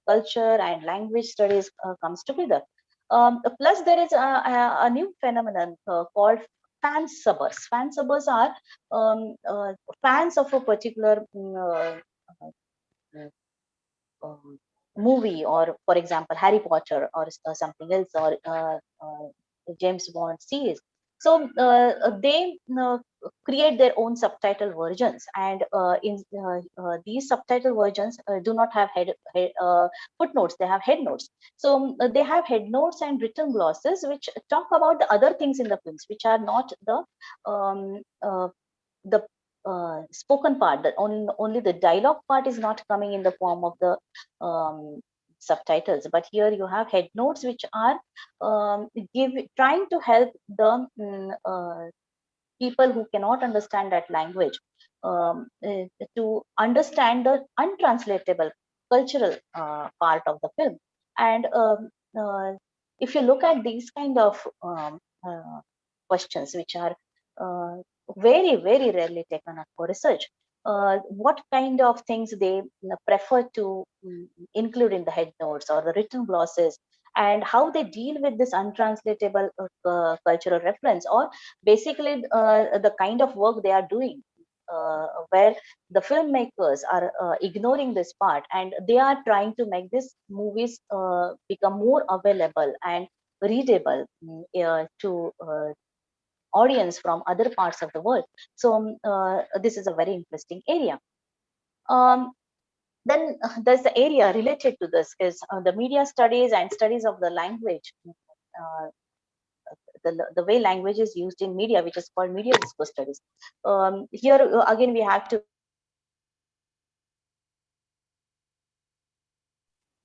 culture and language studies comes together. Plus there is a new phenomenon called fan subbers. Fan subbers are fans of a particular uh, um, movie, or for example Harry Potter, or something else, or James Bond series. So they create their own subtitle versions, and in these subtitle versions do not have footnotes, they have head notes. So they have head notes and written glosses which talk about the other things in the films, which are not um, uh, the spoken part. That only the dialogue part is not coming in the form of the subtitles, but here you have head notes which are trying to help the people who cannot understand that language to understand the untranslatable cultural part of the film. And uh, if you look at these kind of questions, which are uh, very, very rarely taken up for research, what kind of things they prefer to include in the head notes or the written glosses, and how they deal with this untranslatable cultural reference, or basically the kind of work they are doing, where the filmmakers are ignoring this part, and they are trying to make these movies become more available and readable to audience from other parts of the world. So this is a very interesting area. Um, Then there's the area related to this is the media studies and studies of the language. The way language is used in media, which is called media discourse studies. Here again, we have to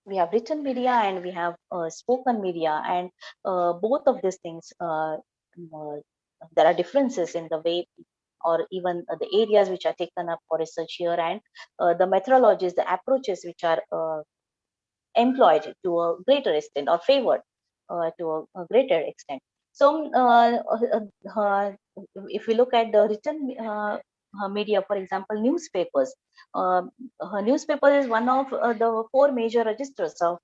we have written media and we have spoken media, and both of these things there are differences in the way or even the areas which are taken up for research here, and the methodologies, the approaches which are employed to a greater extent or favored to a greater extent. So if we look at the written media, for example, newspapers. Newspaper is one of the four major registers of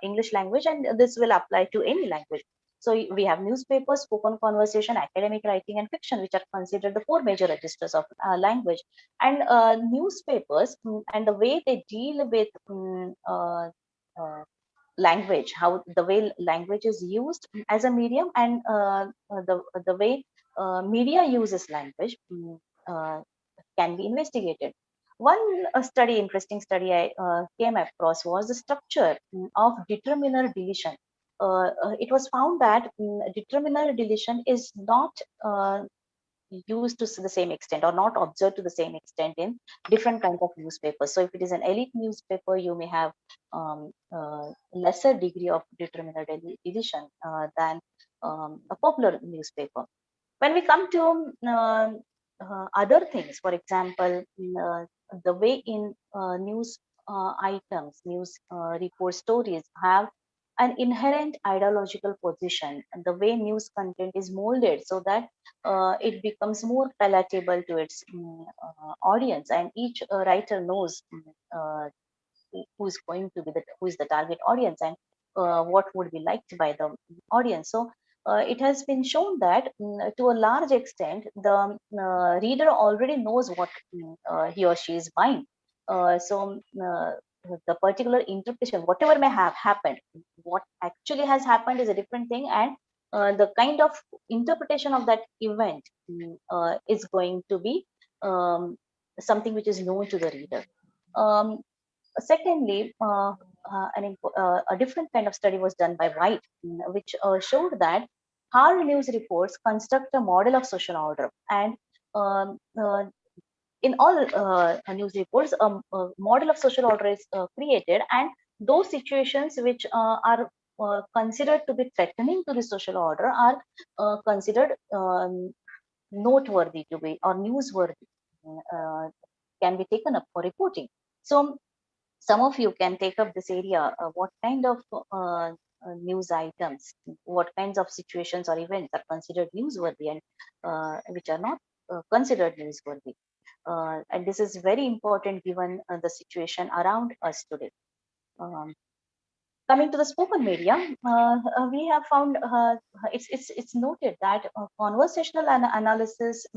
English language, and this will apply to any language. So we have newspapers, spoken conversation, academic writing, and fiction, which are considered the four major registers of language. And newspapers and the way they deal with language, how the way language is used as a medium, and the way media uses language can be investigated. One study, interesting study I came across was the structure of determiner deletion. It was found that determiner deletion is not used to the same extent or not observed to the same extent in different kinds of newspapers. So if it is an elite newspaper, you may have lesser degree of determiner deletion than a popular newspaper. When we come to other things, for example, the way in news items, news report stories have an inherent ideological position, and the way news content is molded so that it becomes more palatable to its audience, and each writer knows who's going to be who is the target audience, and what would be liked by the audience. So it has been shown that to a large extent the reader already knows what he or she is buying. The particular interpretation, whatever may have happened, what actually has happened is a different thing, and the kind of interpretation of that event is going to be something which is known to the reader. Secondly, a different kind of study was done by White, which showed that hard news reports construct a model of social order. And in all news reports, a model of social order is created, and those situations which are considered to be threatening to the social order are considered noteworthy to be or newsworthy, can be taken up for reporting. So some of you can take up this area. What kind of news items, what kinds of situations or events are considered newsworthy and which are not considered newsworthy? And this is very important given the situation around us today. Coming to the spoken media, we have found it's noted that conversational analysis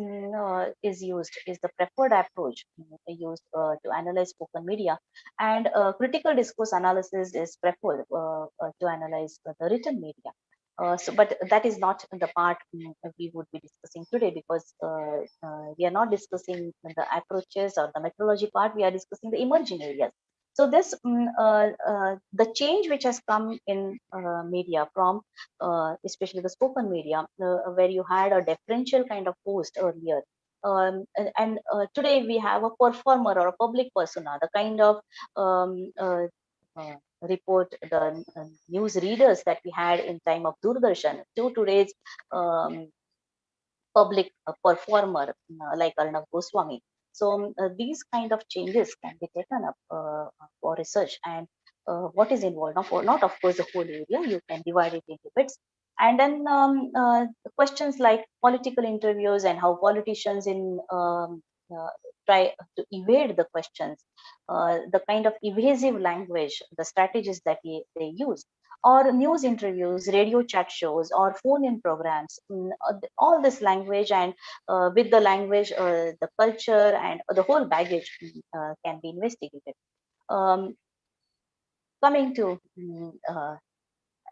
is the preferred approach used to analyze spoken media, and critical discourse analysis is preferred to analyze the written media. But that is not the part we would be discussing today, because we are not discussing the approaches or the methodology part. We are discussing the emerging areas. So this the change which has come in media from especially the spoken media, where you had a differential kind of post earlier, and today we have a performer or a public persona, the kind of report, the news readers that we had in time of Doordarshan to today's public performer like Arnav Goswami. So these kind of changes can be taken up for research, and what is involved, not of course the whole area, you can divide it into bits. And then questions like political interviews and how politicians try to evade the questions, the kind of evasive language, the strategies that they use, or news interviews, radio chat shows, or phone-in programs. All this language, and with the language, the culture, and the whole baggage can be investigated. Um, Coming to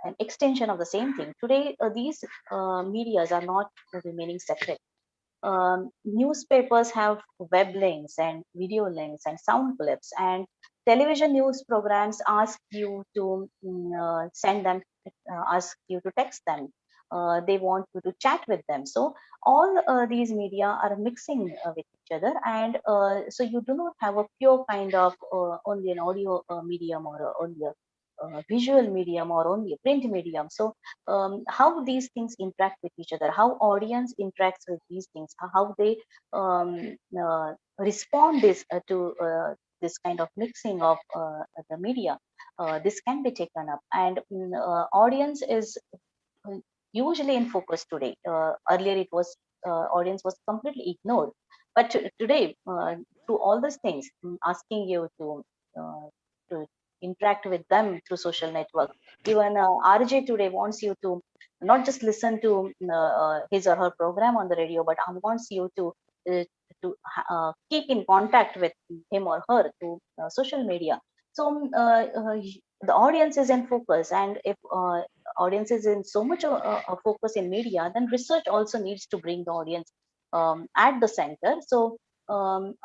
an extension of the same thing, today these medias are not remaining separate. Newspapers have web links and video links and sound clips and television news programs ask you to send them, ask you to text them. They want you to chat with them. So all these media are mixing with each other, and so you do not have a pure kind of only an audio medium or only a visual medium or only a print medium. So how these things interact with each other, how audience interacts with these things, how they respond this to this kind of mixing of the media, this can be taken up. And audience is usually in focus today. Earlier it was audience was completely ignored, but today through all these things, asking you to interact with them through social network. Even RJ today wants you to not just listen to his or her program on the radio, but wants you uh, keep in contact with him or her through social media. So the audience is in focus, and if audience is in so much a focus in media, then research also needs to bring the audience at the center. So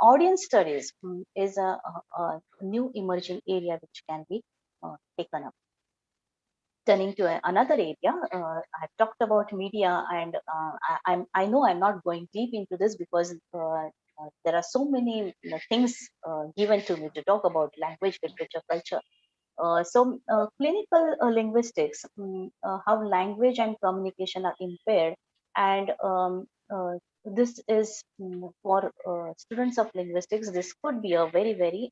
audience studies is a new emerging area which can be taken up. Turning to another area, I've talked about media, and I know I'm not going deep into this because there are so many things given to me to talk about language, literature, culture. Clinical linguistics, how language and communication are impaired, and this is for students of linguistics. This could be a very, very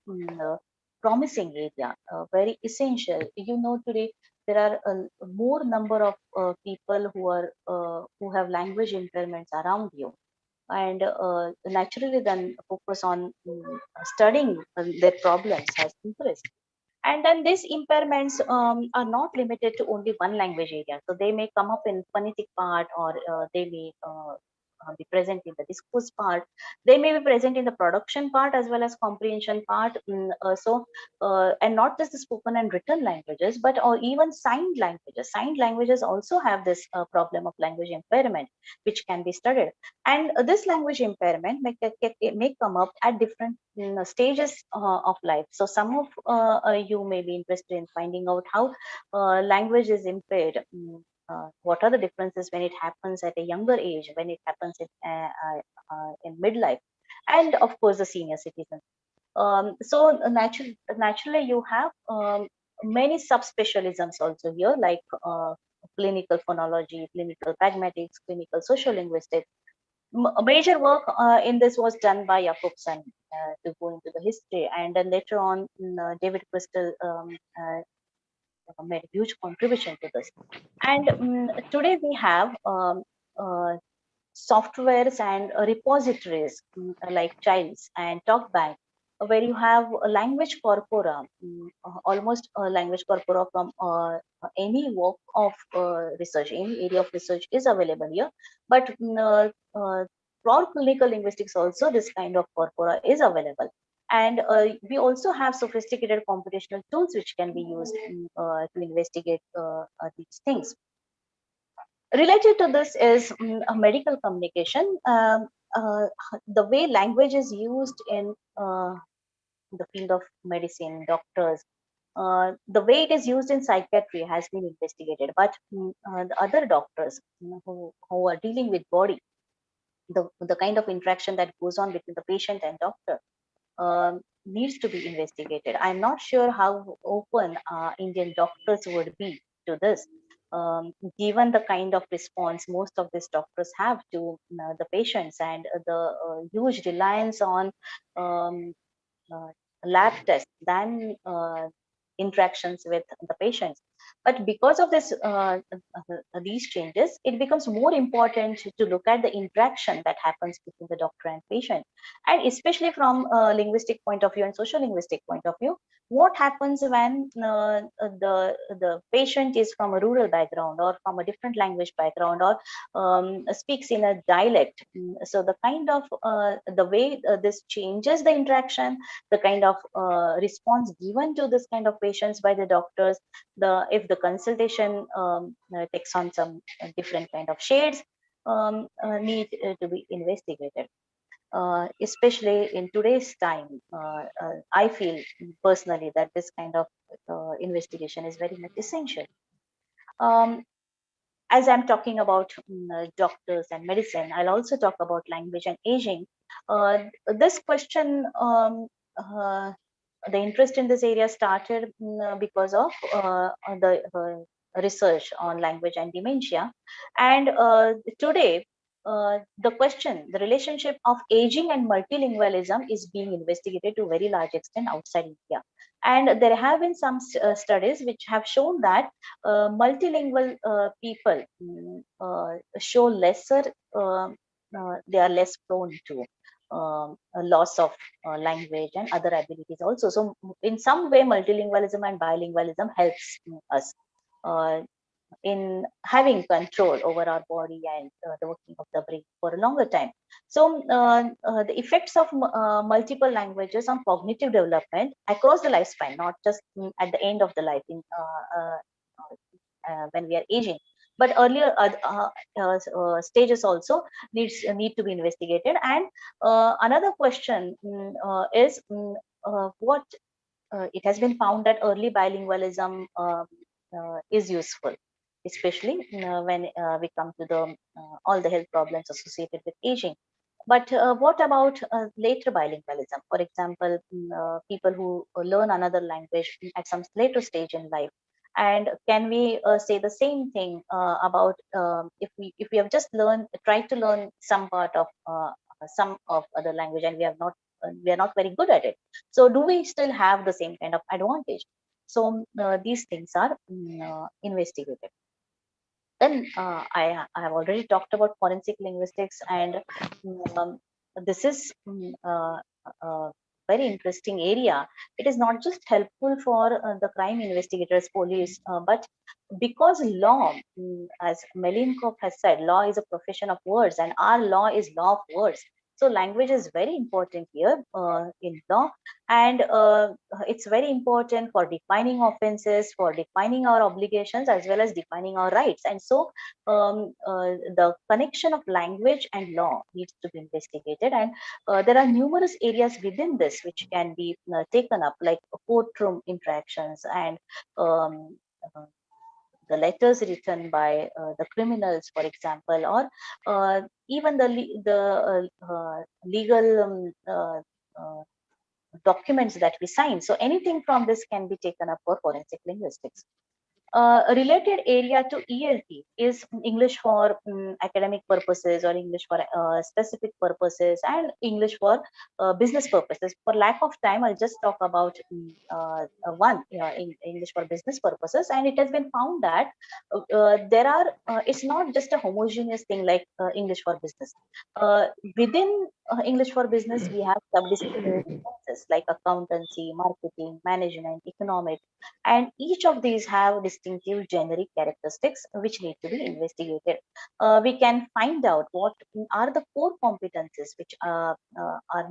promising area, very essential. You know, today there are a more number of people who have language impairments around you, and naturally, then focus on studying their problems has increased. And then these impairments are not limited to only one language area. So they may come up in phonetic part, or they may be present in the discourse part. They may be present in the production part as well as comprehension part. And not just the spoken and written languages, but or even signed languages. Signed languages also have this problem of language impairment, which can be studied. And this language impairment may come up at different stages of life. So some of you may be interested in finding out how language is impaired. What are the differences when it happens at a younger age, when it happens in midlife, and of course the senior citizens. Naturally, you have many subspecialisms also here, like clinical phonology, clinical pragmatics, clinical social linguistics. A major work in this was done by Jacobson to go into the history, and then later on, David Crystal made a huge contribution to this. And today we have softwares and repositories like Childs and TalkBank, where you have a language corpora, almost a language corpora from any walk of research, any area of research is available here. But for clinical linguistics also, this kind of corpora is available. And we also have sophisticated computational tools which can be used to investigate these things. Related to this is a medical communication. The way language is used in the field of medicine, doctors, the way it is used in psychiatry has been investigated. But the other doctors who are dealing with body, the kind of interaction that goes on between the patient and doctor, needs to be investigated. I'm not sure how open Indian doctors would be to this, given the kind of response most of these doctors have to the patients, and the huge reliance on um, uh, lab tests than interactions with the patients. But because of this, these changes, it becomes more important to look at the interaction that happens between the doctor and patient, and especially from a linguistic point of view and social linguistic point of view. What happens when the patient is from a rural background or from a different language background, or speaks in a dialect? So the kind of the way this changes the interaction, the kind of response given to this kind of patients by the doctors, if the consultation takes on some different kind of shades, need to be investigated. especially in today's time. I feel personally that this kind of investigation is very much essential. Um, as I'm talking about doctors and medicine, I'll also talk about language and aging. This question, the interest in this area started because of the research on language and dementia. And today, the question, the relationship of aging and multilingualism is being investigated to a very large extent outside India. And there have been some studies which have shown that multilingual people show lesser, they are less prone to a loss of language and other abilities also. So in some way, multilingualism and bilingualism helps us in having control over our body and the working of the brain for a longer time. So the effects of multiple languages on cognitive development across the lifespan, not just at the end of the life when we are aging, but earlier stages also need to be investigated. And another question is what it has been found that early bilingualism is useful, especially when we come to the all the health problems associated with aging. But what about later bilingualism? For example, people who learn another language at some later stage in life. And can we say the same thing about if we have just tried to learn some of other language, and we are not very good at it? So do we still have the same kind of advantage? So these things are investigated. Then I have already talked about forensic linguistics, and um, this is a very interesting area. It is not just helpful for the crime investigators, police, but because law, as Melinkov has said, law is a profession of words, and our law is law of words. So language is very important here in law, and it's very important for defining offenses, for defining our obligations, as well as defining our rights. And so the connection of language and law needs to be investigated. And there are numerous areas within this which can be taken up, like courtroom interactions and the letters written by the criminals, for example, or even the legal documents that we sign. So anything from this can be taken up for forensic linguistics. A related area to ELT is English for academic purposes, or English for specific purposes, and English for business purposes. For lack of time, I'll just talk about one, English for business purposes. And it has been found that it's not just a homogeneous thing like English for business. Within English for business, we have subdisciplinary differences like accountancy, marketing, management, economics, and each of these have distinctive generic characteristics which need to be investigated. We can find out what are the core competencies which are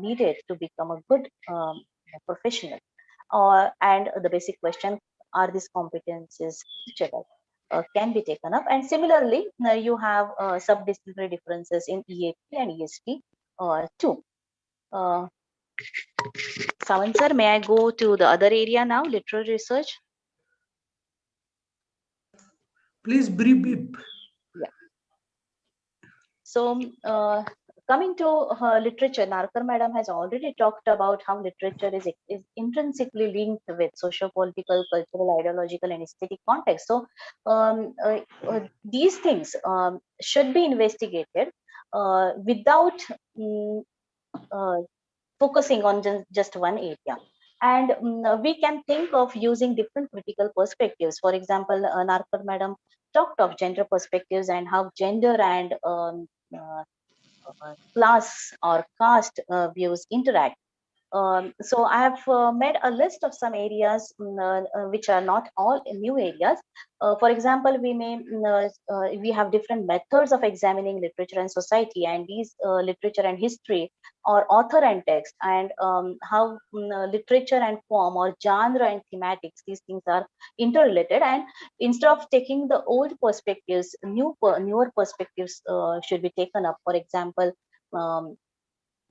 needed to become a good professional. And the basic question, are these competencies teachable? Can be taken up. And similarly, you have subdisciplinary differences in EAP and ESP too. Sawan sir, may I go to the other area now, literary research? Please brief. Yeah. So coming to literature, Narkar madam has already talked about how literature is intrinsically linked with socio-political, cultural, ideological, and aesthetic context. So these things should be investigated without focusing on just one area. And we can think of using different critical perspectives. For example, Narkar madam talked of gender perspectives and how gender and class or caste views interact. So I have made a list of some areas which are not all new areas. For example, we have different methods of examining literature and society, and these literature and history, or author and text, and how literature and form, or genre and thematics, these things are interrelated. And instead of taking the old perspectives, newer perspectives should be taken up. For example,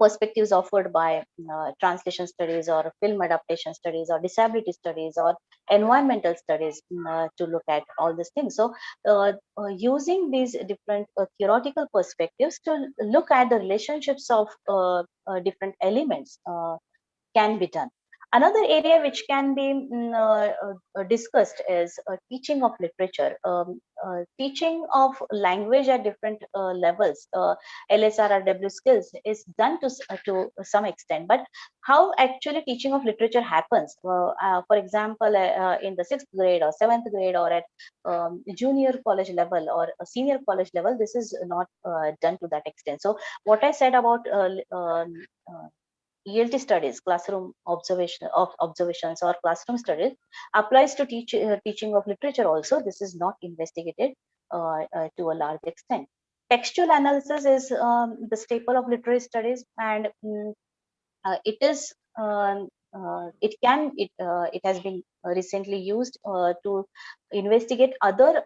perspectives offered by translation studies or film adaptation studies or disability studies or environmental studies to look at all these things. So using these different theoretical perspectives to look at the relationships of different elements can be done. Another area which can be discussed is teaching of literature, teaching of language at different levels. LSRRW skills is done to some extent, but how actually teaching of literature happens? For example, in the 6th grade or 7th grade or at junior college level or a senior college level, this is not done to that extent. So what I said about ELT studies, classroom observations or classroom studies applies to teaching of literature also. This is not investigated to a large extent. Textual analysis is the staple of literary studies, and it is it has been recently used to investigate other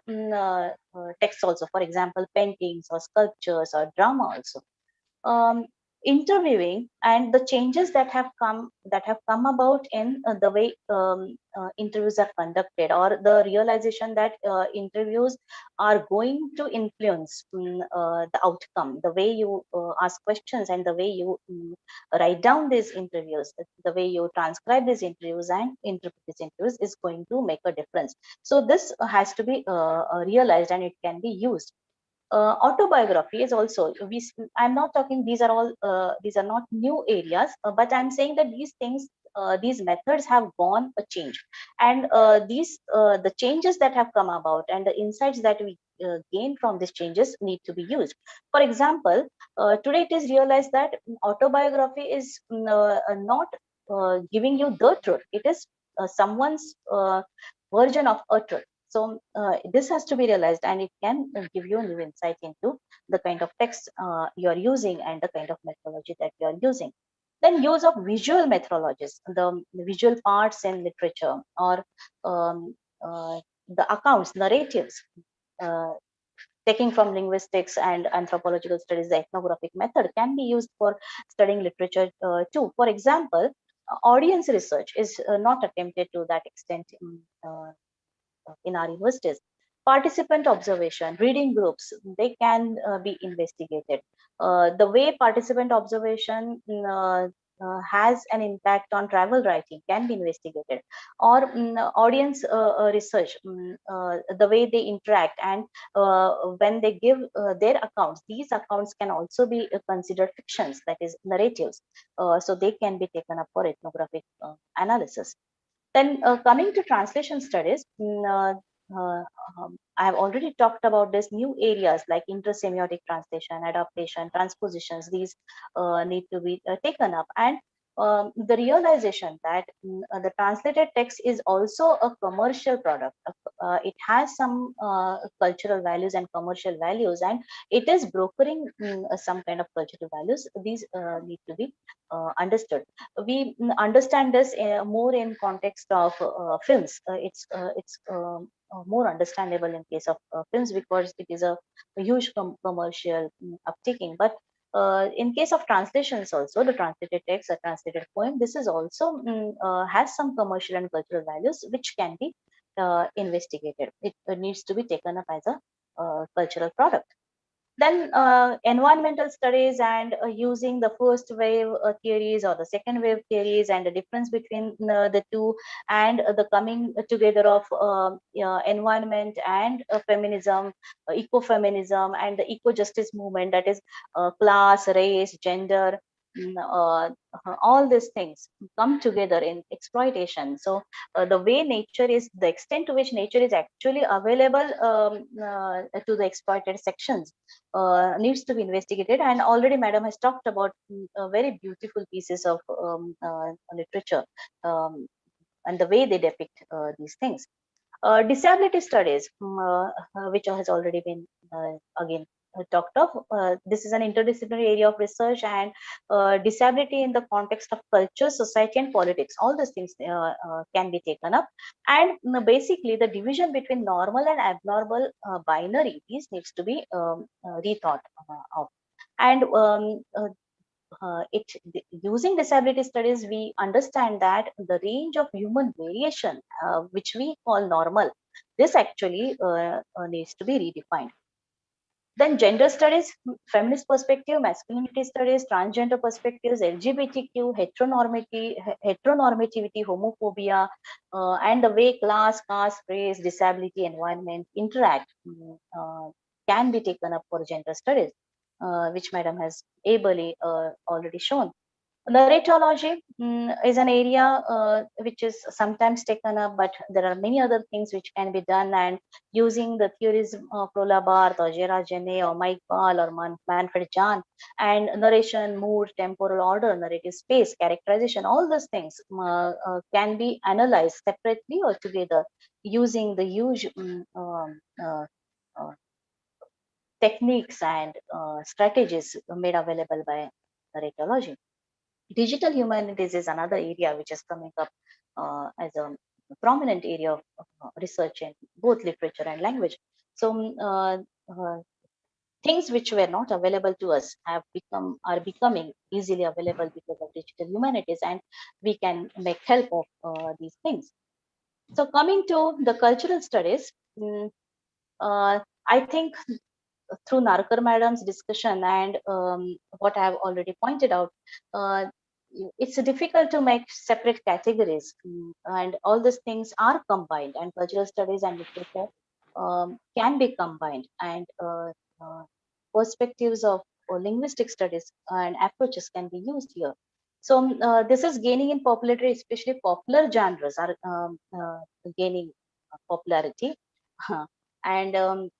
texts also. For example, paintings or sculptures or drama also. Interviewing and the changes that have come about in the way interviews are conducted, or the realization that interviews are going to influence the outcome, the way you ask questions and the way you write down these interviews, the way you transcribe these interviews and interpret these interviews is going to make a difference. So this has to be realized, and it can be used. Autobiography is also, I'm not talking, these are not new areas, but I'm saying that these things, these methods have gone a change, and the changes that have come about and the insights that we gain from these changes need to be used. For example, today it is realized that autobiography is not giving you the truth. It is someone's version of a truth. So this has to be realized, and it can give you new insight into the kind of text you are using and the kind of methodology that you are using. Then use of visual methodologies, the visual parts in literature, or the accounts, narratives, taking from linguistics and anthropological studies, the ethnographic method can be used for studying literature too. For example, audience research is not attempted to that extent in our universities. Participant observation, reading groups, they can be investigated. The way participant observation has an impact on travel writing can be investigated, or audience research, the way they interact and when they give their accounts, these accounts can also be considered fictions, that is narratives. So they can be taken up for ethnographic analysis. Then coming to translation studies, I have already talked about this new areas like intersemiotic translation, adaptation, transpositions. These need to be taken up, and the realization that the translated text is also a commercial product. It has some cultural values and commercial values, and it is brokering some kind of cultural values. These need to be understood. We understand this more in context of films. It's more understandable in case of films because it is a huge commercial uptaking. But in case of translations also, the translated text, a translated poem, this is also has some commercial and cultural values which can be investigated. It needs to be taken up as a cultural product. Then environmental studies and using the first wave theories or the second wave theories and the difference between the two, and the coming together of environment and feminism, ecofeminism, and the eco-justice movement, that is class, race, gender, all these things come together in exploitation. So the way nature is, the extent to which nature is actually available to the exploited sections needs to be investigated. And already madam has talked about very beautiful pieces of literature and the way they depict these things. Disability studies, which has already been again talked of. This is an interdisciplinary area of research, and disability in the context of culture, society, and politics. All these things can be taken up, and basically the division between normal and abnormal binary, these needs to be rethought of. And using disability studies, we understand that the range of human variation, which we call normal, this actually needs to be redefined. Then gender studies, feminist perspective, masculinity studies, transgender perspectives, LGBTQ, heteronormativity, homophobia, and the way class, caste, race, disability, environment interact can be taken up for gender studies, which Madam has ably already shown. Narratology is an area which is sometimes taken up, but there are many other things which can be done. And using the theories of Roland Barthes or Gerard Genet or Mike Ball or Manfred Jahn, and narration, mood, temporal order, narrative space, characterization, all those things can be analyzed separately or together using the huge uh, techniques and strategies made available by narratology. Digital humanities is another area which is coming up as a prominent area of research in both literature and language. So things which were not available to us are becoming easily available because of digital humanities, and we can make help of these things. So coming to the cultural studies, I think through Narkar Madam's discussion and what I have already pointed out, it's difficult to make separate categories, and all these things are combined, and cultural studies and literature can be combined, and perspectives of linguistic studies and approaches can be used here. So this is gaining in popularity, especially popular genres are gaining popularity. And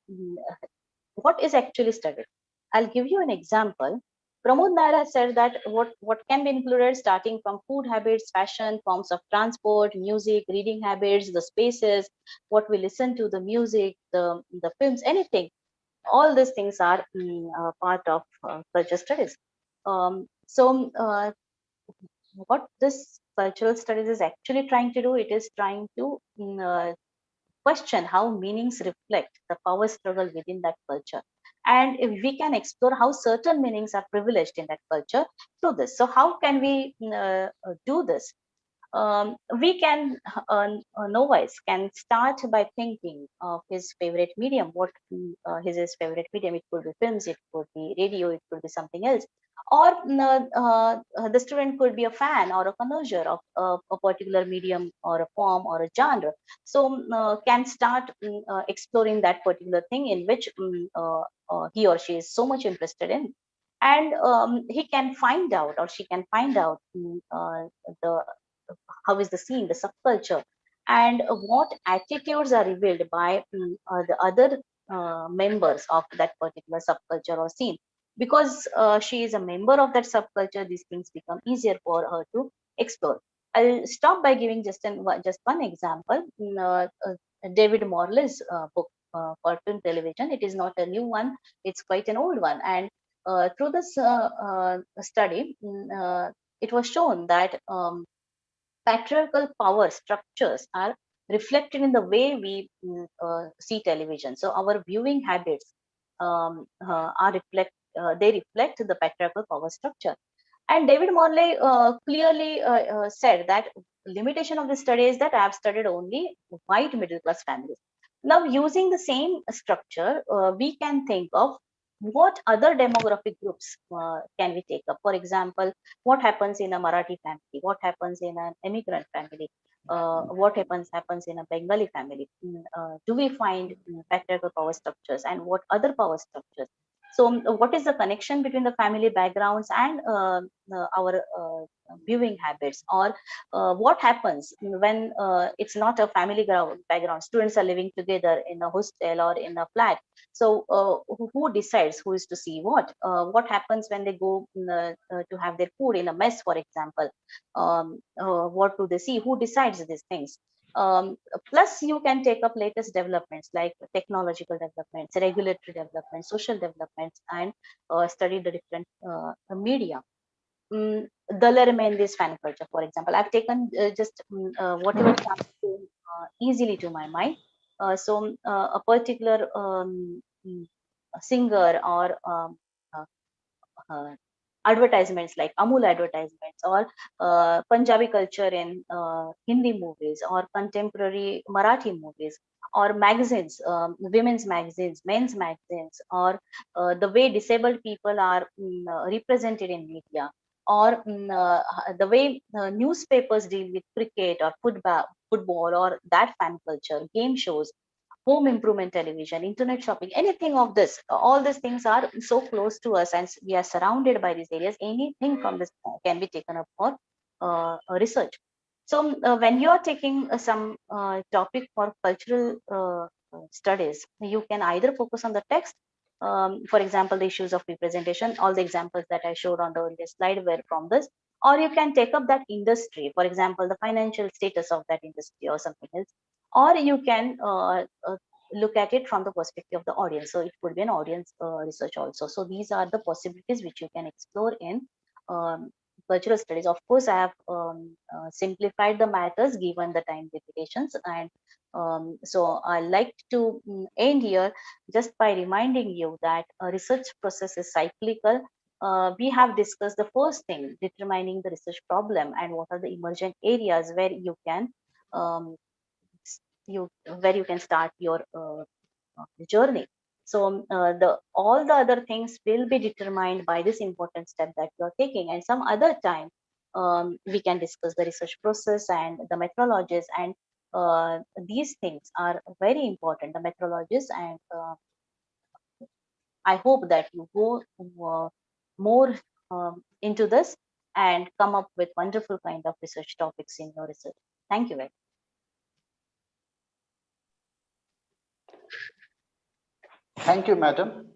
what is actually studied? I'll give you an example. Pramod Nair has said that what can be included, starting from food habits, fashion, forms of transport, music, reading habits, the spaces, what we listen to, the music, the films, anything. All these things are part of culture studies. So what this cultural studies is actually trying to do, it is trying to question how meanings reflect the power struggle within that culture. And if we can explore how certain meanings are privileged in that culture through this. So how can we do this? We can, novice can start by thinking of his favorite medium, what his favorite medium. It could be films, it could be radio, it could be something else. Or the student could be a fan or a connoisseur of a particular medium or a form or a genre. So can start exploring that particular thing in which he or she is so much interested in. And he can find out, or she can find out the how is the scene, the subculture, and what attitudes are revealed by the other members of that particular subculture or scene. Because she is a member of that subculture, these things become easier for her to explore. I'll stop by giving just one example. David Morley's book for film television. It is not a new one; it's quite an old one. And through this study, it was shown that patriarchal power structures are reflected in the way we see television. So our viewing habits they reflect the patriarchal power structure. And David Morley clearly said that limitation of the study is that I have studied only white middle class families. Now, using the same structure, we can think of what other demographic groups can we take up. For example, what happens in a Marathi family? What happens in an immigrant family? What happens in a Bengali family? Do we find patriarchal power structures, and what other power structures? So, what is the connection between the family backgrounds and our viewing habits? Or what happens when it's not a family background? Students are living together in a hostel or in a flat. So, who decides who is to see what? What happens when they go to have their food in a mess, for example? What do they see? Who decides these things? Plus, you can take up latest developments like technological developments, regulatory developments, social developments, and study the different media. Dalar Mehendi's fan culture, for example. I've taken just whatever comes to, easily to my mind. A particular singer or uh, uh, advertisements like Amul advertisements, or Punjabi culture in Hindi movies, or contemporary Marathi movies, or magazines, women's magazines, men's magazines, or the way disabled people are represented in media, or the way newspapers deal with cricket or football, or that fan culture, game shows, home improvement television, internet shopping, anything of this. All these things are so close to us, and we are surrounded by these areas. Anything from this can be taken up for research. So when you are taking some topic for cultural studies, you can either focus on the text. For example, the issues of representation, all the examples that I showed on the earlier slide were from this, or you can take up that industry, for example, the financial status of that industry or something else, or you can look at it from the perspective of the audience. So it could be an audience research also. So these are the possibilities which you can explore in cultural studies. Of course, I have simplified the matters given the time limitations, and so I like to end here just by reminding you that a research process is cyclical. We have discussed the first thing, determining the research problem and what are the emergent areas where you can where you can start your journey. So all the other things will be determined by this important step that you are taking, and some other time we can discuss the research process and the methodologies, and these things are very important, the methodologies, and I hope that you go more into this and come up with wonderful kind of research topics in your research. Thank you very much. Thank you, madam.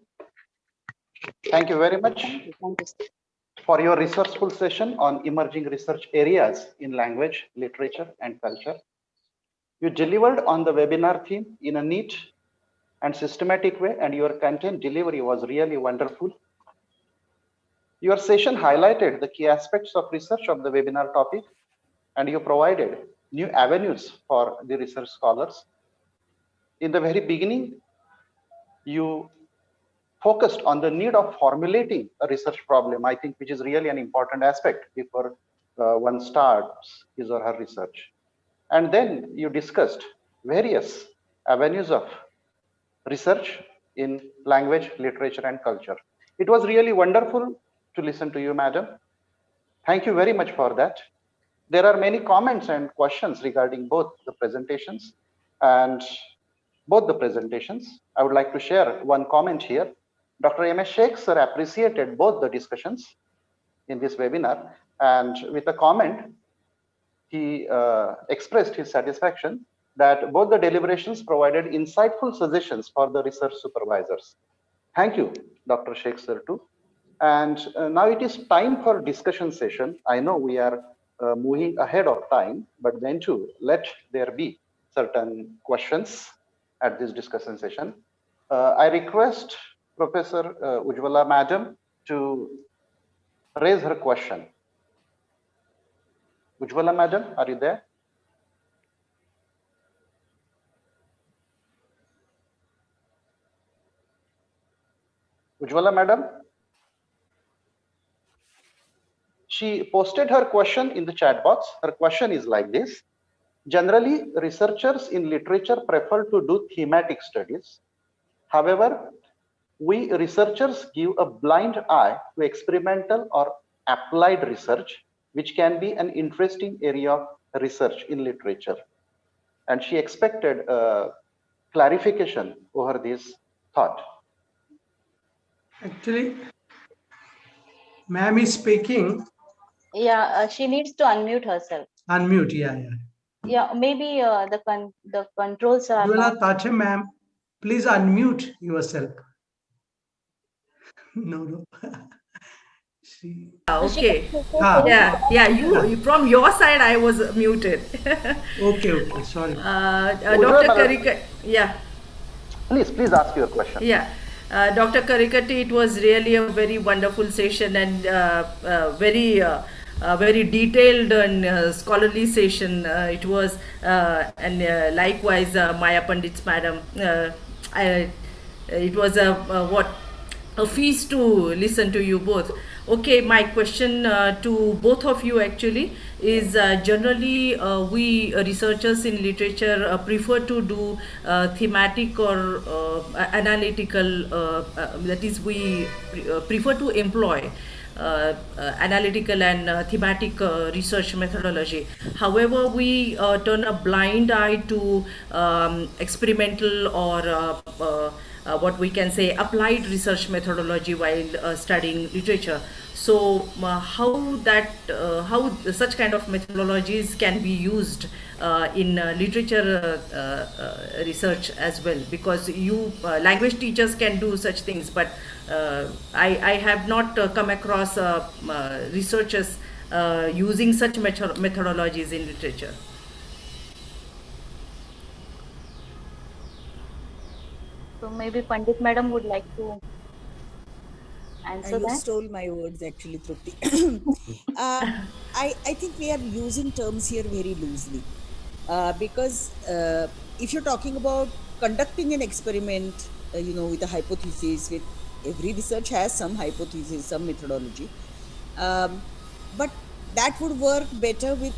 Thank you very much for your resourceful session on emerging research areas in language, literature, and culture. You delivered on the webinar theme in a neat and systematic way, and your content delivery was really wonderful. Your session highlighted the key aspects of research of the webinar topic, and you provided new avenues for the research scholars. In the very beginning, you focused on the need of formulating a research problem, I think, which is really an important aspect before one starts his or her research. And then you discussed various avenues of research in language, literature, and culture. It was really wonderful to listen to you, madam. Thank you very much for that. There are many comments and questions regarding both the presentations, and I would like to share one comment here. Dr. M.S. Sheikh sir appreciated both the discussions in this webinar, and with a comment, he expressed his satisfaction that both the deliberations provided insightful suggestions for the research supervisors. Thank you, Dr. Sheikh sir too. And now it is time for discussion session. I know we are moving ahead of time, but then too, let there be certain questions at this discussion session. I request Professor Ujjwala madam to raise her question. Ujjwala madam, are you there? Ujjwala madam? She posted her question in the chat box. Her question is like this. Generally, researchers in literature prefer to do thematic studies. However, we researchers give a blind eye to experimental or applied research, which can be an interesting area of research in literature. And she expected clarification over this thought. Actually, ma'am is speaking. Yeah, she needs to unmute herself. Unmute, yeah. Yeah, maybe the controls are not... Tache, ma'am, please unmute yourself. No. Okay. Yeah. You from your side, I was muted. Okay. Sorry. Dr. Karikatti, yeah. Please ask your question. Yeah. Dr. Karikatti, it was really a very wonderful session and very detailed and scholarly session. It was, and likewise, Maya Pandit's madam. It was a feast to listen to you both. Okay, my question to both of you actually is generally we researchers in literature prefer to do thematic or analytical, that is, we prefer to employ analytical and thematic research methodology. However, we turn a blind eye to experimental or what we can say applied research methodology while studying literature. So how such kind of methodologies can be used in literature research as well, because you language teachers can do such things, but I have not come across researchers using such methodologies in literature. So maybe Pandit Madam would like to answer You that. stole my words actually, Trupti. I think we are using terms here very loosely because if you're talking about conducting an experiment, with a hypothesis, with every research has some hypothesis, some methodology, but that would work better with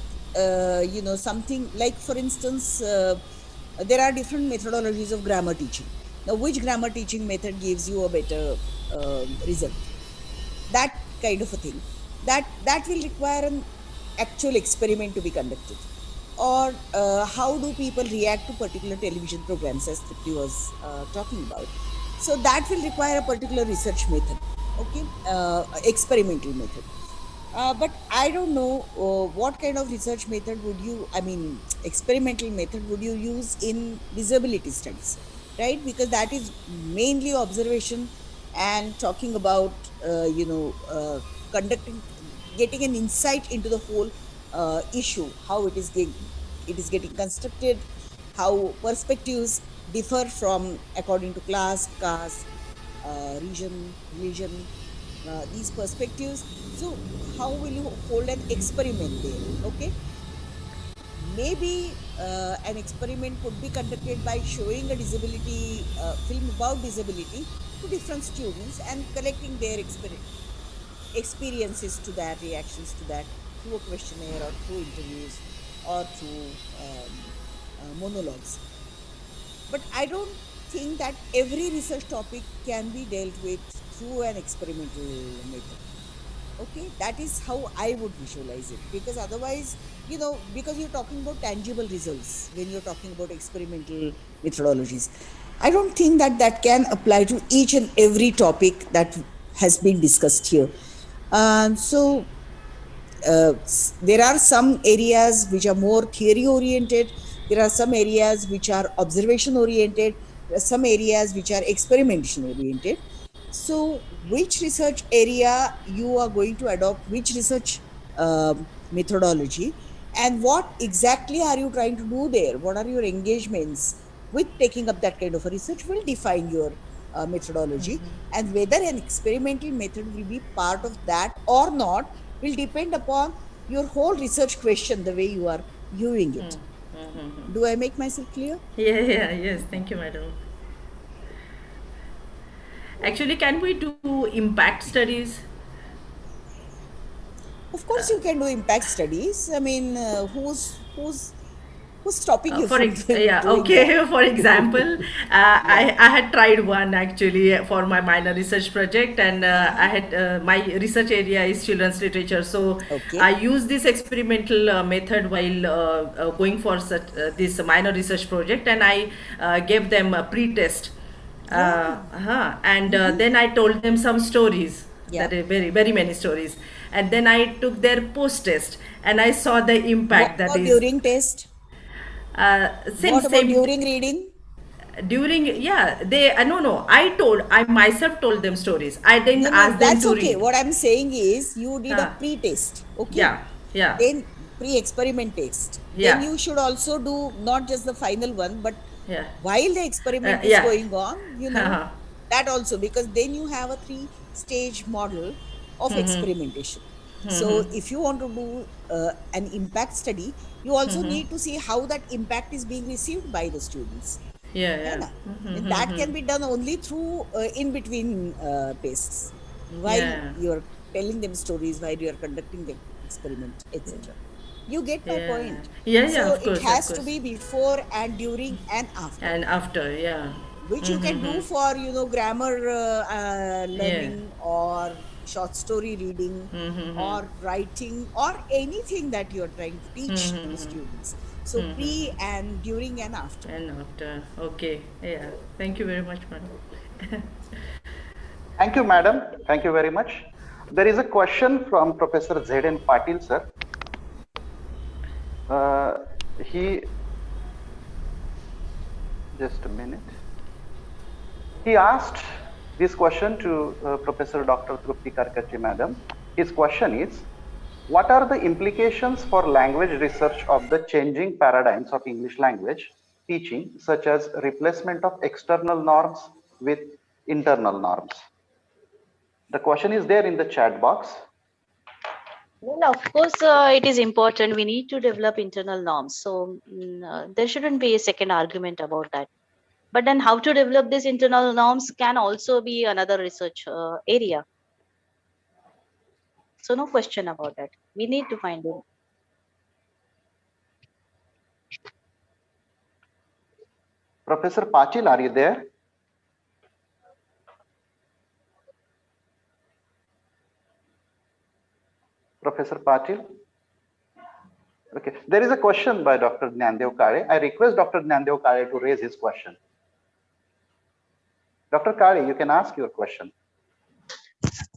something like, for instance, there are different methodologies of grammar teaching. Now, which grammar teaching method gives you a better result? That kind of a thing. That will require an actual experiment to be conducted. Or how do people react to particular television programs, as Tripti was talking about. So that will require a particular research method, okay, experimental method. But I don't know what kind of research method would you, experimental method would you use in disability studies, right? Because that is mainly observation and talking about, getting an insight into the whole issue, how it is getting constructed, how perspectives differ from according to class, caste, region, religion, these perspectives. So how will you hold an experiment there? Okay, maybe an experiment could be conducted by showing a disability film about disability to different students and collecting their experiences to that, reactions to that, through a questionnaire or through interviews or through monologues. But I don't think that every research topic can be dealt with through an experimental method. Okay, that is how I would visualize it, because otherwise, because you're talking about tangible results when you're talking about experimental methodologies, I don't think that can apply to each and every topic that has been discussed here. So there are some areas which are more theory oriented, there are some areas which are observation oriented, there are some areas which are experimentation oriented. So which research area you are going to adopt, which research methodology, and what exactly are you trying to do there, what are your engagements with taking up that kind of a research, will define your methodology. And whether an experimental method will be part of that or not will depend upon your whole research question, the way you are viewing it. Do I make myself clear? Yes, thank you, madam. Actually, can we do impact studies? Of course you can do impact studies. I mean, who's stopping you from doing okay that? for example, I had tried one actually for my minor research project, and I had my research area is children's literature, so Okay. I used this experimental method while going for such this minor research project, and I gave them a pre-test, and then I told them some stories, Yeah. that are very very many stories, and then I took their post-test and I saw the impact. What that about is during test? same What about same during reading? during, yeah, they no, I myself told them stories. I didn't No, ask them that's to okay. read. What I'm saying is you did a Huh. pre-test, okay? Yeah. Then pre-experiment test. Yeah. Then you should also do not just the final one, but Yeah. while the experiment is Yeah. going on, that also, because then you have a 3-stage model of experimentation. So if you want to do an impact study, you also need to see how that impact is being received by the students. Yeah, है yeah. ना? And that can be done only through in between pastes, while Yeah, you're telling them stories, while you're conducting the experiment, etc. You get my yeah, point. yeah, yeah, So of it course, of has to course. be before and during and after, And after, yeah. which you can do for grammar Yeah. learning or short story reading or writing or anything that you're trying to teach the students. So pre and during and after. And after, okay, yeah. Thank you very much, madam. Thank you, madam. Thank you very much. There is a question from Professor Z.N. Patil, sir. He, just a minute. He asked this question to Professor Dr. Trupti Karkati, madam. His question is, what are the implications for language research of the changing paradigms of English language teaching, such as replacement of external norms with internal norms? The question is there in the chat box. Well, of course, it is important. We need to develop internal norms. So there shouldn't be a second argument about that. But then how to develop these internal norms can also be another research area. So no question about that. We need to find it. Professor Patil, are you there? Professor Patil? Okay, there is a question by Dr. Gnandev Kare. I request Dr. Gnandev Kare to raise his question. Dr. Kare, you can ask your question.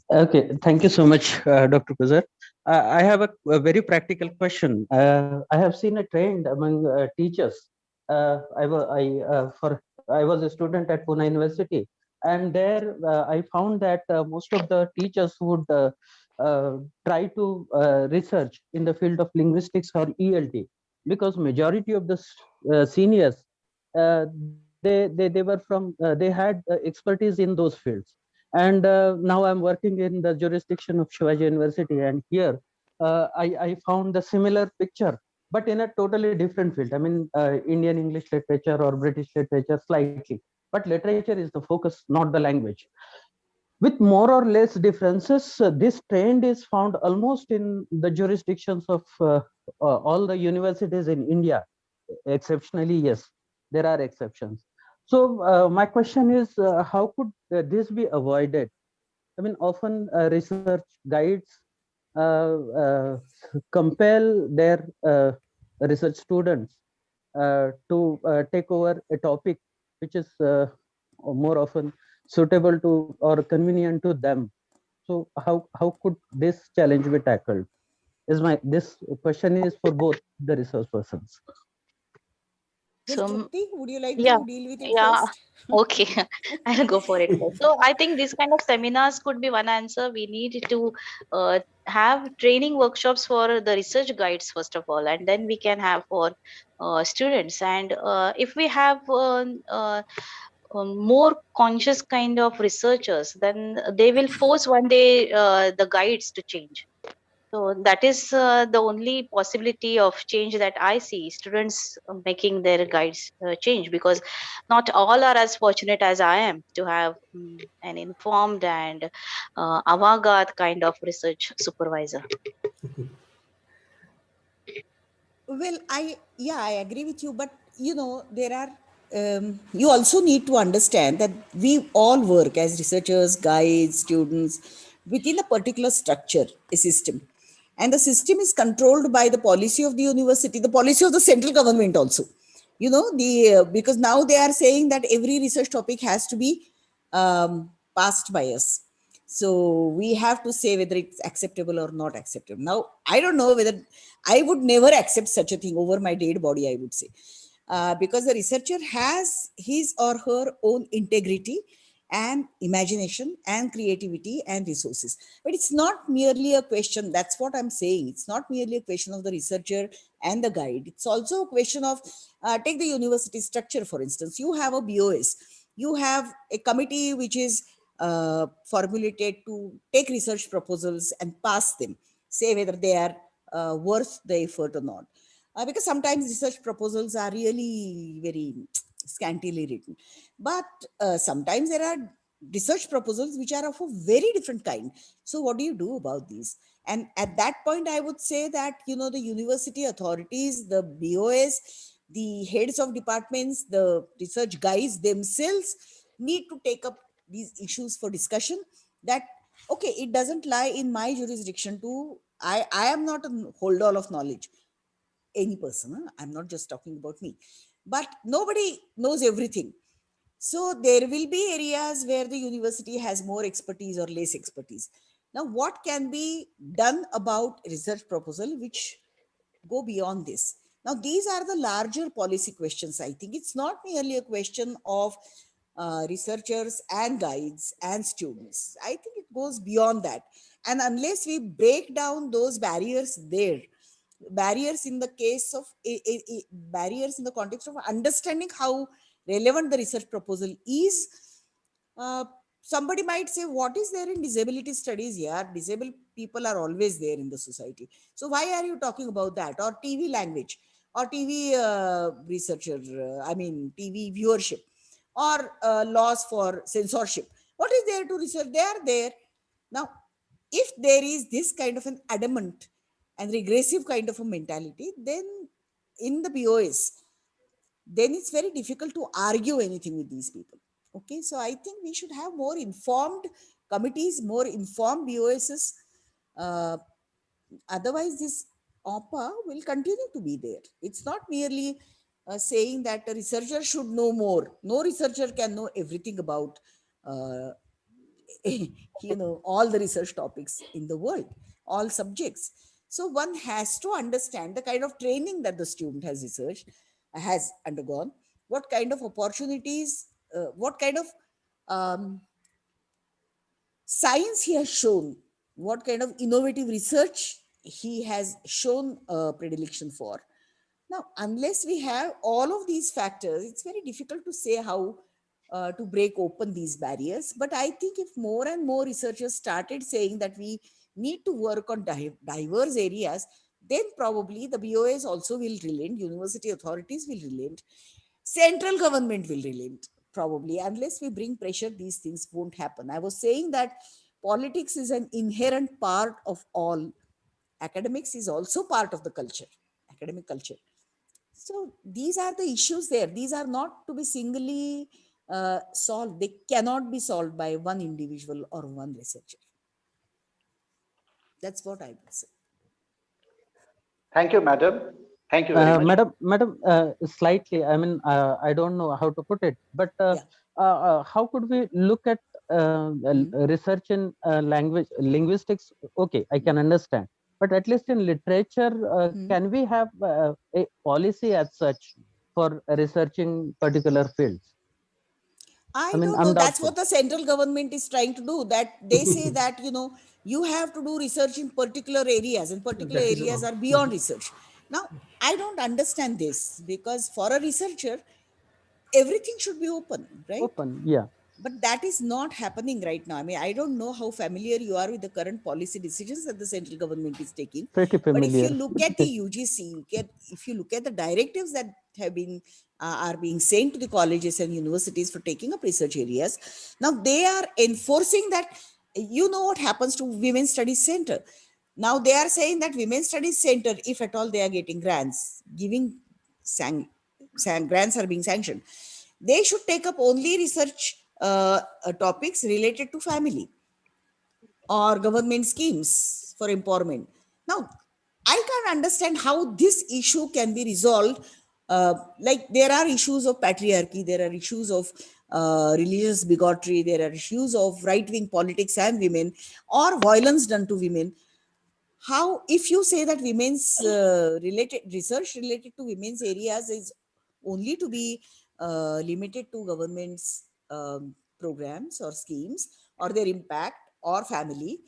Okay, thank you so much, Dr. Kuzar. I have a very practical question. I have seen a trend among teachers. I was a student at Pune University, and there I found that most of the teachers would try to research in the field of linguistics or ELT, because majority of the seniors they were from they had expertise in those fields. And now I'm working in the jurisdiction of Shivaji University, and here I found the similar picture, but in a totally different field. I mean, Indian English literature or British literature slightly, but literature is the focus, not the language. With more or less differences, this trend is found almost in the jurisdictions of all the universities in India. Exceptionally, yes, there are exceptions. So my question is, how could this be avoided? I mean, often research guides uh, uh, compel their research students to take over a topic which is more often suitable to or convenient to them. So how could this challenge be tackled? This question is for both the resource persons. Yes, So Trupti, would you like yeah, to deal with it yeah. first? Okay, I'll go for it first. So I think this kind of seminars could be one answer. We need to have training workshops for the research guides first of all, and then we can have for students. And if we have more conscious kind of researchers, then they will force one day the guides to change. So that is the only possibility of change that I see, students making their guides change, because not all are as fortunate as I am to have an informed and avant-garde kind of research supervisor. Well, I agree with you, but there are you also need to understand that we all work as researchers, guides, students within a particular structure, a system, and the system is controlled by the policy of the university, the policy of the central government also. The because now they are saying that every research topic has to be passed by us. So we have to say whether it's acceptable or not acceptable. Now, I don't know whether I would never accept such a thing over my dead body, I would say. Because the researcher has his or her own integrity and imagination and creativity and resources. But it's not merely a question, that's what I'm saying. It's not merely a question of the researcher and the guide. It's also a question of, take the university structure, for instance. You have a BOS, you have a committee which is formulated to take research proposals and pass them, say whether they are worth the effort or not. Because sometimes research proposals are really very scantily written. But sometimes there are research proposals which are of a very different kind. So what do you do about these? And at that point, I would say that, the university authorities, the BOS, the heads of departments, the research guys themselves need to take up these issues for discussion. That, okay, it doesn't lie in my jurisdiction to, I am not a hold all of knowledge. Any person, huh? I'm not just talking about me, but nobody knows everything. So there will be areas where the university has more expertise or less expertise. Now, what can be done about research proposal which go beyond this? Now, these are the larger policy questions. I think it's not merely a question of researchers and guides and students. I think it goes beyond that. And unless we break down those barriers there, barriers in the case of barriers in the context of understanding how relevant the research proposal is, uh, somebody might say, what is there in disability studies? Yeah, disabled people are always there in the society, so why are you talking about that? Or TV language, or TV researcher, I mean TV viewership, or laws for censorship, what is there to research? They are there. Now, if there is this kind of an adamant and regressive kind of a mentality, then in the BOS, then it's very difficult to argue anything with these people. Okay, so I think we should have more informed committees, more informed BOSs. Uh, Otherwise, this OPA will continue to be there. It's not merely saying that a researcher should know more. No researcher can know everything about uh, all the research topics in the world, all subjects. So one has to understand the kind of training that the student has researched, has undergone, what kind of opportunities, what kind of um, science he has shown, what kind of innovative research he has shown predilection for. Now, unless we have all of these factors, it's very difficult to say how to break open these barriers. But I think if more and more researchers started saying that we need to work on diverse areas, then probably the BOS also will relent, university authorities will relent, central government will relent. Probably, unless we bring pressure, these things won't happen. I was saying that politics is an inherent part of all. Academics is also part of the culture, academic culture. So these are the issues there. These are not to be singly solved. They cannot be solved by one individual or one researcher. That's what I would say. Thank you, madam. Thank you very much. Madam, slightly, I mean, I don't know how to put it, but how could we look at research in linguistics? Okay, I can understand, but at least in literature, can we have a policy as such for researching particular fields? I mean, don't know. That's what the central government is trying to do. That they say that, you have to do research in particular areas, and particular areas are beyond research. Now, I don't understand this, because for a researcher, everything should be open, right? Open, yeah. But that is not happening right now. I mean, I don't know how familiar you are with the current policy decisions that the central government is taking. Pretty But if you familiar. look at the UGC, if you look at the directives that have been are being sent to the colleges and universities for taking up research areas, now they are enforcing that. You know what happens to Women's Studies Center? Now they are saying that Women's Studies Center, if at all they are getting grants, grants are being sanctioned, they should take up only research topics related to family or government schemes for empowerment. Now, I can't understand how this issue can be resolved. Like, there are issues of patriarchy, there are issues of religious bigotry, there are issues of right-wing politics and women, or violence done to women. How, if you say that women's related research related to women's areas is only to be limited to government's programs or schemes, or their impact or family,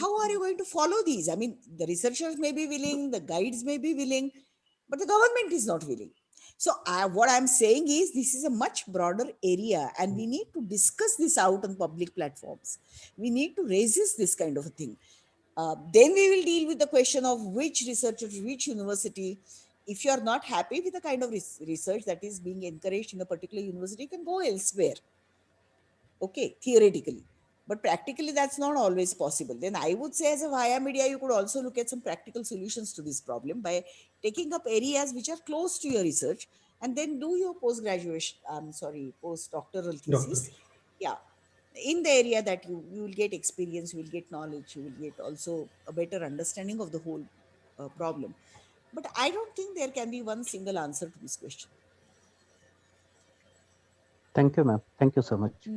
how are you going to follow these? I mean, the researchers may be willing, the guides may be willing, but the government is not willing. So what I'm saying is, this is a much broader area, and we need to discuss this out on public platforms. We need to resist this kind of a thing. Then we will deal with the question of which researcher, which university if you are not happy with the kind of research that is being encouraged in a particular university, you can go elsewhere. Okay, theoretically. But practically, that's not always possible. Then I would say, as a via media, you could also look at some practical solutions to this problem by taking up areas which are close to your research, and then do your postdoctoral Doctor. thesis. Yeah, in the area that you will get experience, you will get knowledge, you will get also a better understanding of the whole problem. But I don't think there can be one single answer to this question. Thank you, ma'am. Thank you so much.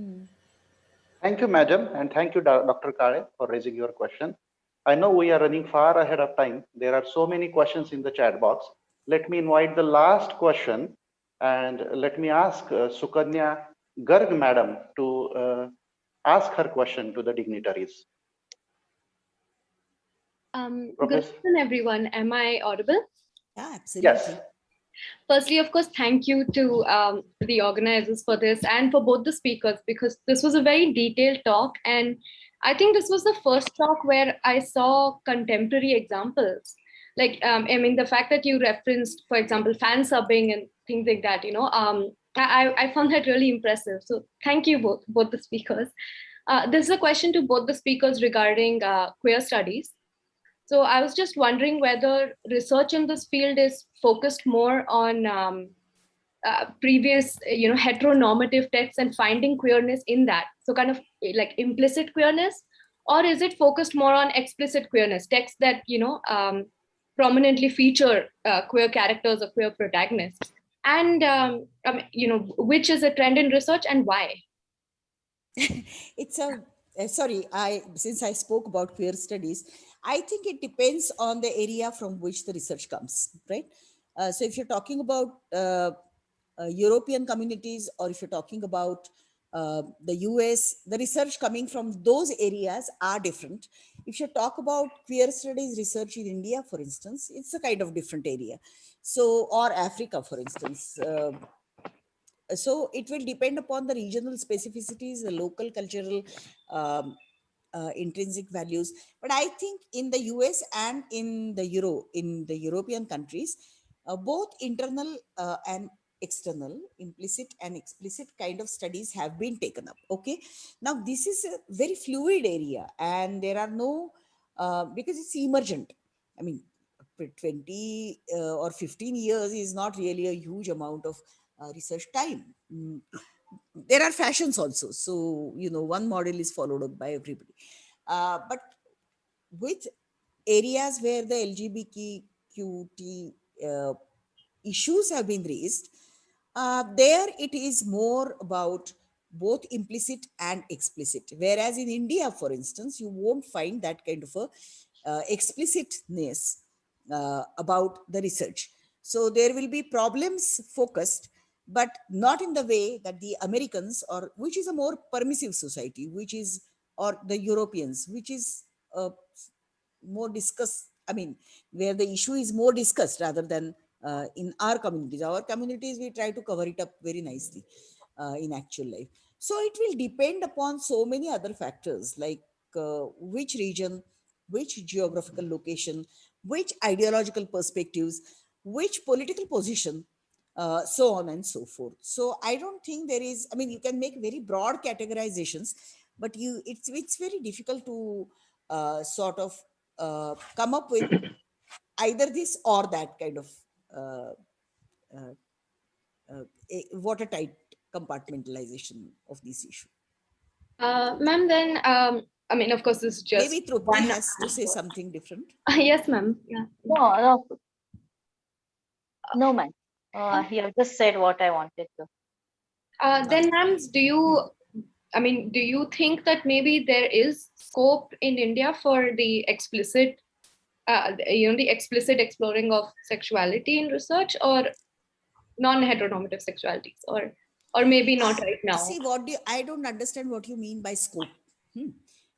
Thank you, madam, and thank you, Dr. Kale, for raising your question. I know we are running far ahead of time. There are so many questions in the chat box. Let me invite the last question, and let me ask Sukanya Garg, madam, to ask her question to the dignitaries. Good Professor? afternoon, everyone. Am I audible? Yeah, absolutely. Yes. Firstly, of course, thank you to the organizers for this and for both the speakers, because this was a very detailed talk. And I think this was the first talk where I saw contemporary examples. Like, I mean, the fact that you referenced, for example, fan subbing and things like that, you know, I found that really impressive. So thank you both the speakers. This is a question to both the speakers regarding queer studies. So I was just wondering whether research in this field is focused more on previous, heteronormative texts and finding queerness in that. So kind of like implicit queerness, or is it focused more on explicit queerness, texts that, prominently feature queer characters or queer protagonists? And, which is a trend in research and why? It's a sorry, since I spoke about queer studies, I think it depends on the area from which the research comes, right? So if you're talking about European communities, or if you're talking about the US, the research coming from those areas are different. If you talk about queer studies research in India, for instance, it's a kind of different area. So, or Africa, for instance. So it will depend upon the regional specificities, the local cultural intrinsic values. But I think in the US and in the European countries, both internal and external, implicit and explicit kind of studies have been taken up. Okay, now this is a very fluid area, and there are no because it's emergent. I mean, 20 or 15 years is not really a huge amount of research time. There are fashions also, so one model is followed up by everybody, but with areas where the LGBTQT issues have been raised, there it is more about both implicit and explicit, whereas in India, for instance, you won't find that kind of a explicitness about the research. So there will be problems focused, but not in the way that the Americans, or which is a more permissive society, which is, or the Europeans, which is more discussed. I mean, where the issue is more discussed rather than in our communities. Our communities, we try to cover it up very nicely in actual life. So it will depend upon so many other factors, like which region, which geographical location, which ideological perspectives, which political position, so on and so forth. So I don't think there is, I mean, you can make very broad categorizations, but it's very difficult to sort of come up with either this or that kind of watertight compartmentalization of this issue. Ma'am, then, I mean, of course, this is just maybe Trupti has to say something different. Yes, ma'am. Yeah. No, ma'am. You have just said what I wanted to. Then, ma'am, do you think that maybe there is scope in India for the explicit, the explicit exploring of sexuality in research, or non-heteronormative sexualities, or maybe not right now? See, I don't understand what you mean by scope.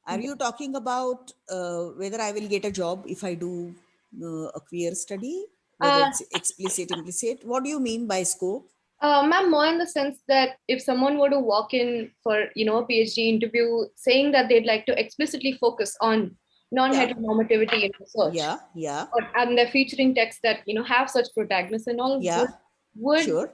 Are you talking about whether I will get a job if I do a queer study, whether it's explicit, implicit? What do you mean by scope? Ma'am, more in the sense that if someone were to walk in for, a PhD interview saying that they'd like to explicitly focus on non-heteronormativity in research. Yeah. And they're featuring texts that have such protagonists and all. Yeah. Would Sure.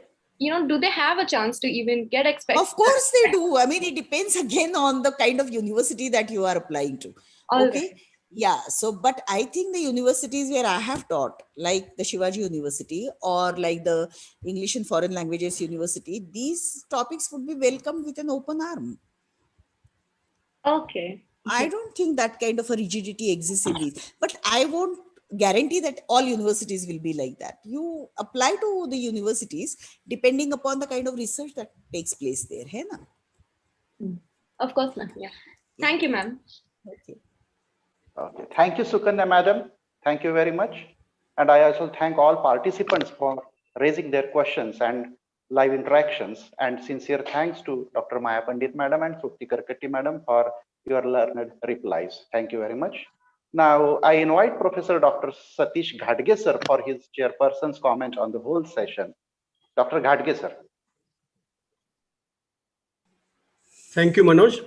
do they have a chance to even get expected? Of course they do. I mean, it depends again on the kind of university that you are applying to. All Okay. right. Yeah. So, but I think the universities where I have taught, like the Shivaji University or like the English and Foreign Languages University, these topics would be welcomed with an open arm. Okay. I don't think that kind of a rigidity exists in these, but I won't guarantee that all universities will be like that. You apply to the universities depending upon the kind of research that takes place there. Hai na? Of course, ma'am. Yeah. Thank you, ma'am. Okay. Okay. Thank you, Sukanya madam. Thank you very much. And I also thank all participants for raising their questions and live interactions. And sincere thanks to Dr. Maya Pandit madam and Trupti Karekatti madam for your learned replies. Thank you very much. Now, I invite Professor Dr. Satish Ghadge sir for his chairperson's comment on the whole session. Dr. Ghadge sir. Thank you, Manoj.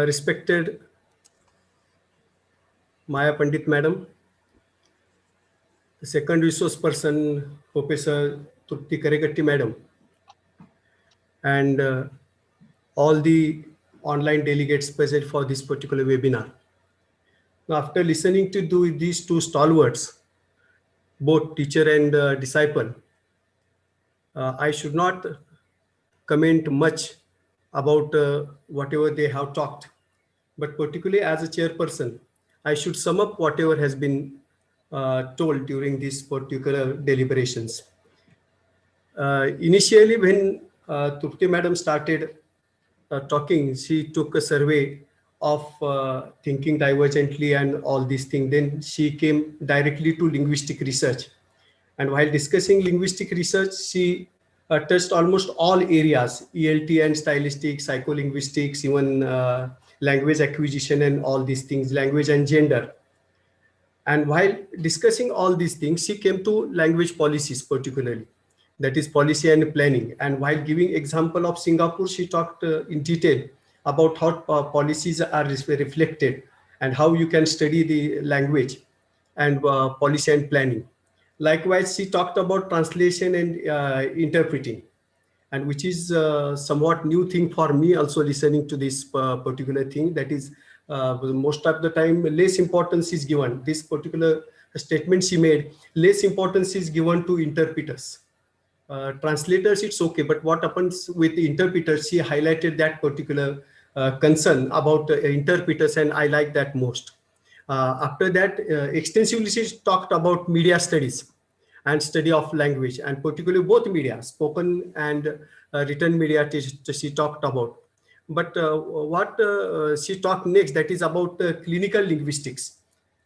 Respected Maya Pandit Madam, the second resource person, Professor Trupti Karekatti Madam, and all the online delegates present for this particular webinar. Now, after listening to these two stalwarts, both teacher and disciple, I should not comment much about whatever they have talked, but particularly as a chairperson, I should sum up whatever has been told during these particular deliberations. Initially, when Trupti madam started talking, she took a survey of thinking divergently and all these things. Then she came directly to linguistic research. And while discussing linguistic research, she touched almost all areas, ELT and stylistics, psycholinguistics, even language acquisition and all these things, language and gender. And while discussing all these things, she came to language policies particularly, that is policy and planning. And while giving example of Singapore, she talked in detail about how policies are reflected and how you can study the language and policy and planning. Likewise, she talked about translation and interpreting, and which is somewhat new thing for me also listening to this particular thing. That is most of the time less importance is given. This particular statement she made, less importance is given to interpreters. Translators, it's okay, but what happens with the interpreters? She highlighted that particular concern about interpreters, and I like that most. After that, extensively she talked about media studies and study of language, and particularly both media, spoken and written media, she talked about. But what she talked next, that is about clinical linguistics.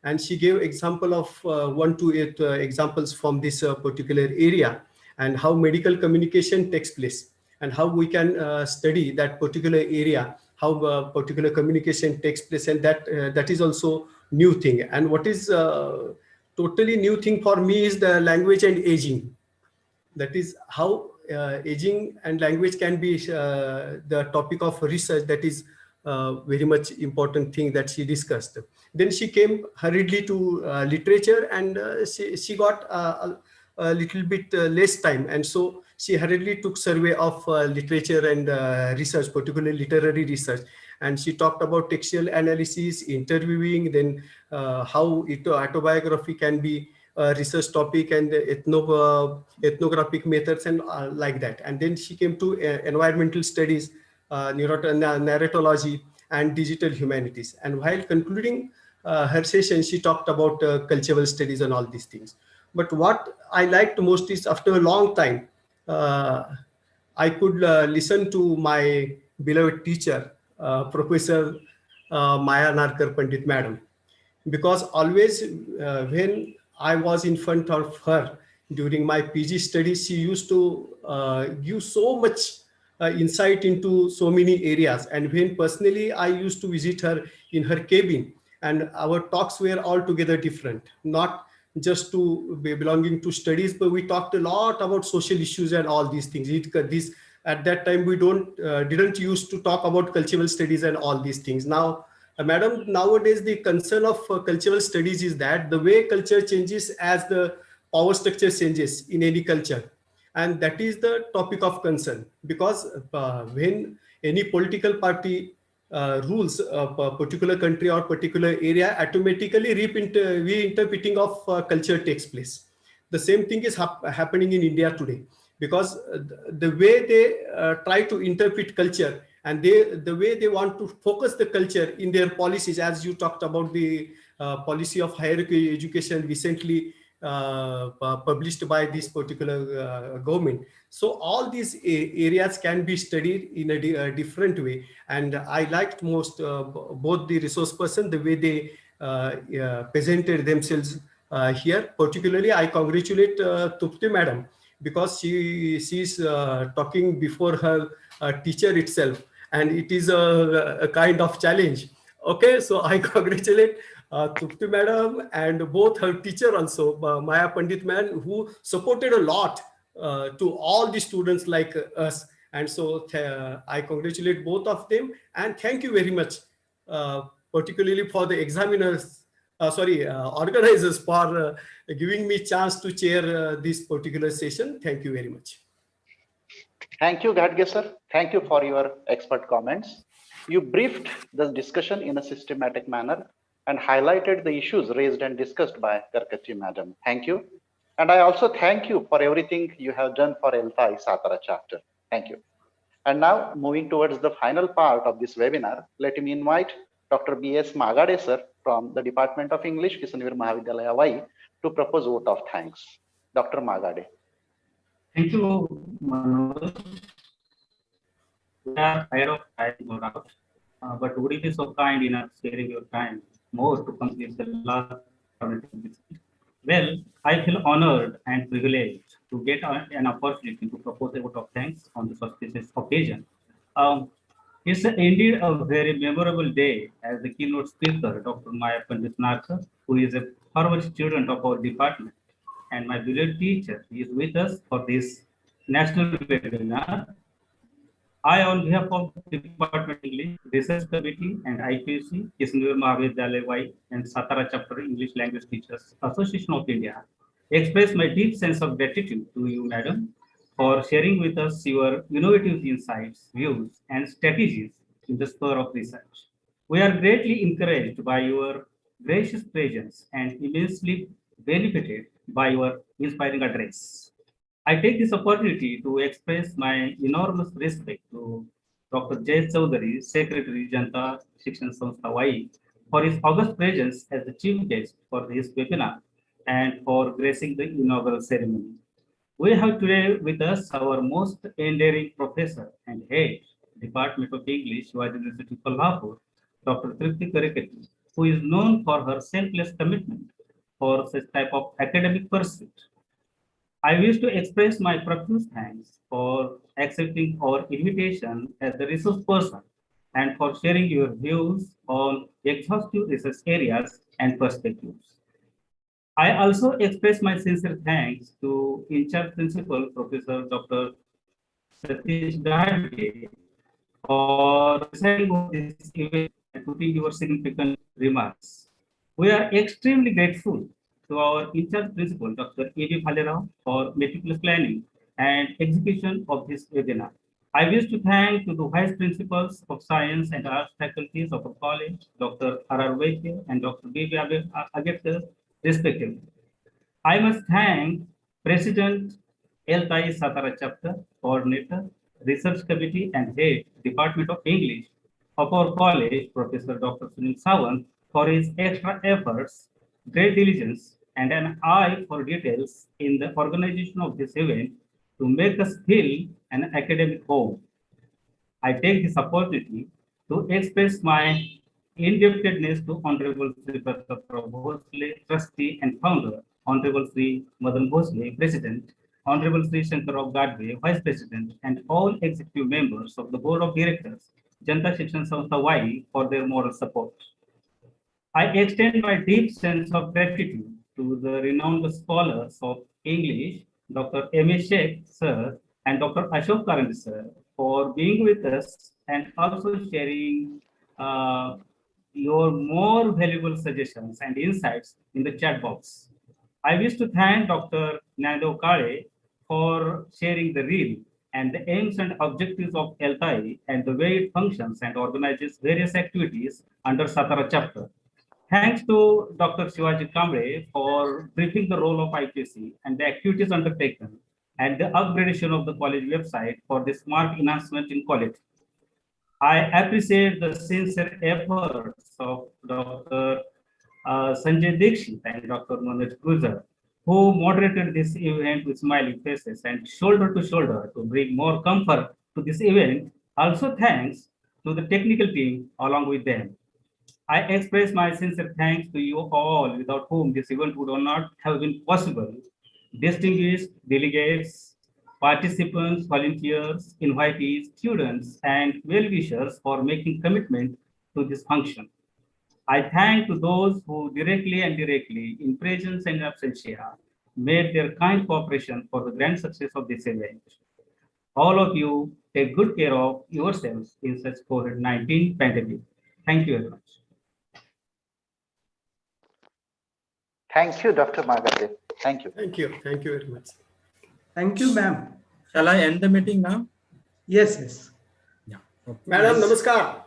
And she gave example of 1 to 8 examples from this particular area, and how medical communication takes place, and how we can study that particular area, how particular communication takes place, and that is also new thing. And what is totally new thing for me is the language and aging. That is how aging and language can be the topic of research. That is very much important thing that she discussed. Then she came hurriedly to literature, and she got a little bit less time, and so she hurriedly took survey of literature and research, particularly literary research. And she talked about textual analysis, interviewing, then how autobiography can be a research topic, and ethnographic methods and like that. And then she came to environmental studies, narratology, and digital humanities. And while concluding her session, she talked about cultural studies and all these things. But what I liked most is, after a long time, I could listen to my beloved teacher, Professor Maya Narkar Pandit Madam, because always when I was in front of her during my PG studies, she used to give so much insight into so many areas. And when personally I used to visit her in her cabin, and our talks were altogether different, not just to be belonging to studies, but we talked a lot about social issues and all these things. At that time we didn't used to talk about cultural studies and all these things. Now Madam, nowadays the concern of cultural studies is that the way culture changes as the power structure changes in any culture. And that is the topic of concern, because when any political party rules a particular country or particular area, automatically reinterpreting of culture takes place. The same thing is happening in India today, because the way they try to interpret culture, and the way they want to focus the culture in their policies, as you talked about the policy of higher education recently published by this particular government. So all these areas can be studied in a different way. And I liked most both the resource person, the way they presented themselves here. Particularly, I congratulate Tupti madam, because she's talking before her teacher itself, and it is a kind of challenge. Okay, so I congratulate Tupti madam and both her teacher also, Maya Pandit man, who supported a lot to all the students like us. And so I congratulate both of them, and thank you very much, particularly for the examiners, organizers, for giving me chance to chair this particular session. Thank you very much. Thank you, Gadge sir. Thank you for your expert comments. You briefed the discussion in a systematic manner and highlighted the issues raised and discussed by Karekatti madam. Thank you. And I also thank you for everything you have done for ELAI Satara chapter. Thank you. And now, moving towards the final part of this webinar, let me invite Dr. B.S. Magade sir from the Department of English, Kishanvir Mahavidyalaya, Hawaii, to propose vote of thanks. Dr. Magade. Thank you, Manoj. We are ahead of time, no doubt, but would you be so kind enough sharing your time more to complete the last visit? Well, I feel honored and privileged to get an opportunity to propose a vote of thanks on this auspicious occasion. It's indeed a very memorable day, as the keynote speaker, Dr. Maya Pandit Narkar, who is a former student of our department and my beloved teacher, is with us for this national webinar. I, on behalf of the Department of English, Research Committee and IQAC, Kishanvir Mahavidyalaya, Hawaii, and Satara Chapter English Language Teachers Association of India, express my deep sense of gratitude to you, madam, for sharing with us your innovative insights, views, and strategies in the sphere of research. We are greatly encouraged by your gracious presence and immensely benefited by your inspiring address. I take this opportunity to express my enormous respect to Dr. Jay Chaudhary, Secretary Janta Shikshan Sanstha Hawaii, for his august presence as the chief guest for this webinar and for gracing the inaugural ceremony. We have today with us our most endearing professor and head, Department of English, Shivaji University, Kolhapur, Dr. Tripti Karekatti, who is known for her selfless commitment for such type of academic pursuit. I wish to express my profuse thanks for accepting our invitation as the resource person and for sharing your views on exhaustive research areas and perspectives. I also express my sincere thanks to in-charge principal, Professor Dr. Satish Dahade, for presiding over this event and putting your significant remarks. We are extremely grateful to our in-charge principal, Dr. A.B. Bhalerao, for meticulous planning and execution of this webinar. I wish to thank to the Vice Principals of Science and Arts faculties of our college, Dr. R.R. Vaidya and Dr. B.B. Agarkar, respectively. I must thank President ELAI Satara Chapter, Coordinator, Research Committee and Head, Department of English of our college, Professor Dr. Sunil Sawant, for his extra efforts, great diligence, and an eye for details in the organization of this event to make us feel an academic home. I take this opportunity to express my indebtedness to Honorable Sri Pratap Bhosle, Trustee and Founder, Honorable Sri Madan Bhosle, President, Honorable Sri Shankarrao Gadve, Vice President, and all executive members of the Board of Directors, Janta Shikshan Sanstha Hawaii, for their moral support. I extend my deep sense of gratitude to the renowned scholars of English, Dr. M.A. Sheikh, sir, and Dr. Ashok Karandi, sir, for being with us and also sharing your more valuable suggestions and insights in the chat box. I wish to thank Dr. Inaugural for sharing the real and the aims and objectives of ELAI and the way it functions and organizes various activities under Satara chapter. Thanks to Dr. Shivaji Kamble for briefing the role of IQAC and the activities undertaken and the upgradation of the college website for the smart enhancement in quality. I appreciate the sincere efforts of Dr. Sanjay Dikshit and Dr. Manoj Gujar, who moderated this event with smiling faces and shoulder to shoulder to bring more comfort to this event. Also thanks to the technical team along with them. I express my sincere thanks to you all, without whom this event would not have been possible. Distinguished delegates, participants, volunteers, invitees, students, and well-wishers for making commitment to this function. I thank to those who directly and indirectly, in presence and absentia, made their kind cooperation for the grand success of this event. All of you take good care of yourselves in such COVID-19 pandemic. Thank you very much. Thank you, Dr. Magade. Thank you. Thank you. Thank you very much. Thank you, ma'am. Shall I end the meeting now? Yes, yes. Yeah. Okay. Madam, namaskar.